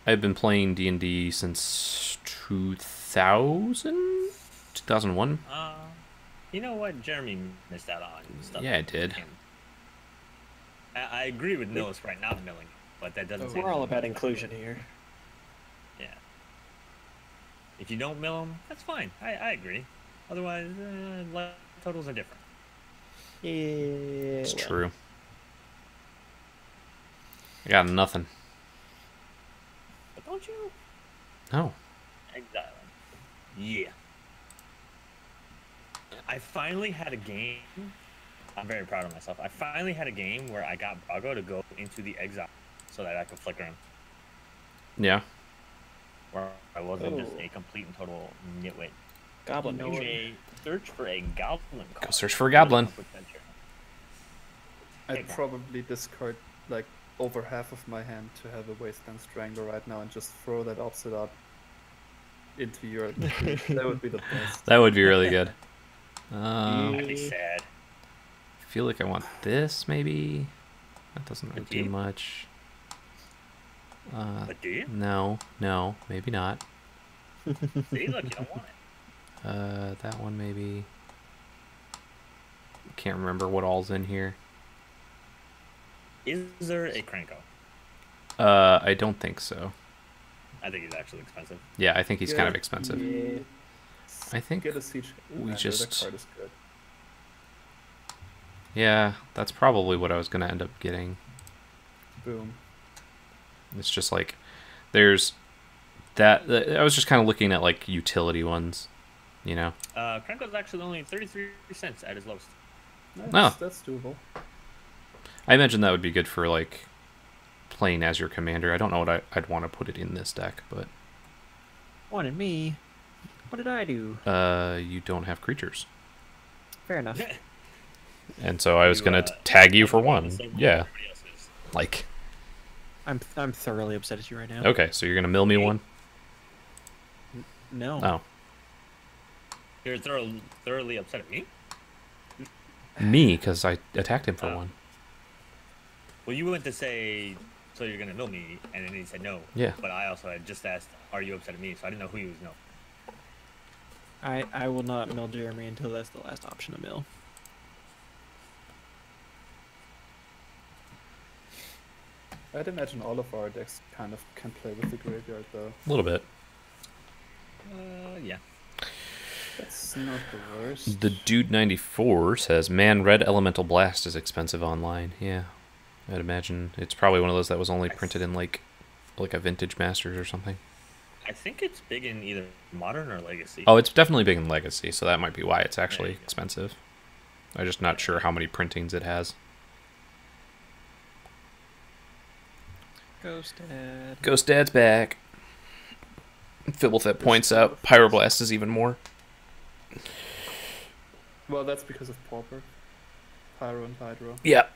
I've been playing D&D since 2000? 2001? You know what? Jeremy missed out on stuff. Yeah, I did. Him. I agree with Nils right not milling, but that doesn't. say We're all anything about about inclusion here. Yeah. If you don't mill them, that's fine. I agree. Otherwise, life totals are different. Yeah. It's true. I got nothing. But don't you? No. Exile. Yeah. I finally had a game. I'm very proud of myself. I finally had a game where I got Brago to go into the exile so that I could flicker him. Yeah. Where I wasn't just Oh. a complete and total nitwit. Goblin. You may search for a goblin card. Go search for a goblin. I'd Hey, probably discard like over half of my hand to have a Wasteland Strangler right now and just throw that Obsidian into your. That would be the best. That would be really good. I'd be sad. I feel like I want this, maybe. That doesn't really do Indeed. much. But do you? No, maybe not. See, look, you don't want it. That one maybe. Can't remember what all's in here. Is there a Kranko? I don't think so. I think he's actually expensive. Yeah, I think he's kind of Yeah. expensive. Yeah. I think Get a siege. we commander, just- That card is good. Yeah, that's probably what I was gonna end up getting. Boom. It's just like there's that. I was just kind of looking at like utility ones, you know. Kranko's actually only 33 cents at his lowest. Nice, Oh. that's doable. I imagine that would be good for like playing as your commander. I don't know what I'd want to put it in this deck, but Wanted me. What did I do? you don't have creatures, Fair enough. and so I was You, gonna tag you for on the one. same level Yeah, everybody else is. like I'm thoroughly upset at you right now. okay, so you're gonna mill me one. No. Oh, You're thoroughly upset at me? me, because I attacked him for Oh. one. Well, you went to say, so you're going to mill me, and then he said no. Yeah. But I also had just asked, are you upset at me? So I didn't know who he was no. I will not mill Jeremy until that's the last option to mill. I'd imagine all of our decks kind of can play with the graveyard though. A little bit. Yeah. That's not the worst. The Dude 94 says, "Man, Red Elemental Blast is expensive online." Yeah, I'd imagine it's probably one of those that was only printed in like a Vintage Masters or something. I think it's big in either Modern or Legacy. Oh, it's definitely big in Legacy, so that might be why it's actually There you go. expensive. I'm just not sure how many printings it has. Ghost Dad. Ghost Dad's back. Fibblethep points out Pyroblast is even more. Well, that's because of Pauper. Pyro and Hydro. Yeah.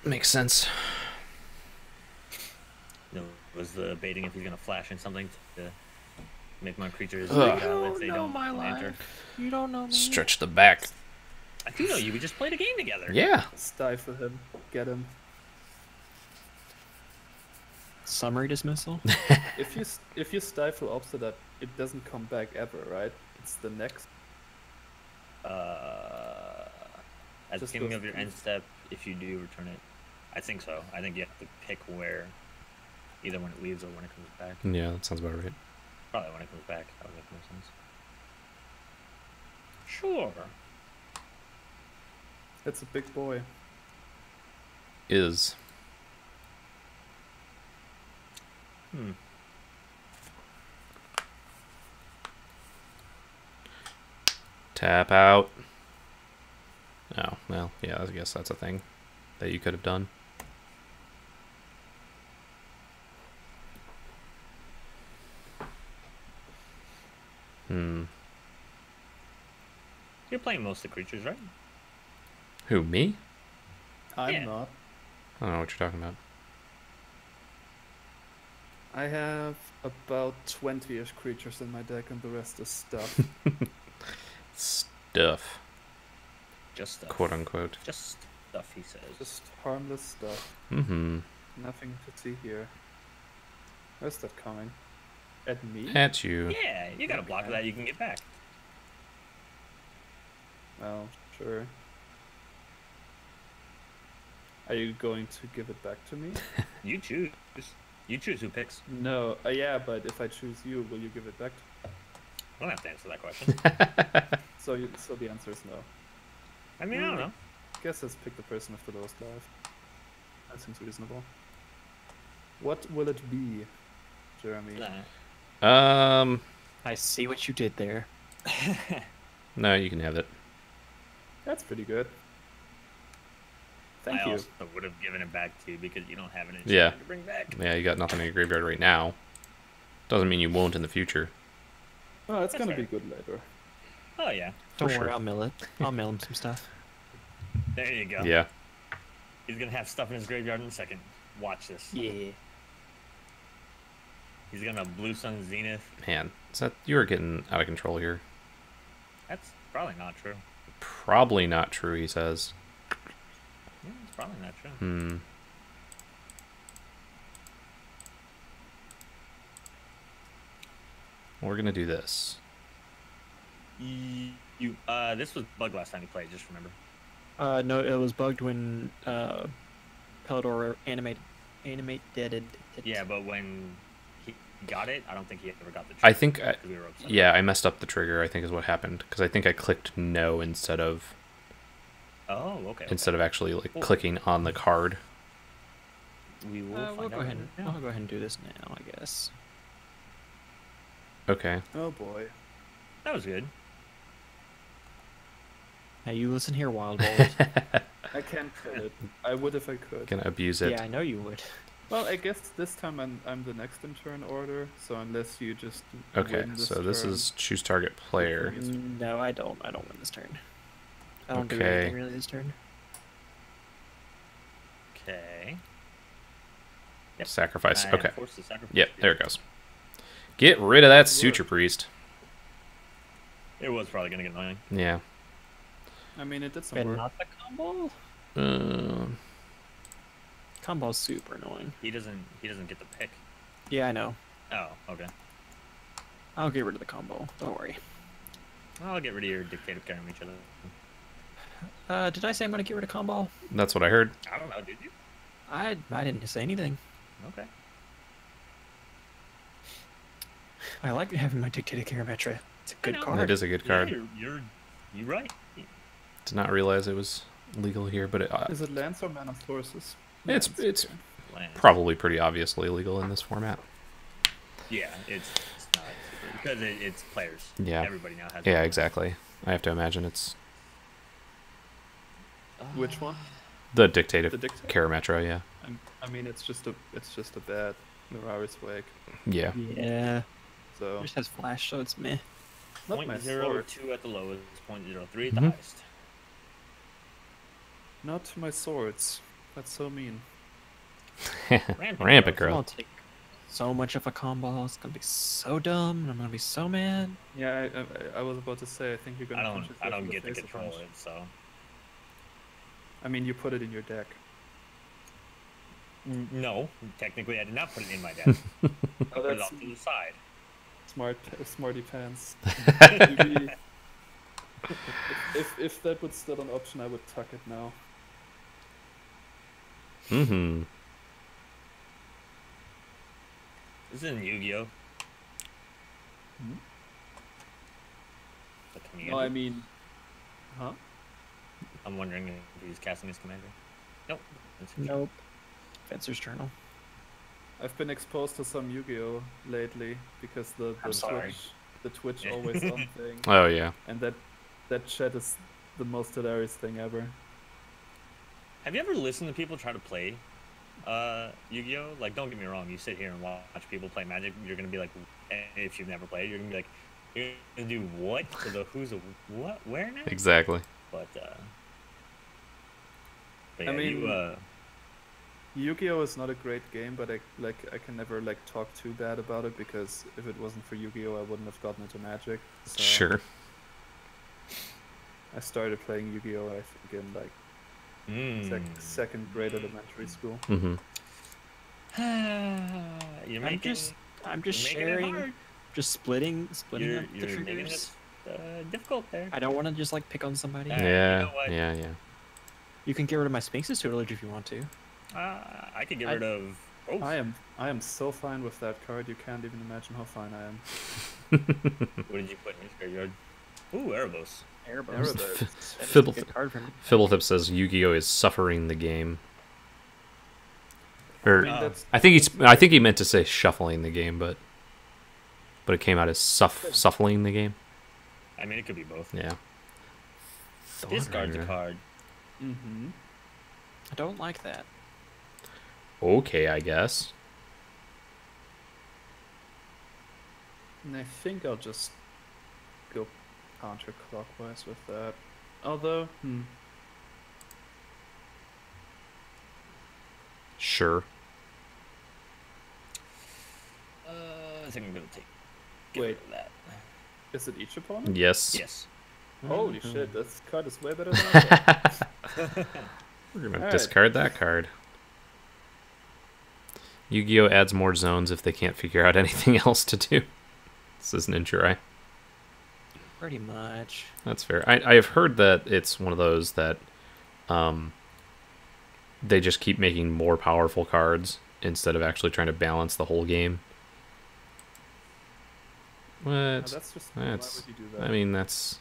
Makes sense. No, was debating if he's going to flash in something to make my creatures Ugh. if they don't enter. You don't know me. Stretch the back. I do know you. We just played a game together. Yeah. Stifle him. Get him. Summary dismissal. If you stifle Obsidian, it doesn't come back ever, right? It's the next. At the Just beginning goes of your through. end step, if you do return it. I think so. I think you have to pick where, either when it leaves or when it comes back. Yeah, that sounds about right. Probably when it comes back. That would make more sense. Sure. It's a big boy. Is. Tap out. Oh, well, yeah, I guess that's a thing that you could have done. You're playing most of the creatures, right? Who, me? I'm Yeah. not. I don't know what you're talking about. I have about 20-ish creatures in my deck, and the rest is stuff. Stuff, Just stuff. quote unquote. Just stuff, he says. Just harmless stuff. Mm-hmm. Nothing to see here. Where's that coming? At me? At you. Yeah, you got a block Okay. that you can get back. Well, sure. Are you going to give it back to me? You choose. You choose who picks. No. Yeah, but if I choose you, will you give it back? I don't have to answer that question. So the answer is no. I mean, I don't know. Guess let's pick the person with the lowest life. That seems reasonable. What will it be, Jeremy? Nah. I see what you did there. No, you can have it. That's pretty good. Thank I you. also would have given it back to you because you don't have an enchantment Yeah. to bring back. Yeah, you got nothing in your graveyard right now. Doesn't mean you won't in the future. Oh, it's That's gonna fair. be good later. Oh yeah, Don't For worry, sure. I'll mail it. I'll mail him some stuff. there you go. Yeah. He's gonna have stuff in his graveyard in a second. Watch this. Yeah. He's gonna Blue Sun Zenith. Man, is that you are getting out of control here. That's probably not true. Probably not true, he says. Yeah, it's probably not true. We're gonna do this. This was bugged last time you played. Just remember. No, it was bugged when Pelador animated it. Yeah, but when he got it, I don't think he ever got the. I think, because we were upset. yeah, I messed up the trigger, I think is what happened. Because I think I clicked no instead of Oh, okay. instead of actually like Cool. clicking on the card. We will We'll find go out ahead. right I'll now. go ahead and do this now, I guess. Okay. Oh boy. That was good. Now you listen here, Wild Wolf. I can't kill it. I would if I could. Gonna abuse it. Yeah, I know you would. Well, I guess this time I'm the next in turn order, so unless you just Okay, win this so this turn- is choose target player. No, I don't. I don't win this turn. I don't do Okay. anything really this turn. Okay. Yep. Sacrifice. I am Okay. forced to sacrifice Yep, you. there it goes. Get rid of that suture priest. It was probably gonna get annoying. Yeah. I mean, it did some And work. not the combo. Um, Combo's super annoying. He doesn't get the pick. Yeah, I know. Oh, okay. I'll get rid of the combo. Don't worry. I'll get rid of your dictative carrying each other. Did I say I'm gonna get rid of combo? that's what I heard. I don't know, did you? I didn't say anything. Okay. I like having my dictated Karametra. It's a good know. card. It is a good card. Yeah, you're right. Did not realize it was legal here, but Is it lands or mana forces? it's Lands, it's okay. Lands. probably pretty obviously legal in this format. Yeah, it's not because it's players. Yeah. Everybody now has. Yeah, one. exactly. I have to imagine it's Which one? the dictative The dictator? Karametra, yeah. I mean, it's just a bad Mirari's Wake. Yeah. Yeah. So It just has flash, so it's meh. not my 0.02 sword. at the lowest, 0.03 at the Mhm. highest. Not my swords. That's so mean. Rampant girl. I'll girl. take so much of a combo. It's gonna be so dumb, and I'm gonna be so mad. Yeah, I was about to say. I think you're gonna. punch I yourself don't in the get to face a control bunch. it, so I mean, you put it in your deck. no. Technically, I did not put it in my deck. Oh, Put it that's off to the side. smarty pants. if that was still an option, I would tuck it now. Mm-hmm. This is in Yu-Gi-Oh. Hmm? The commander. No, I mean, huh? I'm wondering if he's casting his commander. Nope. It's Nope. Fencer's Journal. I've been exposed to some Yu-Gi-Oh lately because the I'm sorry. Twitch always on thing, Oh yeah. and that That chat is the most hilarious thing ever. Have you ever listened to people try to play Yu-Gi-Oh? Like, don't get me wrong, you sit here and watch people play Magic, you're gonna be like, if you've never played, you're gonna be like, you're gonna do what to the who's a what, where now? Exactly. But I yeah, mean, Yu-Gi-Oh is not a great game, but I can never like talk too bad about it, because if it wasn't for Yu-Gi-Oh, I wouldn't have gotten into Magic. So Sure. I started playing Yu-Gi-Oh, I think, in like second grade elementary school. Mm-hmm. you're I'm making, just you're making it sharing, hard. just splitting You're up the making triggers. it difficult there. I don't want to just like pick on somebody. Yeah. Yeah, you know what? yeah. You can get rid of my Sphinx's tutelage if you want to. I could get rid of both. I am so fine with that card. You can't even imagine how fine I am. What did you put in your graveyard? Ooh, Erebos. Erebos. Erebos. That is a Fibble- good card for me. Fibblethip says Yu-Gi-Oh is suffering the game. Or I mean, that's I think he meant to say shuffling the game, but it came out as suffling the game. I mean, it could be both. Yeah. Discard the card. Mm-hmm. I don't like that. Okay, I guess. And I think I'll just go counterclockwise with that. Although, Sure. I think I'm gonna get Wait. rid of that. is it each opponent? Yes. Yes. Holy shit, this card is way better than I thought. We're gonna Alright. discard that card. Yu-Gi-Oh adds more zones if they can't figure out anything else to do. This is Ninja. Pretty much. That's fair. I have heard that it's one of those that they just keep making more powerful cards instead of actually trying to balance the whole game. What? No, that's just why That's- would you do that? I mean, that's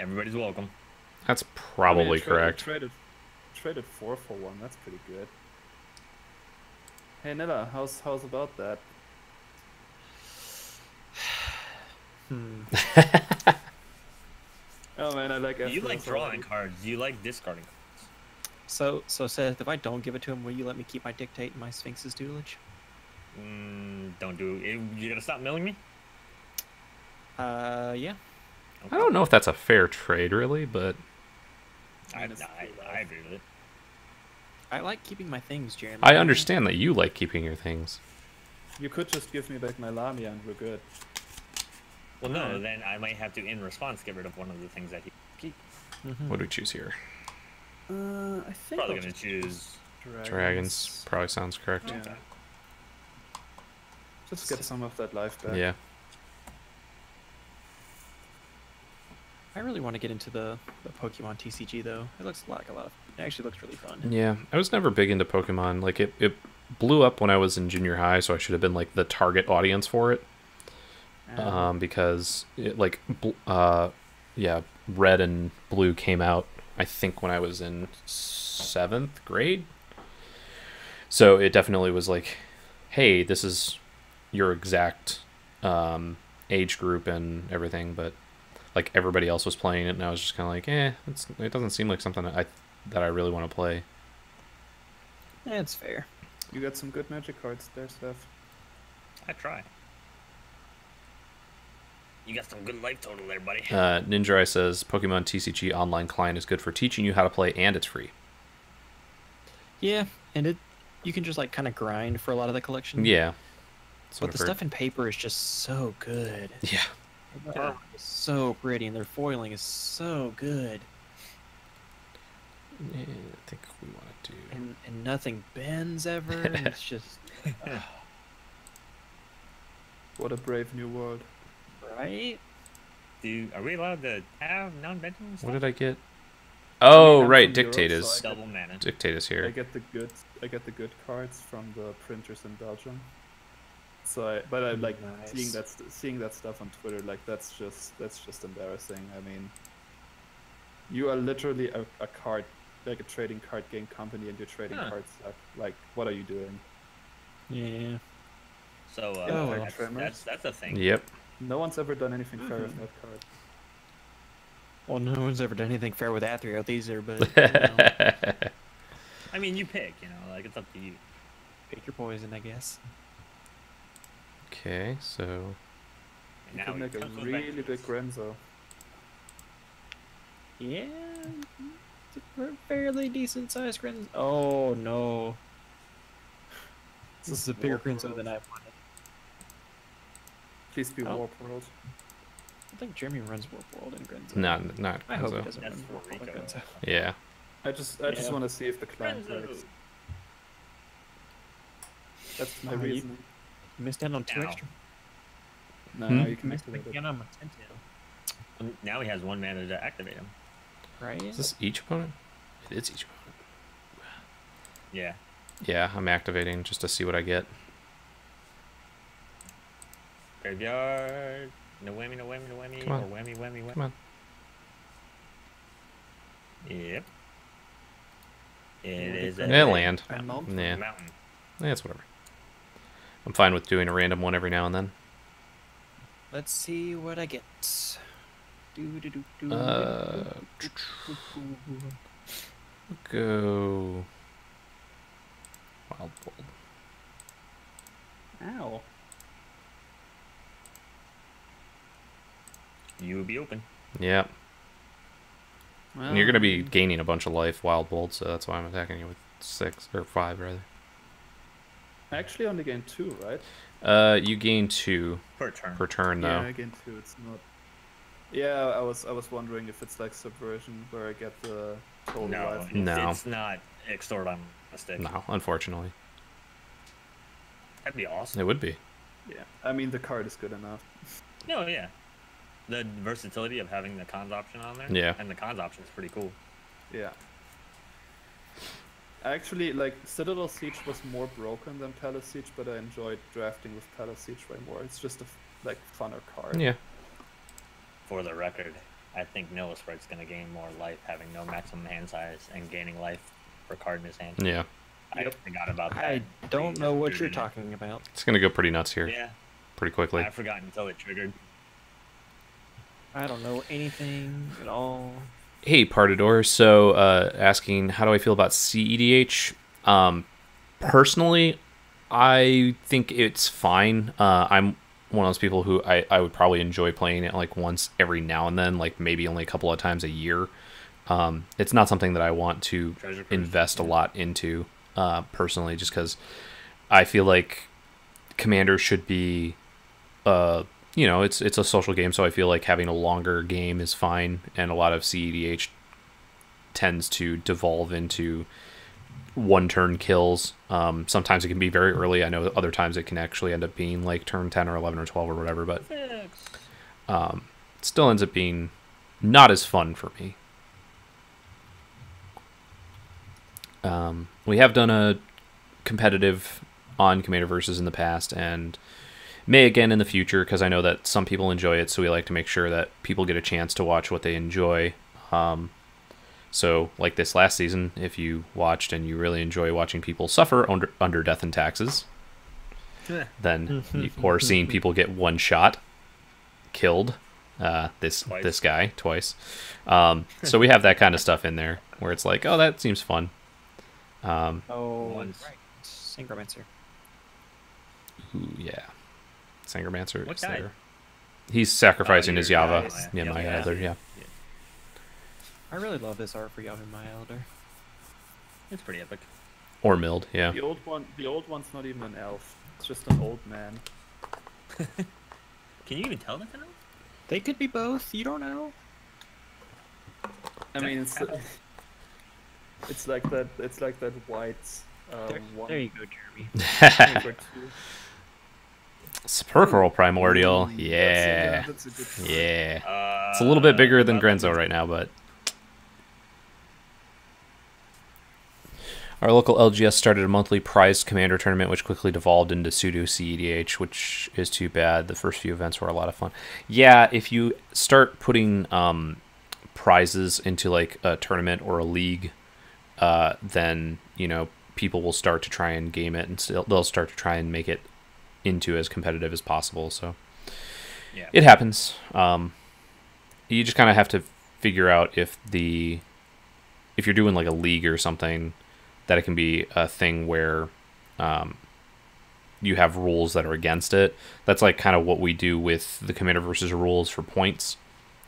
Everybody's welcome. probably I mean, correct. Traded 4 for 1. That's pretty good. Hey Nilla, how's about that? Oh man, I like. You like FPLs drawing already. cards. You like discarding cards. So Seth, if I don't give it to him, will you let me keep my dictate and my Sphinx's tutelage? Don't do it. You gonna stop milling me? Yeah. I don't know if that's a fair trade, really, but I Minus 3 I agree with it. I like keeping my things, Jeremy. I understand that you like keeping your things. You could just give me back my Lamia and we're good. Well, no, then I might have to, in response, get rid of one of the things that he keep. What do we choose here? I think Probably I'll gonna just choose. Dragons probably sounds correct. Yeah. Just get some of that life back. Yeah. I really want to get into the Pokemon TCG though. It looks like a lot of. It actually looks really fun. Yeah, I was never big into Pokemon. Like, it blew up when I was in junior high, so I should have been, like, the target audience for it. Because, it, like, Red and Blue came out, I think, when I was in 7th grade. So it definitely was like, hey, this is your exact age group and everything, but, like, everybody else was playing it, and I was just kind of like, it doesn't seem like something that I really want to play. Yeah, it's fair. You got some good magic cards there, Steph. I try. You got some good life total there, buddy. Ninja Eye says Pokemon TCG online client is good for teaching you how to play, and it's free. Yeah, and you can just like kind of grind for a lot of the collection. Yeah. But the stuff in paper is just so good. Yeah. The art is so pretty, and their foiling is so good. Yeah, I think we want to do. And nothing bends ever. And it's just What a brave new world. right. Are we allowed to have non-bending stuff? What did I get? Oh, I'm right, from Dictate Europe, is so Double mana. Dictate is I here. get the good cards from the printers in Belgium. So I like Nice. seeing that stuff on Twitter. Like that's just embarrassing. I mean, you are literally a card, like a trading card game company, and you're trading Huh. card stuff. Like, what are you doing? Yeah. So Oh, well. that's a thing. Yep. No one's ever done anything fair with that card. Well, no one's ever done anything fair with Athrio either, but you know, I mean, you pick, you know, like it's up to you. pick your poison, I guess. Okay, so And You now could he make a comes back really to big us. Grenzo. Yeah, it's a fairly decent sized Grenzo. Oh no, this is a bigger Warp Grenzo World. than I wanted. Please be Oh. Warp World. I think Jeremy runs Warp World in Grenzo. not I hope he Grenzo. doesn't That's run for Warp World in Rico. Grenzo. Yeah. I just Yeah. want to see if the client Grenzo. breaks. That's my Oh, you- reason. You missed out on 2 Ow. extra. No, Hmm? you can Missed activate it. out on my 10 Now he has 1 mana to activate him. right? Is this each opponent? It's each opponent. Yeah. Yeah, I'm activating just to see what I get. Graveyard. No whammy, no whammy, no whammy. Come on. Or whammy, whammy, whammy. Come on. Yep. It is a Yeah, land. And mount. Yeah, mountain. that's whatever. I'm fine with doing a random one every now and then. Let's see what I get. Go. Wild Bolt. Ow. You will be open. Yeah. And you're going to be gaining a bunch of life, Wild Bolt, so that's why I'm attacking you with 6, or 5, rather. I actually only gained 2, right? You gain 2 Per turn. per turn, though. Yeah, I gained 2. It's not. Yeah, I was wondering if it's like Subversion where I get the total No, life. it's, No. it's not extort on a stick. No, unfortunately. That'd be awesome. It would be. Yeah, I mean the card is good enough. No, yeah. The versatility of having the cons option on there. Yeah. And the cons option is pretty cool. Yeah. Actually, like Citadel Siege was more broken than Palace Siege, but I enjoyed drafting with Palace Siege way more. It's just a like funner card. Yeah. For the record, I think Nilla Sprite's going to gain more life having no maximum hand size and gaining life per card in his hand. Yeah. I forgot about that. I don't know what you're Triggered. talking about. It's going to go pretty nuts here Yeah, pretty quickly. I forgot until it triggered. I don't know anything at all. Hey, Partador. So, asking, how do I feel about CEDH? Personally, I think it's fine. I'm one of those people who I would probably enjoy playing it like once every now and then, like maybe only a couple of times a year. It's not something that I want to Treasure cruise. invest a lot into, personally, just because I feel like Commander should be, you know, it's a social game, so I feel like having a longer game is fine, and a lot of CEDH tends to devolve into one-turn kills. Sometimes it can be very early. I know other times it can actually end up being like turn 10 or 11 or 12 or whatever, but it still ends up being not as fun for me. We have done a competitive on Commander Versus in the past, and may again in the future, because I know that some people enjoy it, so we like to make sure that people get a chance to watch what they enjoy. So, like this last season, if you watched and you really enjoy watching people suffer under death and taxes, then or seeing people get one shot killed, this guy twice. So we have that kind of stuff in there where it's like, oh, that seems fun. Oh, Once. right. Synchromancer. Ooh, yeah. Sangermancer What is guy? there. He's sacrificing his your Yava. guy. Yeah, my Yeah. other, yeah. I really love this art for Yavin My Elder. It's pretty epic. Or Mild, yeah. The old one's not even an elf. It's just an old man. Can you even tell that now? They could be both. You don't know. I mean, it's like that. It's like that white one. There you go, Jeremy. over two. Sepulchral Primordial, Ooh, yeah. That's a good one. Yeah. It's a little bit bigger than Grenzo right now, but... Our local LGS started a monthly prized commander tournament, which quickly devolved into pseudo CEDH, which is too bad. The first few events were a lot of fun. Yeah, if you start putting prizes into like a tournament or a league, then, you know, people will start to try and game it, and they'll start to try and make it into as competitive as possible. So Yeah. it happens. You just kind of have to figure out if you're doing like a league or something, that it can be a thing where you have rules that are against it. That's like kind of what we do with the Commander versus rules for points,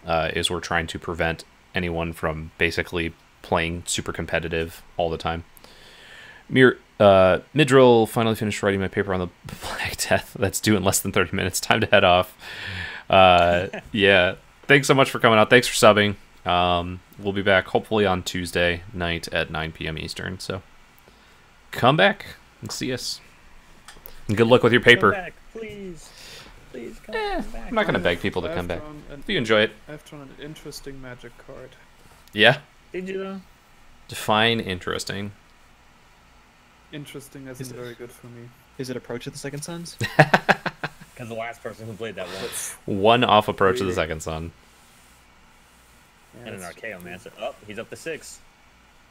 is we're trying to prevent anyone from basically playing super competitive all the time. Midrill finally finished writing my paper on the Black Death. That's due in less than 30 minutes. Time to head off. Yeah. Thanks so much for coming out. Thanks for subbing. We'll be back hopefully on Tuesday night at 9 p.m. Eastern. So come back and see us. And good luck with your paper. Come back, please. Please come back. I'm not going to beg people to come back. Drawn If you enjoy it. I've drawn an interesting magic card. Yeah. Did you though? Define interesting. Interesting isn't very good for me. Is it Approach of the Second Sons? Because the last person who played that once. One off approach to the second sun. Yeah, And an Archaeomancer. Oh, he's up to 6.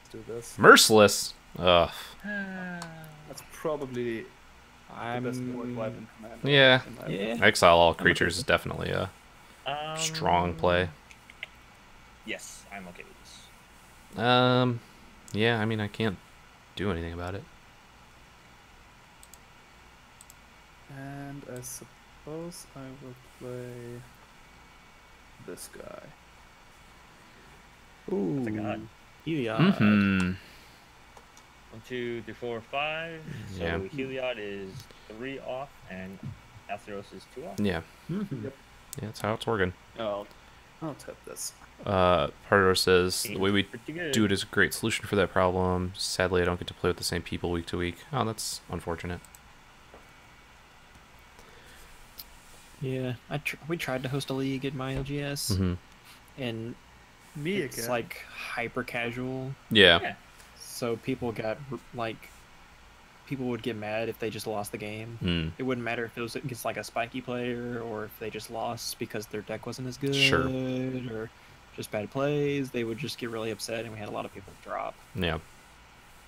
Let's do this. Merciless. Ugh. That's probably the best board wipe in Commander. Yeah. in my opinion. Exile all creatures is definitely a strong play. Yes, I'm okay with this. Yeah, I mean, I can't do anything about it. And I suppose I will play this guy. Ooh. That's a god. Heliod. Mm-hmm. 1, 2, 3, 4, 5. So Yeah. Heliod is 3 off, and Atheros is 2 off. Yeah. Mhm. Yep. Yeah, that's how it's working. I'll tap this. Pardor says, the way we Pretty good. do it is a great solution for that problem. Sadly, I don't get to play with the same people week to week. Oh, that's unfortunate. Yeah, we tried to host a league at my LGS, Mm-hmm. and Me it's again. like hyper casual. Yeah. Yeah. So people would get mad if they just lost the game. Mm. It wouldn't matter if it was against like a spiky player or if they just lost because their deck wasn't as good Sure. or just bad plays. They would just get really upset, and we had a lot of people drop. Yeah.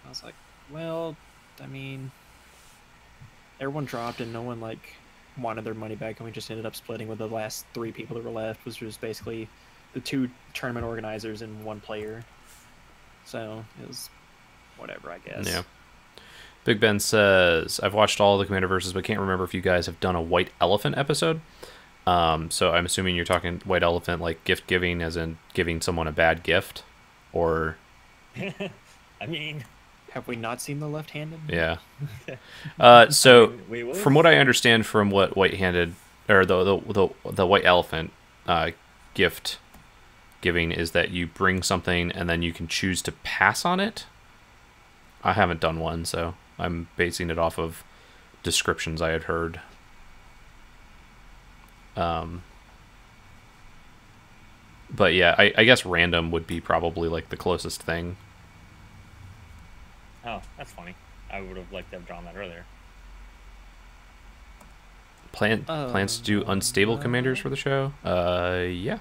I was like, well, I mean, everyone dropped and no one like wanted their money back, and we just ended up splitting with the last 3 people that were left, which was basically the 2 tournament organizers and 1 player. So it was whatever, I guess. Yeah. Big Ben says, I've watched all the Commander Versus, but can't remember if you guys have done a White Elephant episode. So I'm assuming you're talking White Elephant like gift giving, as in giving someone a bad gift, or I mean, Have we not seen the left-handed? yeah. So we will. from what I understand from what White-handed or the White Elephant gift giving is that you bring something and then you can choose to pass on it. I haven't done one, so I'm basing it off of descriptions I had heard. But yeah, I guess random would be probably like the closest thing. Oh, that's funny. I would have liked to have drawn that earlier. Plans to do unstable commanders for the show? Yeah.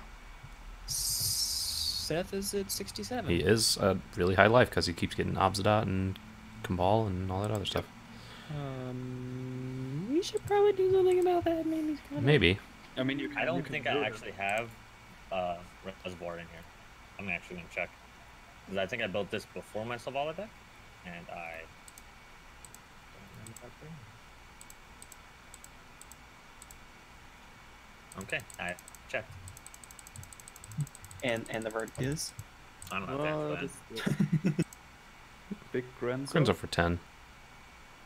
Seth is at 67. He is a really high life because he keeps getting Obsidian and Cabal and all that other stuff. We should probably do something about that. Maybe. I mean, you can. I you don't can think do I it. actually have Reservoir in here. I'm actually gonna check. Because I think I built this before my Selvala deck, and I don't remember if I put it in. Okay, I checked. And the verdict is? I don't know What if is that's this? Big Grenzo. Grenzo for 10.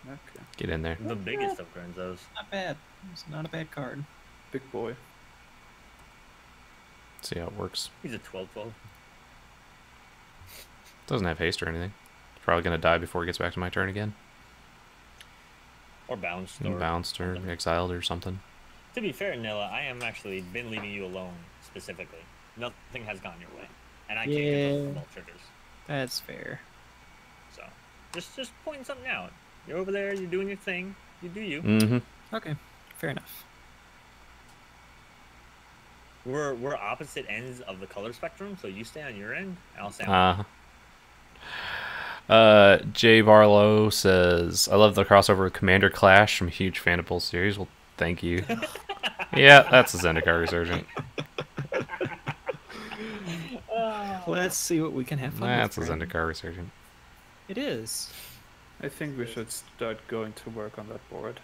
Okay. Get in there. the biggest of Grenzos. Not bad. It's not a bad card. Big boy. See how it works. He's a 12/12. Doesn't have haste or anything. It's probably going to die before it gets back to my turn again. Or bounced. Or Bounced or something. exiled or something. To be fair, Nilla, I am actually been leaving you alone specifically. Nothing has gone your way, and I can't give Yeah. up bolt triggers. That's fair. So, just pointing something out. You're over there. You're doing your thing. You do you. Mm-hmm. Okay, fair enough. We're opposite ends of the color spectrum, so you stay on your end, and I'll stay on. Jay Barlow says, I love the crossover with Commander Clash. I'm a huge fan of both series. Well, thank you. Yeah, that's a Zendikar Resurgent. Let's see what we can have fun That's a with. Brandon. Zendikar Resurgent. It is. I think we should start going to work on that board.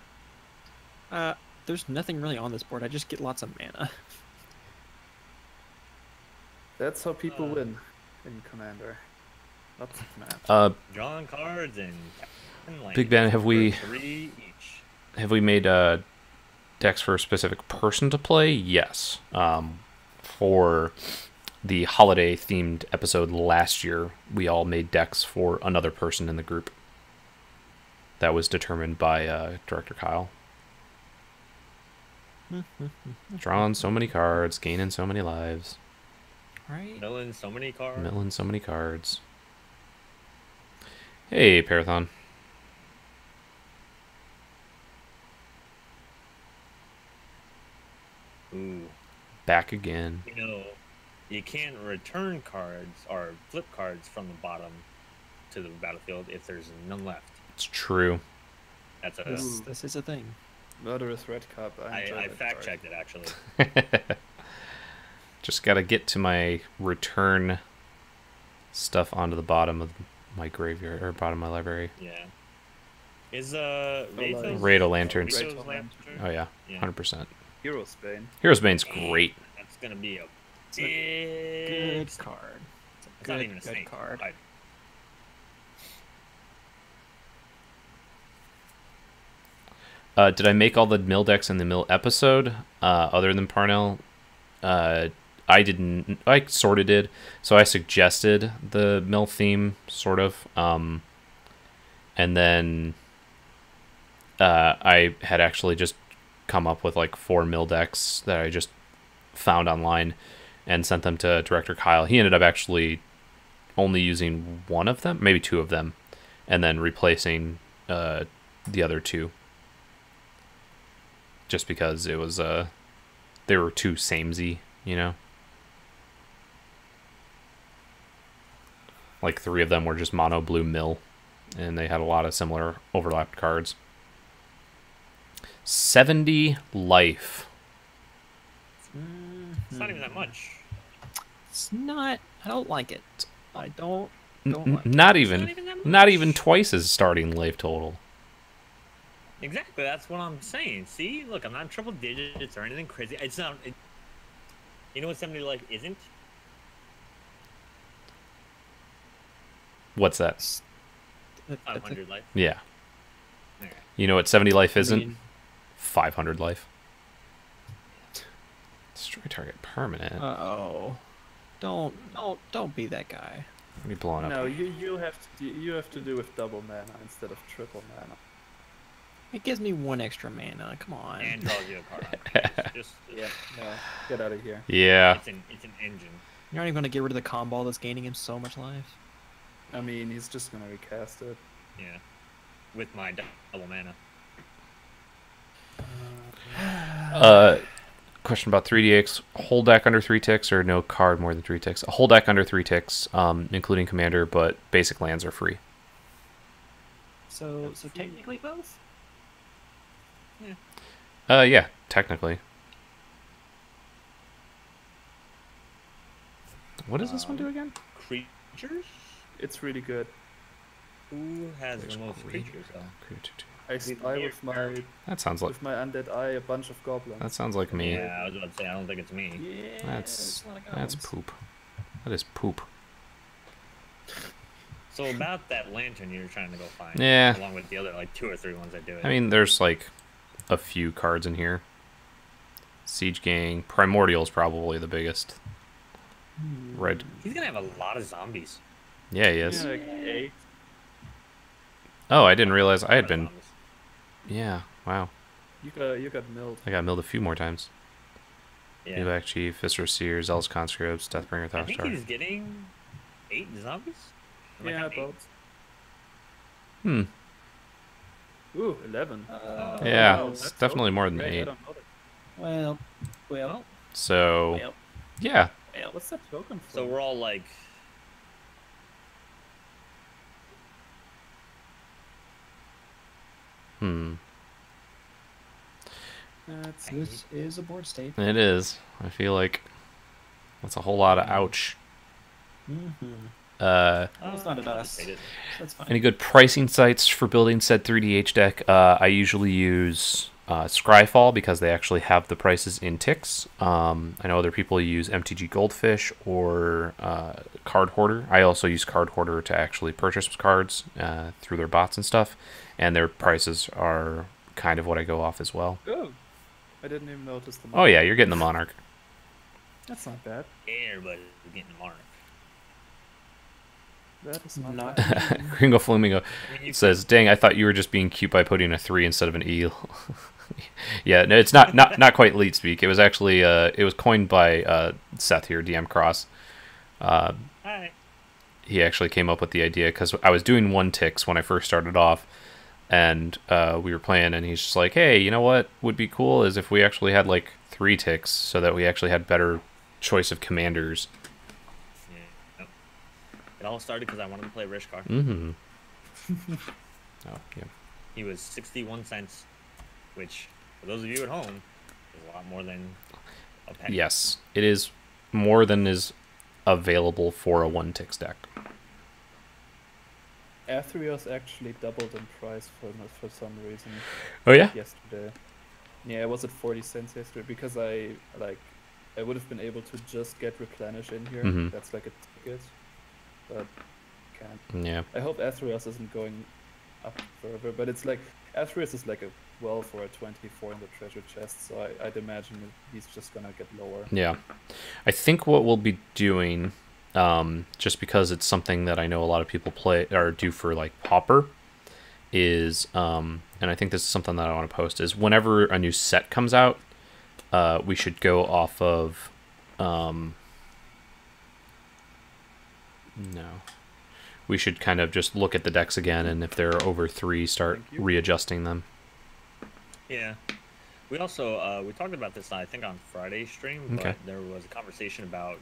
There's nothing really on this board. I just get lots of mana. That's how people win in Commander. Lots of mana. Drawing cards and Big Ben, have we 3 each. made decks for a specific person to play? Yes. For the holiday themed episode last year, we all made decks for another person in the group. That was determined by Director Kyle. Drawing so many cards, gaining so many lives, Right? Milling so many cards. milling so many cards. Hey, Parathon. Ooh. Back again. You know, you can't return cards or flip cards from the bottom to the battlefield if there's none left. It's true. That's a. This is a thing. Murderous Red Cup. I fact checked it actually. Just gotta get to my return stuff onto the bottom of my graveyard, or bottom of my library. Yeah. Is Raythos- Radar Lanterns. Raythos Lantern? Oh yeah, Yeah. 100%. Hero's Bane. Hero's Bane's great. That's gonna be a Good big card. It's a It's not good, even a good snake card. Did I make all the mill decks in the mill episode? Other than Parnell, I didn't. I sort of did. So I suggested the mill theme, sort of, and then I had actually just come up with like 4 mill decks that I just found online and sent them to Director Kyle. He ended up actually only using 1 of them, maybe 2 of them, and then replacing the other 2. Just because it was they were too samey, you know. Like 3 of them were just mono blue mill, and they had a lot of similar overlapped cards. 70 life. It's not even that much. It's not. I don't like it. I don't like it. Not It's even, even that not much. even twice as starting life total. Exactly, that's what I'm saying. See, look, I'm not in triple digits or anything crazy. It's not. You know what 70 life isn't? What's that? That's a- 500 life. Yeah. Okay. You know what 70 life I isn't? mean, 500 life. Destroy target permanent. Uh-oh. Don't be that guy. What are you blowing up? No, you have to do with double mana instead of triple mana. It gives me 1 extra mana. Come on. And draws you a card on it. Just, Yeah, no, get out of here. Yeah. it's an engine. You're not even gonna get rid of the combo that's gaining him so much life. I mean, he's just gonna recast it. Yeah. With my double mana. Question about 3DX. Whole deck under 3 ticks or no card more than 3 ticks? A whole deck under 3 ticks, including commander, but basic lands are free. So technically both? Yeah, technically. What does this one do again? Creatures? It's really good. Who has There's the most great- creatures, though? I spy with my That sounds like undead eye a bunch of goblins. that sounds like me. Yeah, I was about to say, I don't think it's me. Yeah. That's there's a lot of that's goblins. poop. That is poop. So about that lantern you're trying to go find. Yeah. Along with the other, like, 2 or 3 ones that do it. I mean, there's like a few cards in here. Siege Gang, Primordial's probably the biggest. Red. He's gonna have a lot of zombies. Yeah, he is. Yeah, like 8. Oh, I didn't realize I had A lot of been. zombies. Yeah, wow. You got milled. I got milled a few more times. Yeah. Newback Chief, Viscera Seer, Zealous Conscripts, Deathbringer, I think Thoughtstar. he's getting 8 zombies? Am I Yeah, counting 8? about. Hmm. Ooh, 11. Yeah, wow, it's that's definitely more than great, I 8. don't know that. Well, So, yeah. What's that token for? So we're all like, Hmm. this is a board state. It is. I feel like that's a whole lot of ouch. It's not at us. Hate it. That's fine. Any good pricing sites for building said 3DH deck? I usually use Scryfall because they actually have the prices in ticks. I know other people use MTG Goldfish or Card Hoarder. I also use Card Hoarder to actually purchase cards through their bots and stuff, and their prices are kind of what I go off as well. Oh, I didn't even notice the. Oh yeah, you're getting the Monarch. That's not bad. Everybody's getting the Monarch. That is not Not bad. Gringo Flamingo I mean, you says, "Dang, I thought you were just being cute by putting a 3 instead of an E." Yeah, no, it's not quite leet speak. It was actually it was coined by Seth here, DM Cross. Hi. He actually came up with the idea because I was doing 1 ticks when I first started off, and we were playing, and he's just like, "Hey, you know what would be cool is if we actually had like 3 ticks, so that we actually had better choice of commanders." Yeah. Nope. It all started because I wanted to play Rishkar. Mm-hmm. Oh yeah. He was 61 cents, which, for those of you at home, is a lot more than a penny. Yes, it is more than is available for a 1 ticks deck. Athreos actually doubled in price for some reason Oh yeah. yesterday. Yeah, it was at 40 cents yesterday because I would have been able to just get replenish in here. Mhm. That's like a ticket, but can't. Yeah. I hope Athreos isn't going up further, but it's like Athreos is like a 12 or a 24 in the treasure chest, so I'd imagine he's just gonna get lower. Yeah. I think what we'll be doing, just because it's something that I know a lot of people play or do for like Pauper, is, and I think this is something that I want to post, is whenever a new set comes out, we should go off of, no. We should kind of just look at the decks again, and if they're over 3, start Thank you. readjusting them. Yeah. We also, we talked about this, I think, on Friday's stream, Okay. but there was a conversation about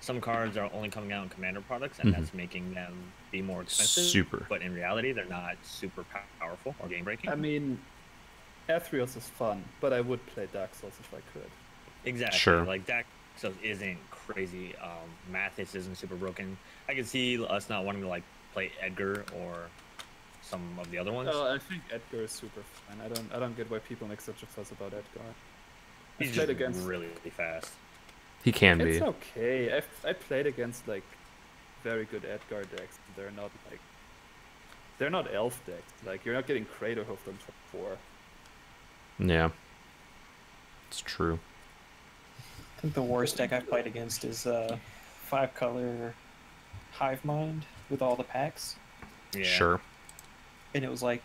some cards are only coming out in Commander products, and Mhm. that's making them be more expensive. Super. But in reality, they're not super powerful or game-breaking. I mean, Athreos is fun, but I would play Dark Souls if I could. Exactly. Sure. Like, Daxos isn't crazy. Mathis isn't super broken. I can see us not wanting to, like, play Edgar or some of the other ones. Oh, I think Edgar is super fun. I don't get why people make such a fuss about Edgar. He's I've just played against. really fast. He can be. It's okay. I played against like very good Edgar decks. They're not elf decks. Like you're not getting Crater Hoofed on top 4. Yeah. It's true. I think the worst deck I've played against is 5-color Hive Mind with all the packs, Yeah. Sure. and it was like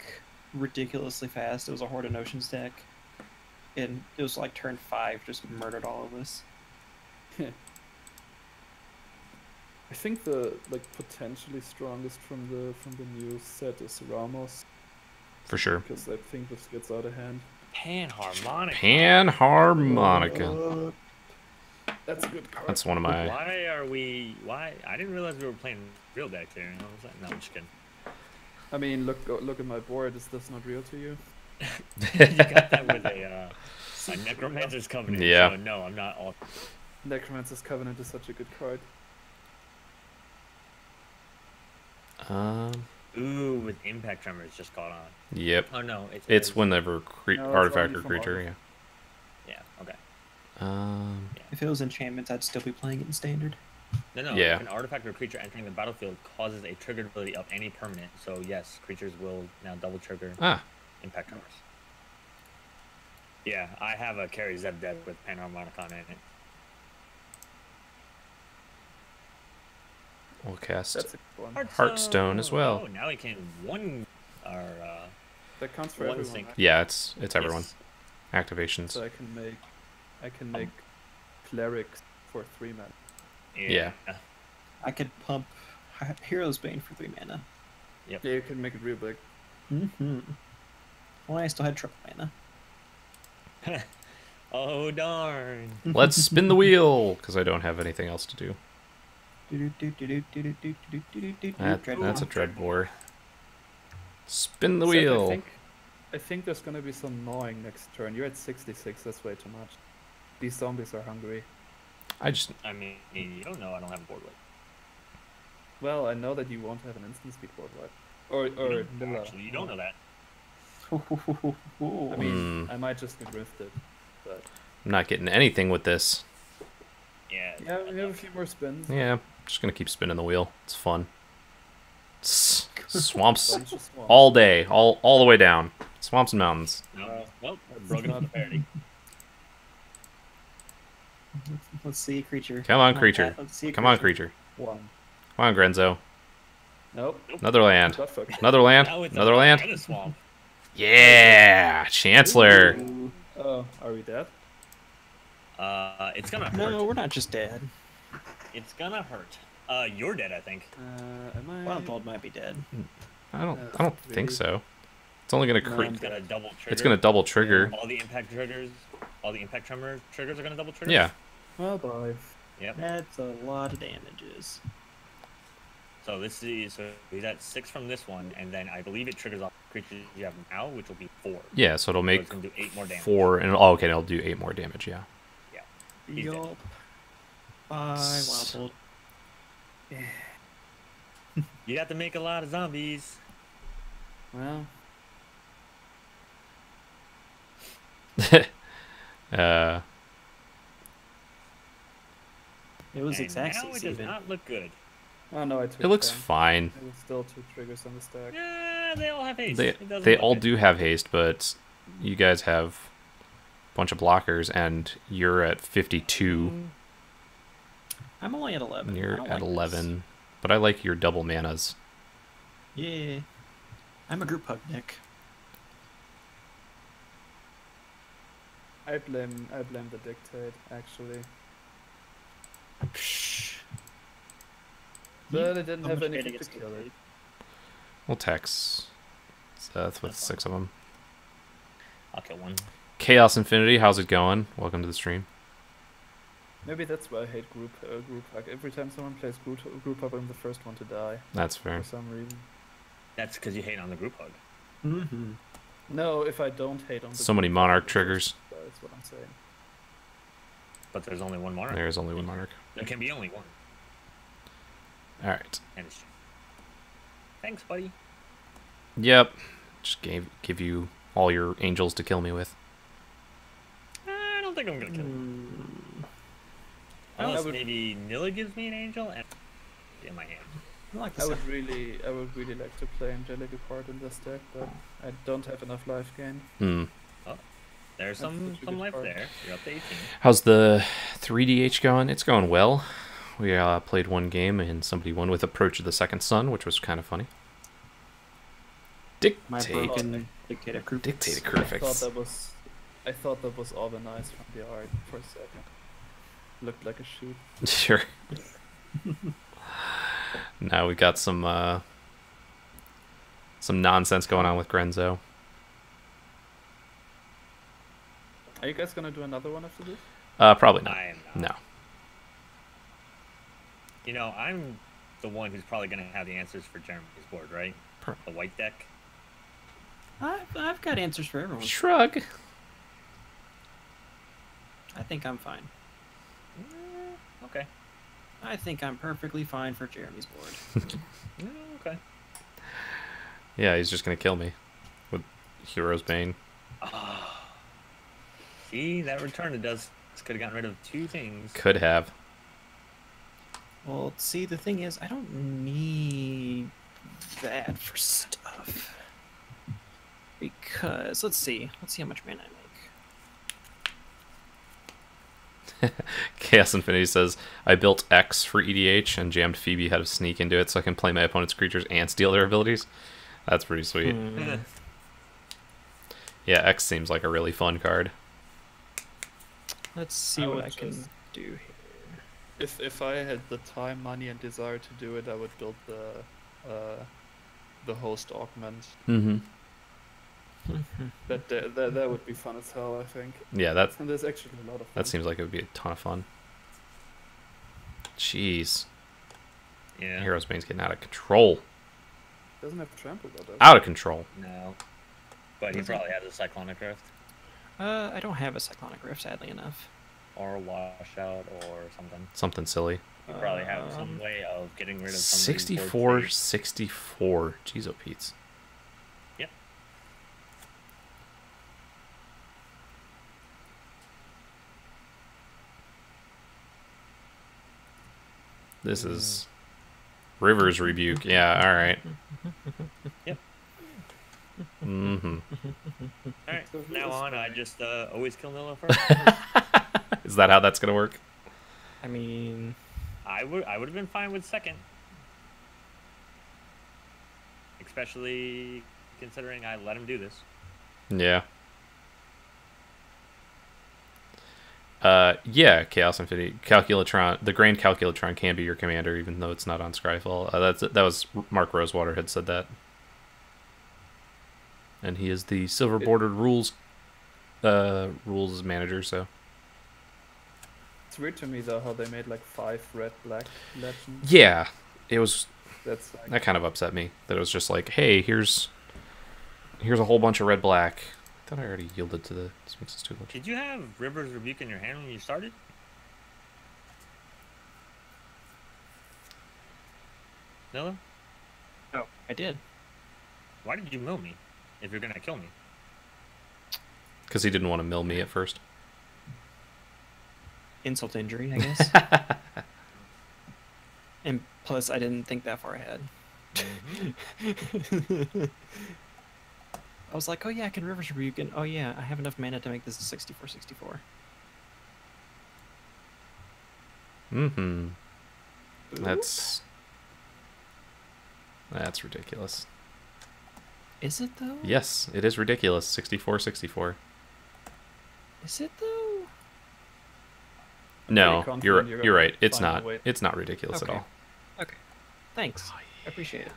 ridiculously fast. It was a Horde of Notions deck, and it was like turn 5, just murdered all of us. I think the like potentially strongest from the new set is Ramos For sure. because I think this gets out of hand. Panharmonica. Panharmonica. That's a good card. That's one of my... Why? I didn't realize we were playing real decks here. I was like, no, I'm just kidding. I mean, look at my board. Is this not real to you? You got that with a Necromancer's Covenant. Yeah. So no, I'm not all. Necromancer's Covenant is such a good card. Ooh, with Impact Tremor, it's just caught on. Yep. Oh no, It's whenever No, it's artifact only or from creature, artifact. yeah. Yeah. Okay. If it was enchantments, I'd still be playing it in standard. No. Yeah. If an artifact or creature entering the battlefield causes a triggered ability of any permanent, so yes, creatures will now double trigger Impact Tremors. Yeah, I have a Carry Zeb deck with Panharmonicon in it. We'll cast That's a good one. Heartstone as well. Oh, now we can one our That counts for one everyone. sync. Right? Yeah, it's everyone. Yes. Activations. So I can make clerics for 3 mana. Yeah. I could pump Hero's Bane for 3 mana. Yeah, you can make it real big. Mm-hmm. Well, I still had triple mana. Oh darn! Let's spin the wheel, because I don't have anything else to do. That's a Dreadbore. Spin the Seth, wheel. I think there's gonna be some gnawing next turn. You're at 66. That's way too much. These zombies are hungry. I just... I mean, you don't know. I don't have a board with. Well, I know that you won't have an instant speed board, right? Or Nilla. Actually, you don't know that. I mean, I might just get rifted, but I'm not getting anything with this. Yeah. yeah, we have a few more spins. Yeah, I'm just gonna keep spinning the wheel. It's fun. Swamps Bunch of swamps. all day, all the way down. Swamps and mountains. No. Well, broken up the parody. Let's see, creature. Come on, creature. Pat, let's see a Come on, creature. One. Come on, Grenzo. Nope. Another land. Got fucked. Another land. Now it's Another a land. banana swamp. Yeah, Chancellor. Ooh. Oh, are we dead? It's gonna hurt. No, we're not just dead. It's gonna hurt. You're dead, I think. Am I? Wild Bolt might be dead. I don't think so. It's only gonna No, crit. I'm It's gonna double trigger. It's gonna double trigger. All the impact triggers, all the impact tremor triggers are gonna double trigger. Yeah. Well, bye. Yep. That's a lot of damages. So this is he's at 6 from this one, and then I believe it triggers off creatures you have now, which will be 4. Yeah, so it'll So make it's gonna do 8 more damage. 4, and okay, it'll do 8 more damage. Yeah. He's dead. Yup. Bye, Wild Bolt. You have to make a lot of zombies. Well, uh, It was And exact now six it does even. not look good. oh no, I took it looks 10. fine. There was still 2 triggers on the stack. They all have haste. They It doesn't they look all good. do have haste, but you guys have a bunch of blockers, and you're at 52. I'm only at 11. And I you're don't at like 11. But I like your double manas. this. Yeah. I'm a group hug, Nick. I blame the dictate actually, but it didn't How have much anything hate to against kill it. dictate? We'll text Seth with 6 of them. I'll kill one. Chaos Infinity, how's it going? Welcome to the stream. Maybe that's why I hate group hug. Every time someone plays group hug, I'm the first one to die That's fair. for some reason. That's because you hate on the group hug. Mm-hmm. No, if I don't hate on the So many group monarch hug, triggers. that's what I'm saying. But there's only one monarch. There's only one monarch. There can be only one. Alright. And it's... Thanks, buddy. Yep. Just give you all your angels to kill me with. I don't think I'm gonna kill him. Unless maybe Nilla gives me an angel and in my hand. I like I this. would really like to play Angelica Part in this deck, but I don't have enough life gain. Hmm. There's That's some such a good life card. there. You're up to 18. How's the 3DH going? It's going well. We played one game and somebody won with Approach of the Second Sun, which was kind of funny. My Dictate. broken dictator group. Dictate I Crucifix. thought that was organized from the art for a second. Looked like a sheep. Sure. Now we got some nonsense going on with Grenzo. Are you guys gonna do another one after this? Probably not. I am not. No. You know, I'm the one who's probably gonna have the answers for Jeremy's board, right? The white deck. I've got answers for everyone. Shrug. I think I'm fine. Okay. I think I'm perfectly fine for Jeremy's board. Okay. Yeah, he's just gonna kill me with Hero's Bane. See, that return it does could have gotten rid of 2 things. Could have. Well, see, the thing is, I don't need that for stuff. Because, let's see how much mana I make. Chaos Infinity says, I built X for EDH and jammed Phoebe had to sneak into it so I can play my opponent's creatures and steal their abilities. That's pretty sweet. Yeah, X seems like a really fun card. Let's see I what would I can just- do here. If I had the time, money, and desire to do it, I would build the host augment. Mm-hmm. That would be fun as hell, I think. Yeah, that And there's actually a lot of fun. that seems like it would be a ton of fun. Jeez. Yeah. Hero's Bane's getting out of control. Doesn't have trample though. Does it? Out of control. No. But he probably has a Cyclonic Rift. I don't have a Cyclonic Rift, sadly enough. Or a Washout or something. Something silly. We probably have some way of getting rid of some 64, 64. Jeez, oh Pete's. Yep. This is River's Rebuke. Yeah, all right. Yep. Mm-hmm. All right. From now on, I just always kill Nilla first. Is that how that's gonna work? I mean, I would have been fine with second, especially considering I let him do this. Yeah. Yeah, Chaos Infinity. Calculatron, the Grand Calculatron can be your commander, even though it's not on Scryfall. That was Mark Rosewater had said that. And he is the silver bordered rules manager, so. It's weird to me though how they made like 5 red-black legends. Yeah, it was. That's like, That kind of upset me. That it was just like, hey, here's a whole bunch of red-black. I thought I already yielded to the Sphinx's too much. Did you have River's Rebuke in your hand when you started? Nilla? oh, I did. Why did you mill me if you're gonna kill me? Because he didn't want to mill me at first. Insult to injury, I guess. And plus, I didn't think that far ahead. I was like, oh yeah, I can River's Rebuke, and oh yeah, I have enough mana to make this a 64/64. Mm-hmm. That's ridiculous. Is it though? Yes, it is ridiculous. 64/64. Is it though? No, confident you're you're you're gonna right. It's find a not. way. It's not ridiculous at Okay. all. Okay. Thanks. Oh, I appreciate it.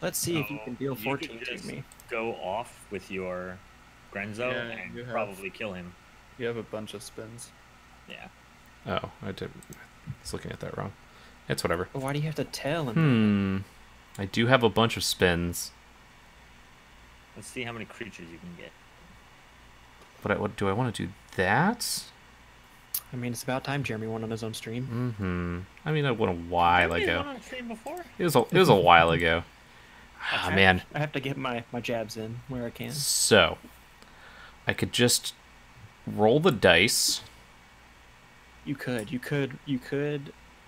Let's see if you can deal You could 14 to just me. Go off with your Grenzo Yeah, and you have- probably kill him. you have a bunch of spins. Yeah. Oh, I was looking at that wrong. It's whatever. But why do you have to tell him? I do have a bunch of spins. Let's see how many creatures you can get. But what do I want to do that? I mean, it's about time Jeremy went on his own stream. I mean, that went a while Have you ago. gone on stream before? It was a while ago. Ah, man. I have to get my jabs in where I can. So, I could just roll the dice. You could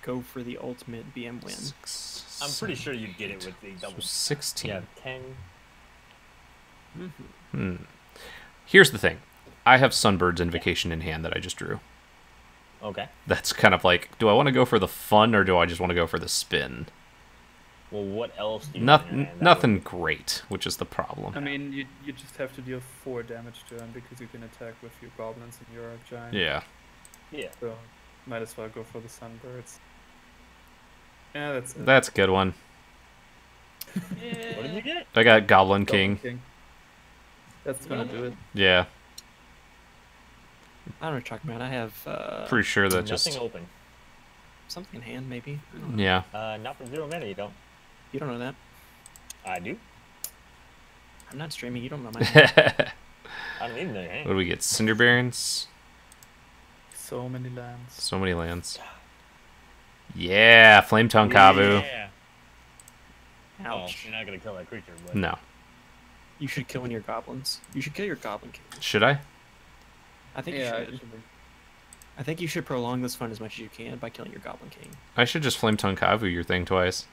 go for the ultimate BM win. I'm pretty sure you'd get it with the double. So 16. Yeah, 10. Here's the thing. I have Sunbird's Invocation in hand that I just drew. Okay. That's kind of like, do I want to go for the fun or do I just want to go for the spin? Well, what else do you have in your hand that Nothing great, which is the problem. I mean, you just have to deal 4 damage to him because you can attack with your goblins and your giant. Yeah. would- Yeah. So might as well go for the sunbirds. Yeah, that's it. That's a good one. What did you get? I got Goblin Goblin King. That's gonna do it. Yeah. I don't know what you're talking about. I have Pretty sure that Nothing just... open. something in hand, maybe. I don't know. Yeah. Not for 0 mana, you don't. You don't know that. I do. I'm not streaming. You don't know my hand. I don't need no What hand. do we get? Cinder Barons? So many lands. So many lands. Yeah, Flame Tongue Kabu. Yeah. Oh, Ouch. you're not gonna kill that creature, but No. You should kill one of your goblins. You should kill your goblin king. Should I? I think you Yeah, should. I think you should prolong this fun as much as you can by killing your goblin king. I should just Flame Tongue Kabu your thing twice.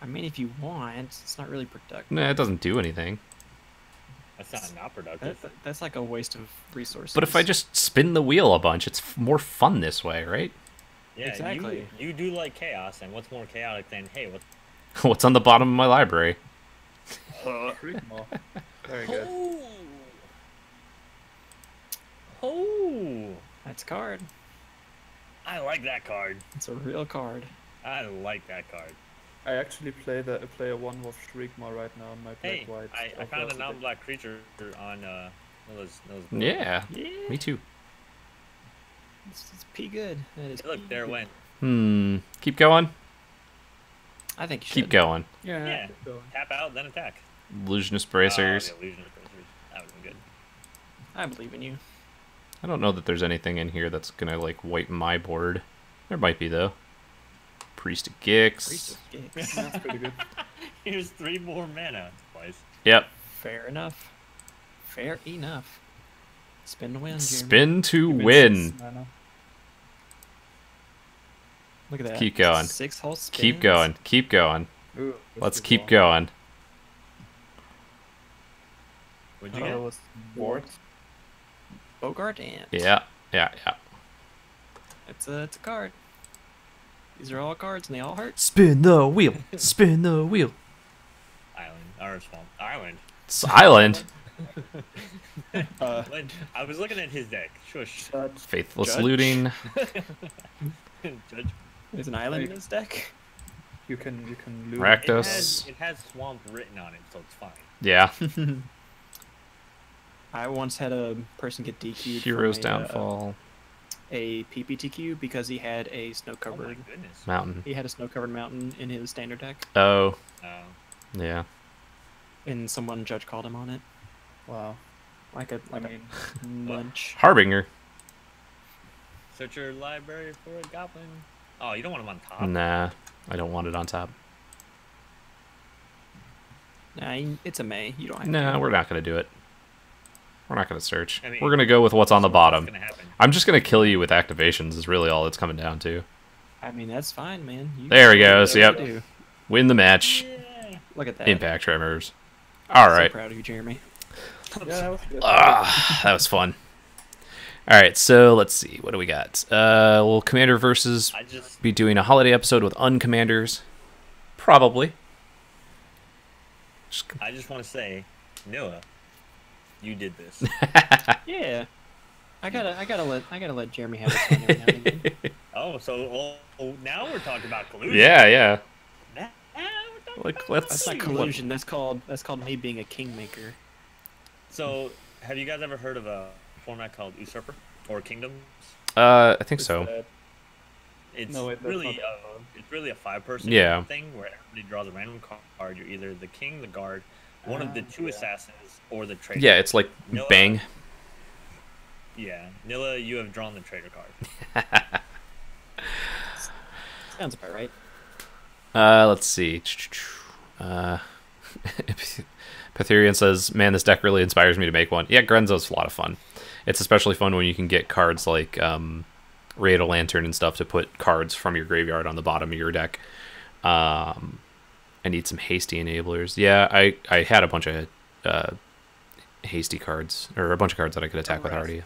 I mean, if you want, it's not really productive. Nah, it doesn't do anything. that's not productive. That's like a waste of resources. But if I just spin the wheel a bunch, it's more fun this way, right? Yeah, Exactly. You do like chaos, and what's more chaotic than, hey, what? What's on the bottom of my library? Shriekmaw. Very good. Oh, That's a card. I like that card. It's a real card. I like that card. I actually play a 1-wolf Shriekmaw right now on my Hey, black-white. I found a non-black creature on Nilla's board. Yeah, Yeah. me too. It's pretty good. That is Hey, look, there it went. Keep going. I think you should. Keep going. Yeah. Yeah. keep going. Tap out, then attack. Illusionist Bracers. Oh, the illusion of bracers. That would have been good. I believe in you. I don't know that there's anything in here that's gonna like wipe my board. There might be though. Priest of Gix. Priest of Gix. That's pretty good. Here's 3 more mana. Twice. Yep. Fair enough. Fair enough. Spin to win, Jeremy. Spin to Give me win. 6 mana. Look at that. Keep going. 6 whole spins. Keep going. Keep going. Ooh, Let's this keep is going. What'd you wrong. get? Was bored. Bogart and. Yeah. Yeah. Yeah. It's a card. These are all cards and they all hurt. Spin the wheel. Spin the wheel. Island. Or swamp. Island. Silent. I was looking at his deck. Shush. Faithless Judge. looting. Judge. There's an island in this deck. You can lose. Rakdos. It has swamp written on it, so it's fine. Yeah. I once had a person get DQ'd Heroes from downfall. a PPTQ because he had a Oh my snow-covered. goodness. Mountain. He had a snow-covered mountain in his standard deck, Oh. Oh. Yeah. and someone judge called him on it, Wow. like a I mean, munch. Harbinger. Search your library for a goblin. Oh, you don't want him on top? Nah. I don't want it on top. Nah, it's a May. You don't have Nah, to. we're not gonna do it. We're not gonna search. I mean, We're gonna go with what's on the What's bottom. gonna happen? I'm just gonna kill you with activations is really all it's coming down to. I mean, that's fine, man. You There he do goes, whatever yep. you do. Win the match. Yeah. Look at that. Impact tremors. Alright. So proud of you, Jeremy. yeah, that was good. That was fun. Alright, so let's see. What do we got? Will Commander versus I just be doing a holiday episode with uncommanders? Probably. want to say, Noah, you did this. Yeah. I gotta let Jeremy have his fun every now and again. Now we're talking about collusion. Yeah. Now we're talking Like, about let's- That's not collusion. That's called me being a kingmaker. So, have you guys ever heard of a format called Usurper or Kingdoms? I think Is so. that- It's No, wait, that's really not- it's really a 5-person Yeah. thing where everybody draws a random card. You're either the king, the guard, one of the 2 yeah. assassins, or the traitor. Yeah, it's like Nilla- bang. Yeah, Nilla, you have drawn the traitor card. Sounds about right. Let's see. Patherian says, "Man, this deck really inspires me to make one." Yeah, Grenzo's a lot of fun. It's especially fun when you can get cards like Ray of Lantern and stuff to put cards from your graveyard on the bottom of your deck. I need some hasty enablers. Yeah, I had a bunch of hasty cards, or a bunch of cards that I could attack with already.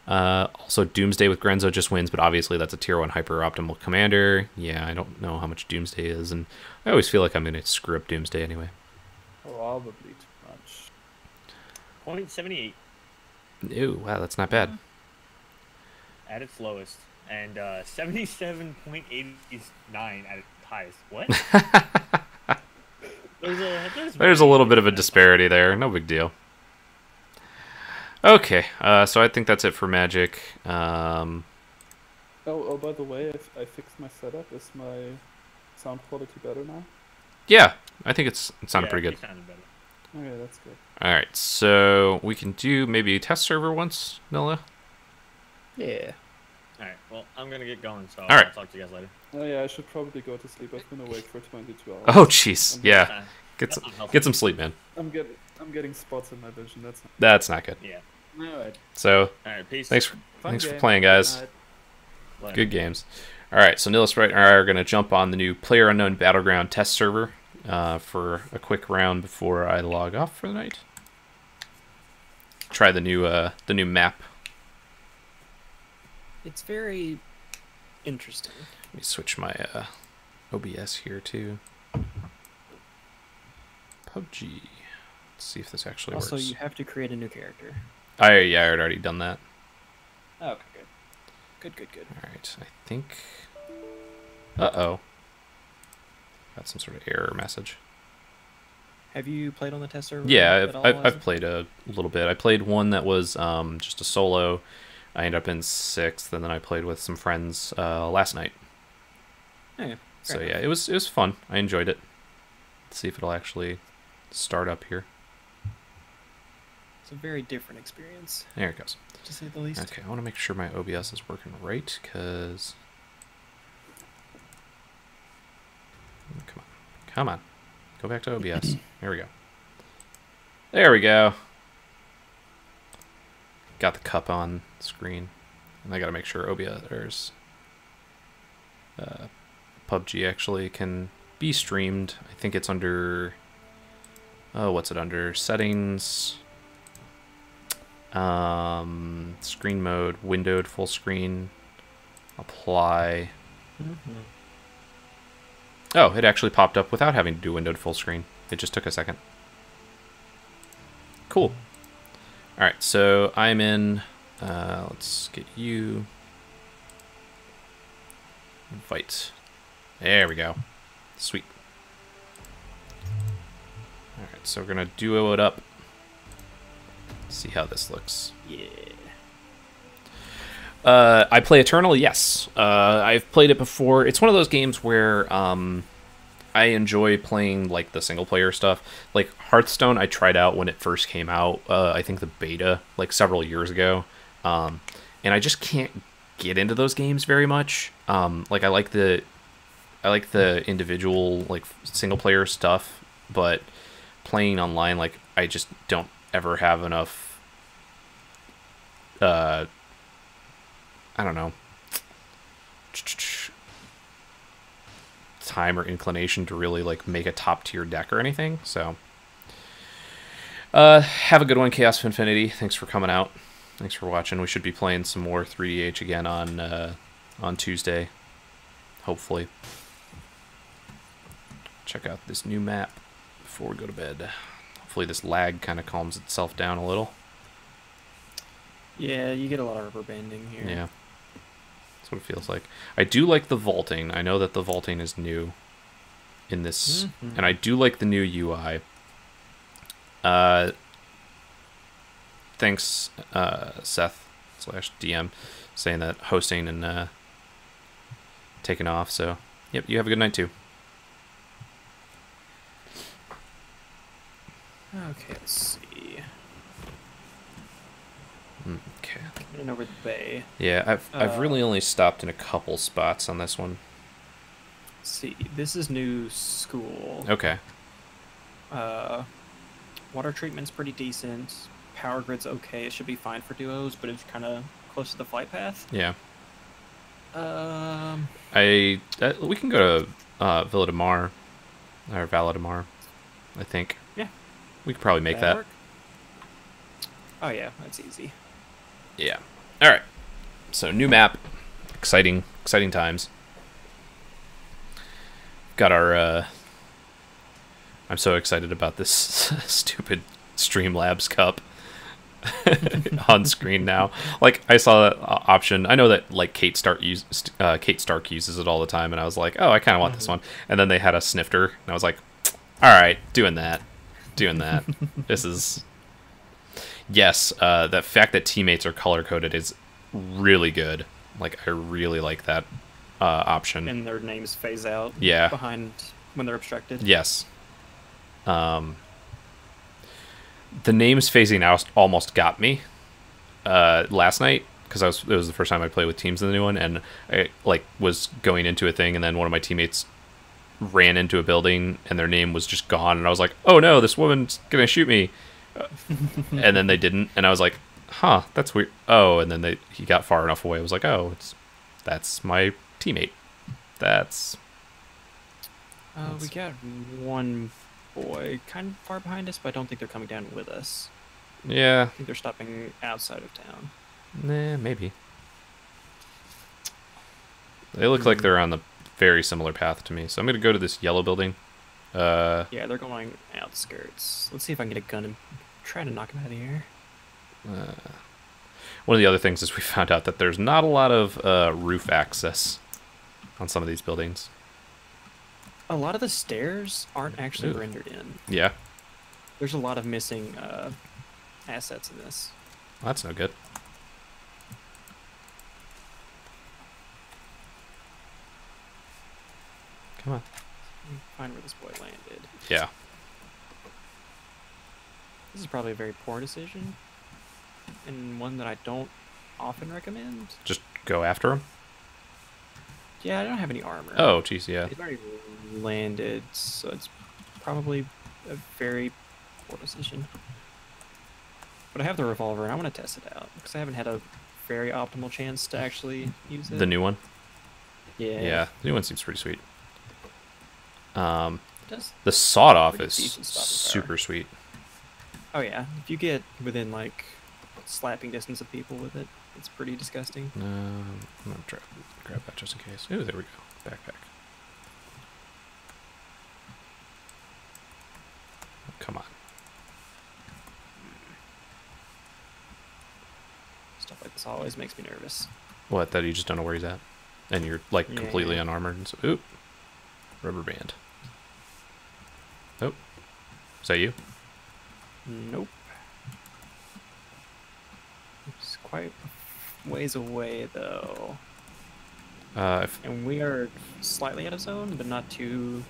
Also, Doomsday with Grenzo just wins, but obviously that's a tier 1 hyper optimal commander. Yeah, I don't know how much Doomsday is, and I always feel like I'm going to screw up Doomsday anyway. Probably too much. 0.78 Ooh, wow, that's not bad. at its lowest, and 77.89 at its highest. What? There's a little bit of a disparity there. No big deal. Okay, so I think that's it for Magic. Oh, by the way, I fixed my setup. Is my sound quality better now? Yeah, I think it sounded pretty good. Sounded better. Okay, that's good. All right, so we can do maybe a test server once, Nilla. Yeah. All right. Well, I'm gonna get going, so right. I'll talk to you guys later. Oh yeah, I should probably go to sleep. I've been awake for 22 hours. Oh, jeez. Yeah, Uh, get some sleep, man. I'm getting spots in my vision. That's not good. Yeah. Alright. So All right. Peace. thanks for Game. playing, guys. Good night. Later. Good games. All right, so Nilla Sprite and I are going to jump on the new PlayerUnknown Battleground test server for a quick round before I log off for the night. Try the new map. It's very interesting. Let me switch my OBS here too. PUBG. Let's see if this actually Also, works. you have to create a new character. I had already done that. Oh, okay, good. Good. All right, I think. Uh-oh. Got some sort of error message. Have you played on the test server? Yeah, at all, I've Ozzy? played a little bit. I played one that was just a solo. I ended up in 6th, and then I played with some friends last night. Okay, So fair yeah, enough. it was fun. I enjoyed it. Let's see if it'll actually start up here. It's a very different experience, There it goes. to say the least. Okay, I want to make sure my OBS is working right, because... Come on. Come on. Go back to OBS. There we go. There we go. Got the cup on screen. And I got to make sure OBS, there's... PUBG actually can be streamed. I think it's under... Oh, what's it under? Settings... screen mode, windowed full screen, apply. Oh, it actually popped up without having to do windowed full screen. It just took a second. Cool. All right, so I'm in. Let's get you. Invite. There we go. Sweet. All right, so we're gonna duo it up. See how this looks. Yeah. I play Eternal, yes. I've played it before. It's one of those games where I enjoy playing like the single player stuff. Like Hearthstone, I tried out when it first came out. I think the beta, like several years ago. And I just can't get into those games very much. Like I like the individual like single player stuff, but playing online, like I just don't ever have enough I don't know, time or inclination to really like make a top tier deck or anything. So have a good one, Chaos of Infinity. Thanks for coming out. Thanks for watching. We should be playing some more 3DH again on Tuesday, hopefully. Check out this new map before we go to bed. Hopefully this lag kind of calms itself down a little. Yeah, you get a lot of rubber banding here. Yeah. That's what it feels like. I do like the vaulting. I know that the vaulting is new in this. And I do like the new UI. Thanks, Seth/DM, saying that hosting and taking off. So, yep, you have a good night too. Okay, let's see. Okay. Getting over the bay. Yeah, I've really only stopped in a couple spots on this one. Let's see. This is new school. Okay. Water treatment's pretty decent. Power grid's okay. It should be fine for duos, but it's kind of close to the flight path. Yeah. We We can go to Villa de Mar, or Valla de Mar, I think. Yeah. We could probably make that. Work? Oh yeah, that's easy. Yeah. All right. So new map, exciting times. Got our. I'm so excited about this stupid Streamlabs cup on screen now. Like I saw that option. I know that like Kate Stark uses it all the time, and I was like, oh, I kind of want this one. And then they had a snifter, and I was like, all right, doing that. This is. Yes, the fact that teammates are color-coded is really good. Like, I really like that option. And their names phase out behind when they're obstructed. Yes. The names phasing out almost got me last night, because it was the first time I played with teams in the new one, and I like was going into a thing, and then one of my teammates ran into a building, and their name was just gone, and I was like, oh no, this woman's gonna shoot me. And then they didn't, and I was like, huh, that's weird. Oh, and then he got far enough away. I was like, oh, that's my teammate. We got one boy kind of far behind us, but I don't think they're coming down with us. Yeah. I think they're stopping outside of town. Nah, maybe. They look like they're on the very similar path to me, so I'm gonna go to this yellow building. Yeah, they're going outskirts. Let's see if I can get a gun and try to knock him out of the air. One of the other things is we found out that there's not a lot of roof access on some of these buildings. A lot of the stairs aren't actually rendered in. Yeah. There's a lot of missing assets in this. Well, that's no good. Come on. Find where this boy landed. Yeah. This is probably a very poor decision, and one that I don't often recommend. Just go after him? Yeah, I don't have any armor. Oh, geez, yeah. He's already landed, so it's probably a very poor decision. But I have the revolver, and I want to test it out, because I haven't had a very optimal chance to actually use it. The new one? Yeah. Yeah, the new one seems pretty sweet. It does. The sawed-off Pretty is decent stopping super power. sweet. Oh yeah, if you get within like slapping distance of people with it, it's pretty disgusting. I'm gonna grab that just in case. Oh, there we go. Backpack. Oh, come on. Stuff like this always makes me nervous. What, that you just don't know where he's at? And you're, like, completely Yeah. unarmored? And so, oop. Rubber band. Oh. Is that you? Nope. It's quite a ways away though. And we are slightly out of zone, but not too...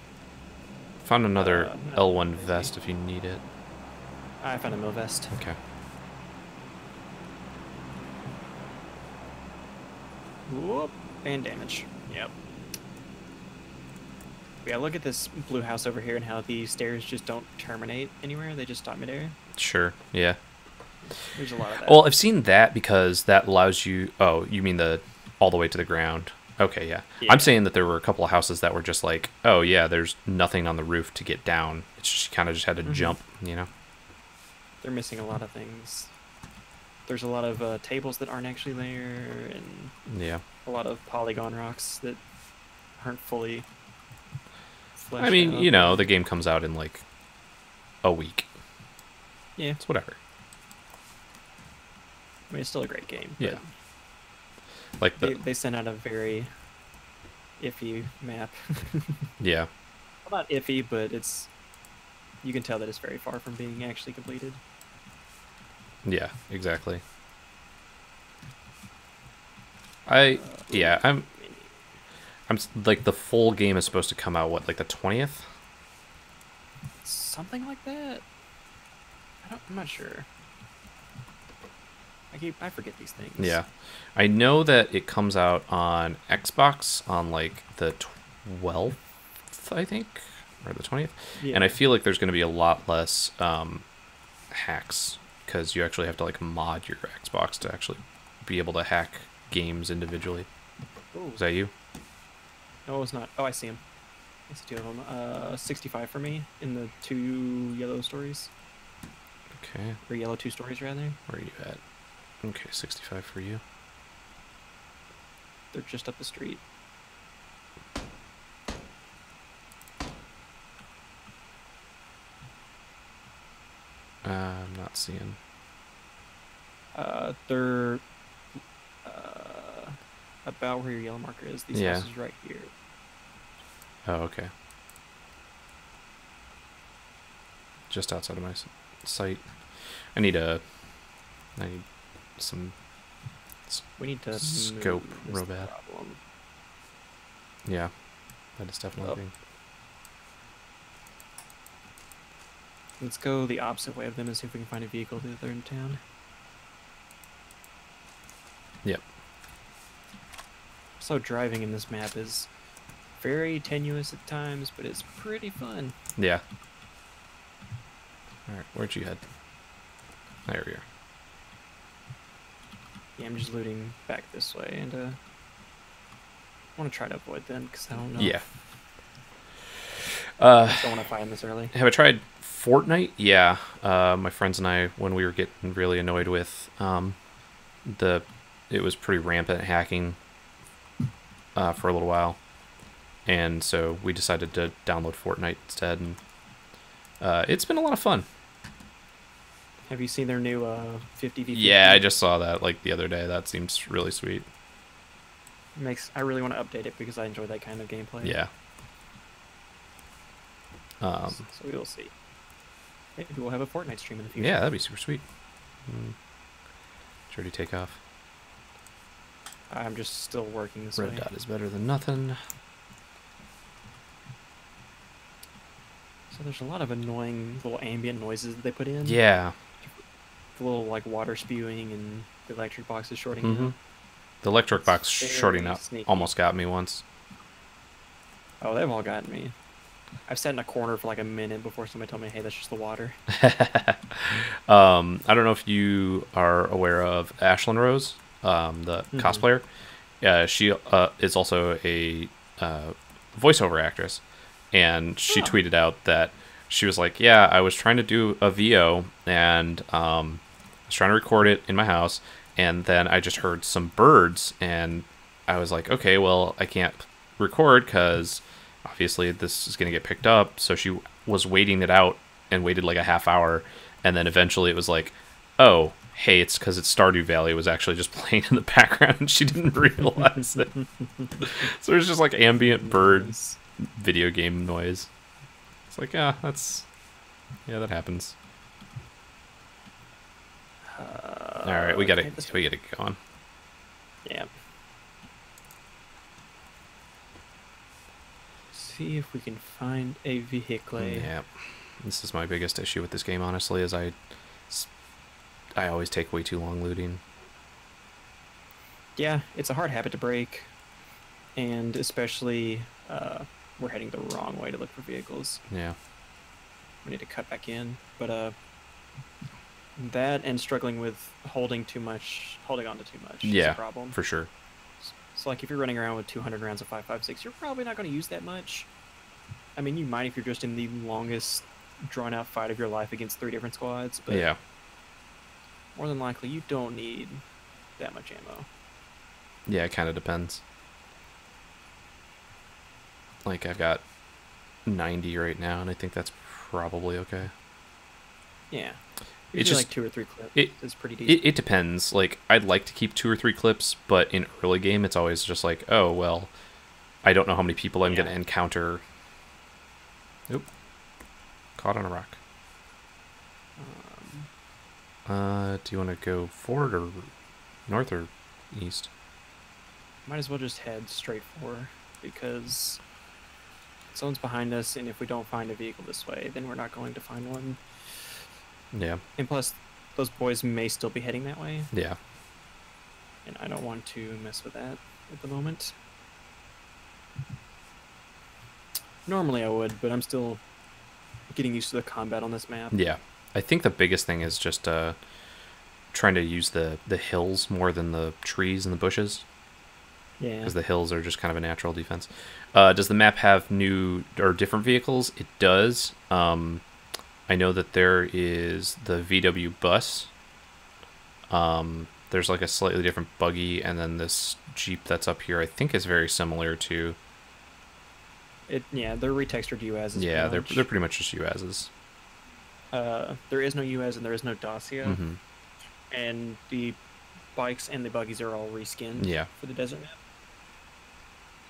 Found another not L1 crazy. vest if you need it. I found a mill vest. Okay. Whoop, and damage. Yep. Yeah, look at this blue house over here and how the stairs just don't terminate anywhere. They just stop midair. Sure, yeah. There's a lot of that. Well, I've seen that because that allows you... Oh, you mean the all the way to the ground. Okay, yeah. Yeah. I'm saying that there were a couple of houses that were just like, oh, yeah, there's nothing on the roof to get down. It's just you kind of just had to jump, you know? They're missing a lot of things. There's a lot of tables that aren't actually there, and Yeah. a lot of polygon rocks that aren't fully fleshed I mean, out. you know, the game comes out in like a week. Yeah, It's whatever. I mean, it's still a great game. Yeah. But Like the... they sent out a very iffy map. Yeah. Well, not iffy, but it's... You can tell that it's very far from being actually completed. Yeah, exactly. Yeah, I'm like, the full game is supposed to come out, what, like the 20th? Something like that? I'm not sure. I forget these things. Yeah. I know that it comes out on Xbox on like the 12th, I think, or the 20th. Yeah. And I feel like there's going to be a lot less hacks, because you actually have to like mod your Xbox to actually be able to hack games individually. Ooh. Is that you? No, it's not. Oh, I see him. I see two of them. 65 for me in the 2 yellow stories. Okay. Or yellow 2 stories, rather. Where are you at? Okay, 65 for you. They're just up the street. I'm not seeing. They're about where your yellow marker is. These Yeah. houses right here. Oh, okay. Just outside of my sight. I need some We need to scope move is real the bad. problem. Yeah, that is definitely a thing. Let's go the opposite way of them and see if we can find a vehicle that they're in town. Yep. So driving in this map is very tenuous at times, but it's pretty fun. Yeah. Alright, where'd you head? There we are. Yeah, I'm just looting back this way, and I want to try to avoid them because I don't know. Yeah. I don't want to find this early. Have I tried Fortnite? Yeah. My friends and I, when we were getting really annoyed with it was pretty rampant hacking for a little while, and so we decided to download Fortnite instead, and it's been a lot of fun. Have you seen their new 50v50? Yeah, I just saw that like the other day. That seems really sweet. I really want to update it because I enjoy that kind of gameplay. Yeah. So we will see. Maybe we'll have a Fortnite stream in the future. Yeah, that'd be super sweet. Should already take off. I'm just still working this Red way. dot is better than nothing. So there's a lot of annoying little ambient noises that they put in. Yeah. The little like water spewing and the electric boxes shorting Mm-hmm. out. The electric box Very shorting out sneaky. almost got me once. Oh, they've all gotten me. I've sat in a corner for like a minute before somebody told me, "Hey, that's just the water." I don't know if you are aware of Ashlyn Rose, the cosplayer. She is also a voiceover actress, and she tweeted out that she was like, "Yeah, I was trying to do a VO, and I was trying to record it in my house, and then I just heard some birds, and I was like, okay, well, I can't record because obviously this is going to get picked up." So she was waiting it out and waited like a half hour, and then eventually it was like, oh, hey, it's because it's Stardew Valley was actually just playing in the background, and she didn't realize it. So there's just like ambient birds, video game noise. It's like, yeah, that happens. All right, we gotta get going. Yeah. See if we can find a vehicle. Yeah, this is my biggest issue with this game, honestly, is I always take way too long looting. Yeah, it's a hard habit to break, and especially we're heading the wrong way to look for vehicles. Yeah. We need to cut back in, but that and struggling with holding on to too much is a problem. For sure. So like if you're running around with 200 rounds of 5.56, you're probably not going to use that much. I mean, you might if you're just in the longest drawn out fight of your life against 3 different squads, but Yeah. more than likely you don't need that much ammo. Yeah, it kind of depends. Like, I've got 90 right now, and I think that's probably okay. Yeah. It's Usually just like 2 or 3 clips is pretty decent. It depends. Like, I'd like to keep 2 or 3 clips, but in early game, it's always just like, oh, well, I don't know how many people I'm going to encounter. Oop. Caught on a rock. Do you want to go forward or north or east? Might as well just head straight for, because someone's behind us, and if we don't find a vehicle this way, then we're not going to find one. Yeah. And plus, those boys may still be heading that way. Yeah. And I don't want to mess with that at the moment. Normally I would, but I'm still getting used to the combat on this map. Yeah. I think the biggest thing is just trying to use the hills more than the trees and the bushes. Yeah. Because the hills are just kind of a natural defense. Does the map have new or different vehicles? It does. I know that there is the VW bus. There's like a slightly different buggy, and then this Jeep that's up here I think is very similar to... Yeah, they're retextured UAZs. Yeah, they're pretty much just UAZs. There is no UAZ and there is no Dacia. Mm-hmm. And the bikes and the buggies are all reskinned for the desert map.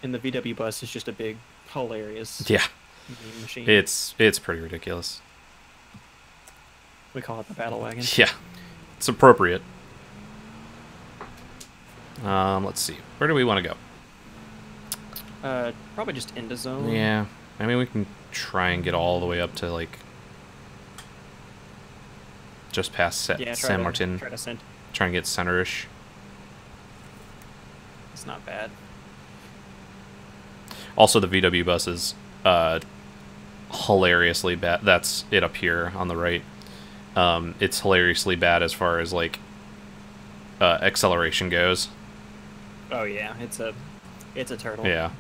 And the VW bus is just a big, hilarious machine. It's pretty ridiculous. We call it the battle wagon. Yeah, it's appropriate. Let's see. Where do we want to go? Probably just into zone. Yeah, I mean, we can try and get all the way up to, like, just past San Martin. Try and get center-ish. It's not bad. Also, the VW bus is hilariously bad. That's it up here on the right. It's hilariously bad as far as, like, acceleration goes. Oh yeah, it's a turtle. Yeah.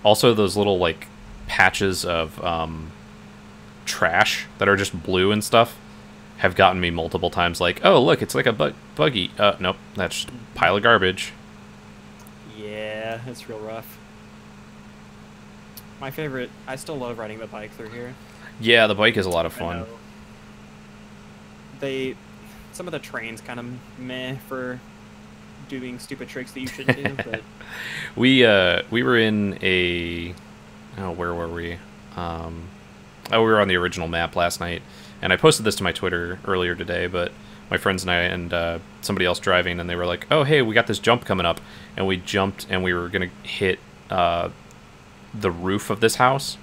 Also, those little, like, patches of trash that are just blue and stuff have gotten me multiple times. Like, oh, look, it's like a buggy. Nope, that's just a pile of garbage. Yeah, it's real rough. My favorite, I still love riding the bike through here. Yeah, the bike is a lot of fun. Some of the trains kind of meh for doing stupid tricks that you shouldn't do, but... We were in a... Oh, where were we? We were on the original map last night, and I posted this to my Twitter earlier today, but my friends and I and somebody else driving, and they were like, oh, hey, we got this jump coming up, and we jumped, and we were going to hit the roof of this house,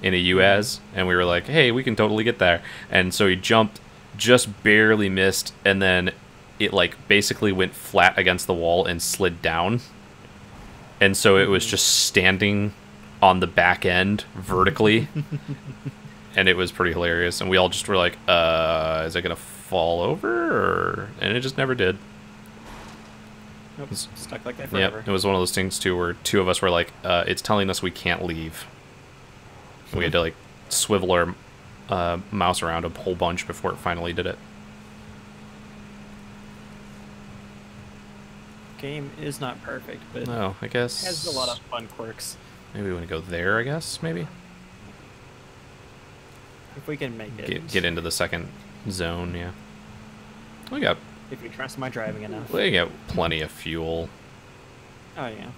in a UAZ, and we were like, hey, we can totally get there. And so he jumped, just barely missed, and then it like basically went flat against the wall and slid down. And so it was just standing on the back end vertically. And it was pretty hilarious. And we all just were like, is it going to fall over? Or... And it just never did. Nope, stuck like that forever. Yep, it was one of those things too where two of us were like, it's telling us we can't leave. We had to like swivel our mouse around a whole bunch before it finally did it. Game is not perfect, but No, I guess... it has a lot of fun quirks. Maybe we want to go there, I guess, maybe? If we can make it. Get into the second zone, yeah. We got If you trust my driving enough. plenty of fuel. Oh, yeah.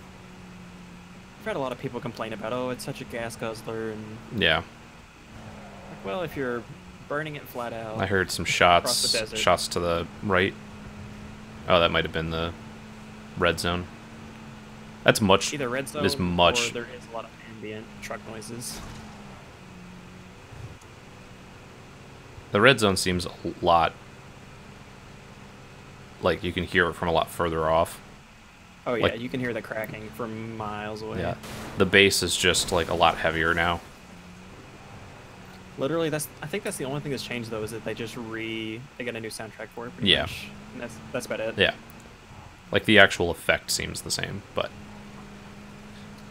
I've had a lot of people complain about, oh, it's such a gas guzzler, and... Yeah. Like, well, if you're burning it flat out... I heard some across the shots desert. shots to the right. Oh, that might have been the red zone. That's much... Either red zone, This much... or there is a lot of ambient truck noises. The red zone seems a lot... Like, you can hear it from a lot further off. Oh, yeah, Like- you can hear the cracking from miles away. Yeah. The bass is just, like, a lot heavier now. Literally, I think that's the only thing that's changed, though, is that they got a new soundtrack for it, pretty Yeah. much. And that's about it. Yeah. Like, the actual effect seems the same, but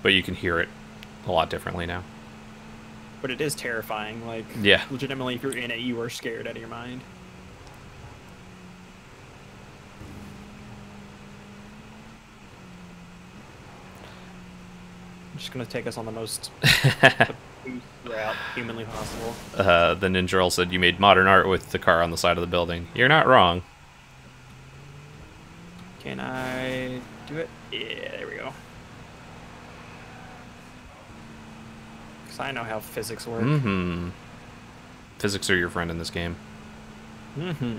you can hear it a lot differently now. But it is terrifying. Like, Yeah. legitimately, if you're in it, you are scared out of your mind. I'm just gonna take us on the most route humanly possible. The Ninja Girl said you made modern art with the car on the side of the building. You're not wrong. Can I do it? Yeah, there we go. Because I know how physics work. Mm-hmm. Physics are your friend in this game. Mm-hmm.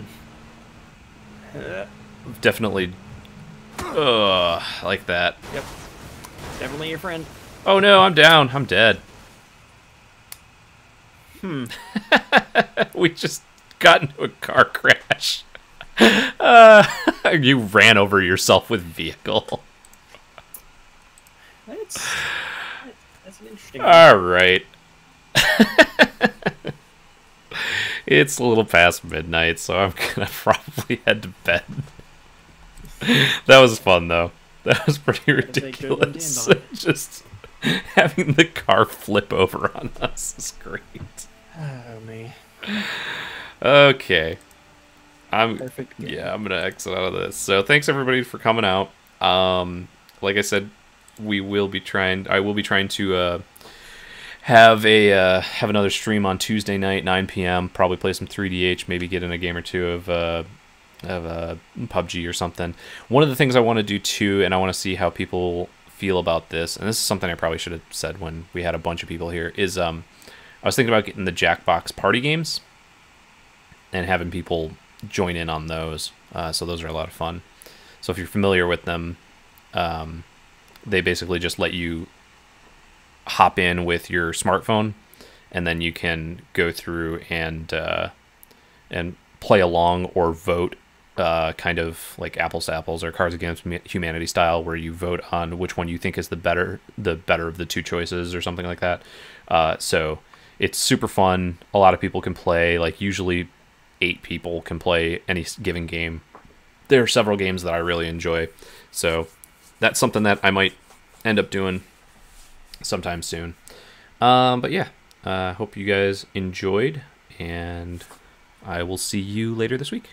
Definitely... like that. Yep. Definitely your friend. Oh no, I'm down. I'm dead. We just got into a car crash. You ran over yourself with vehicle. That's an interesting one. All right. It's a little past midnight, so I'm gonna probably head to bed. That was fun, though. That was pretty That is a good one to ridiculous. end on. Just having the car flip over on us is great. Oh, me. Okay. Perfect game. Yeah, I'm gonna exit out of this. So thanks everybody for coming out. Like I said, I will be trying to have another stream on Tuesday night, 9 p.m. Probably play some 3DH, maybe get in a game or two of PUBG or something. One of the things I want to do too, and I want to see how people feel about this, and this is something I probably should have said when we had a bunch of people here, is I was thinking about getting the Jackbox party games and having people join in on those. So those are a lot of fun. So if you're familiar with them, they basically just let you hop in with your smartphone, and then you can go through and play along or vote, kind of like Apples to Apples or Cards Against Humanity style, where you vote on which one you think is the better of the two choices or something like that. So it's super fun. A lot of people can play. Like usually 8 people can play any given game. There are several games that I really enjoy, so that's something that I might end up doing sometime soon. But yeah, hope you guys enjoyed, and I will see you later this week.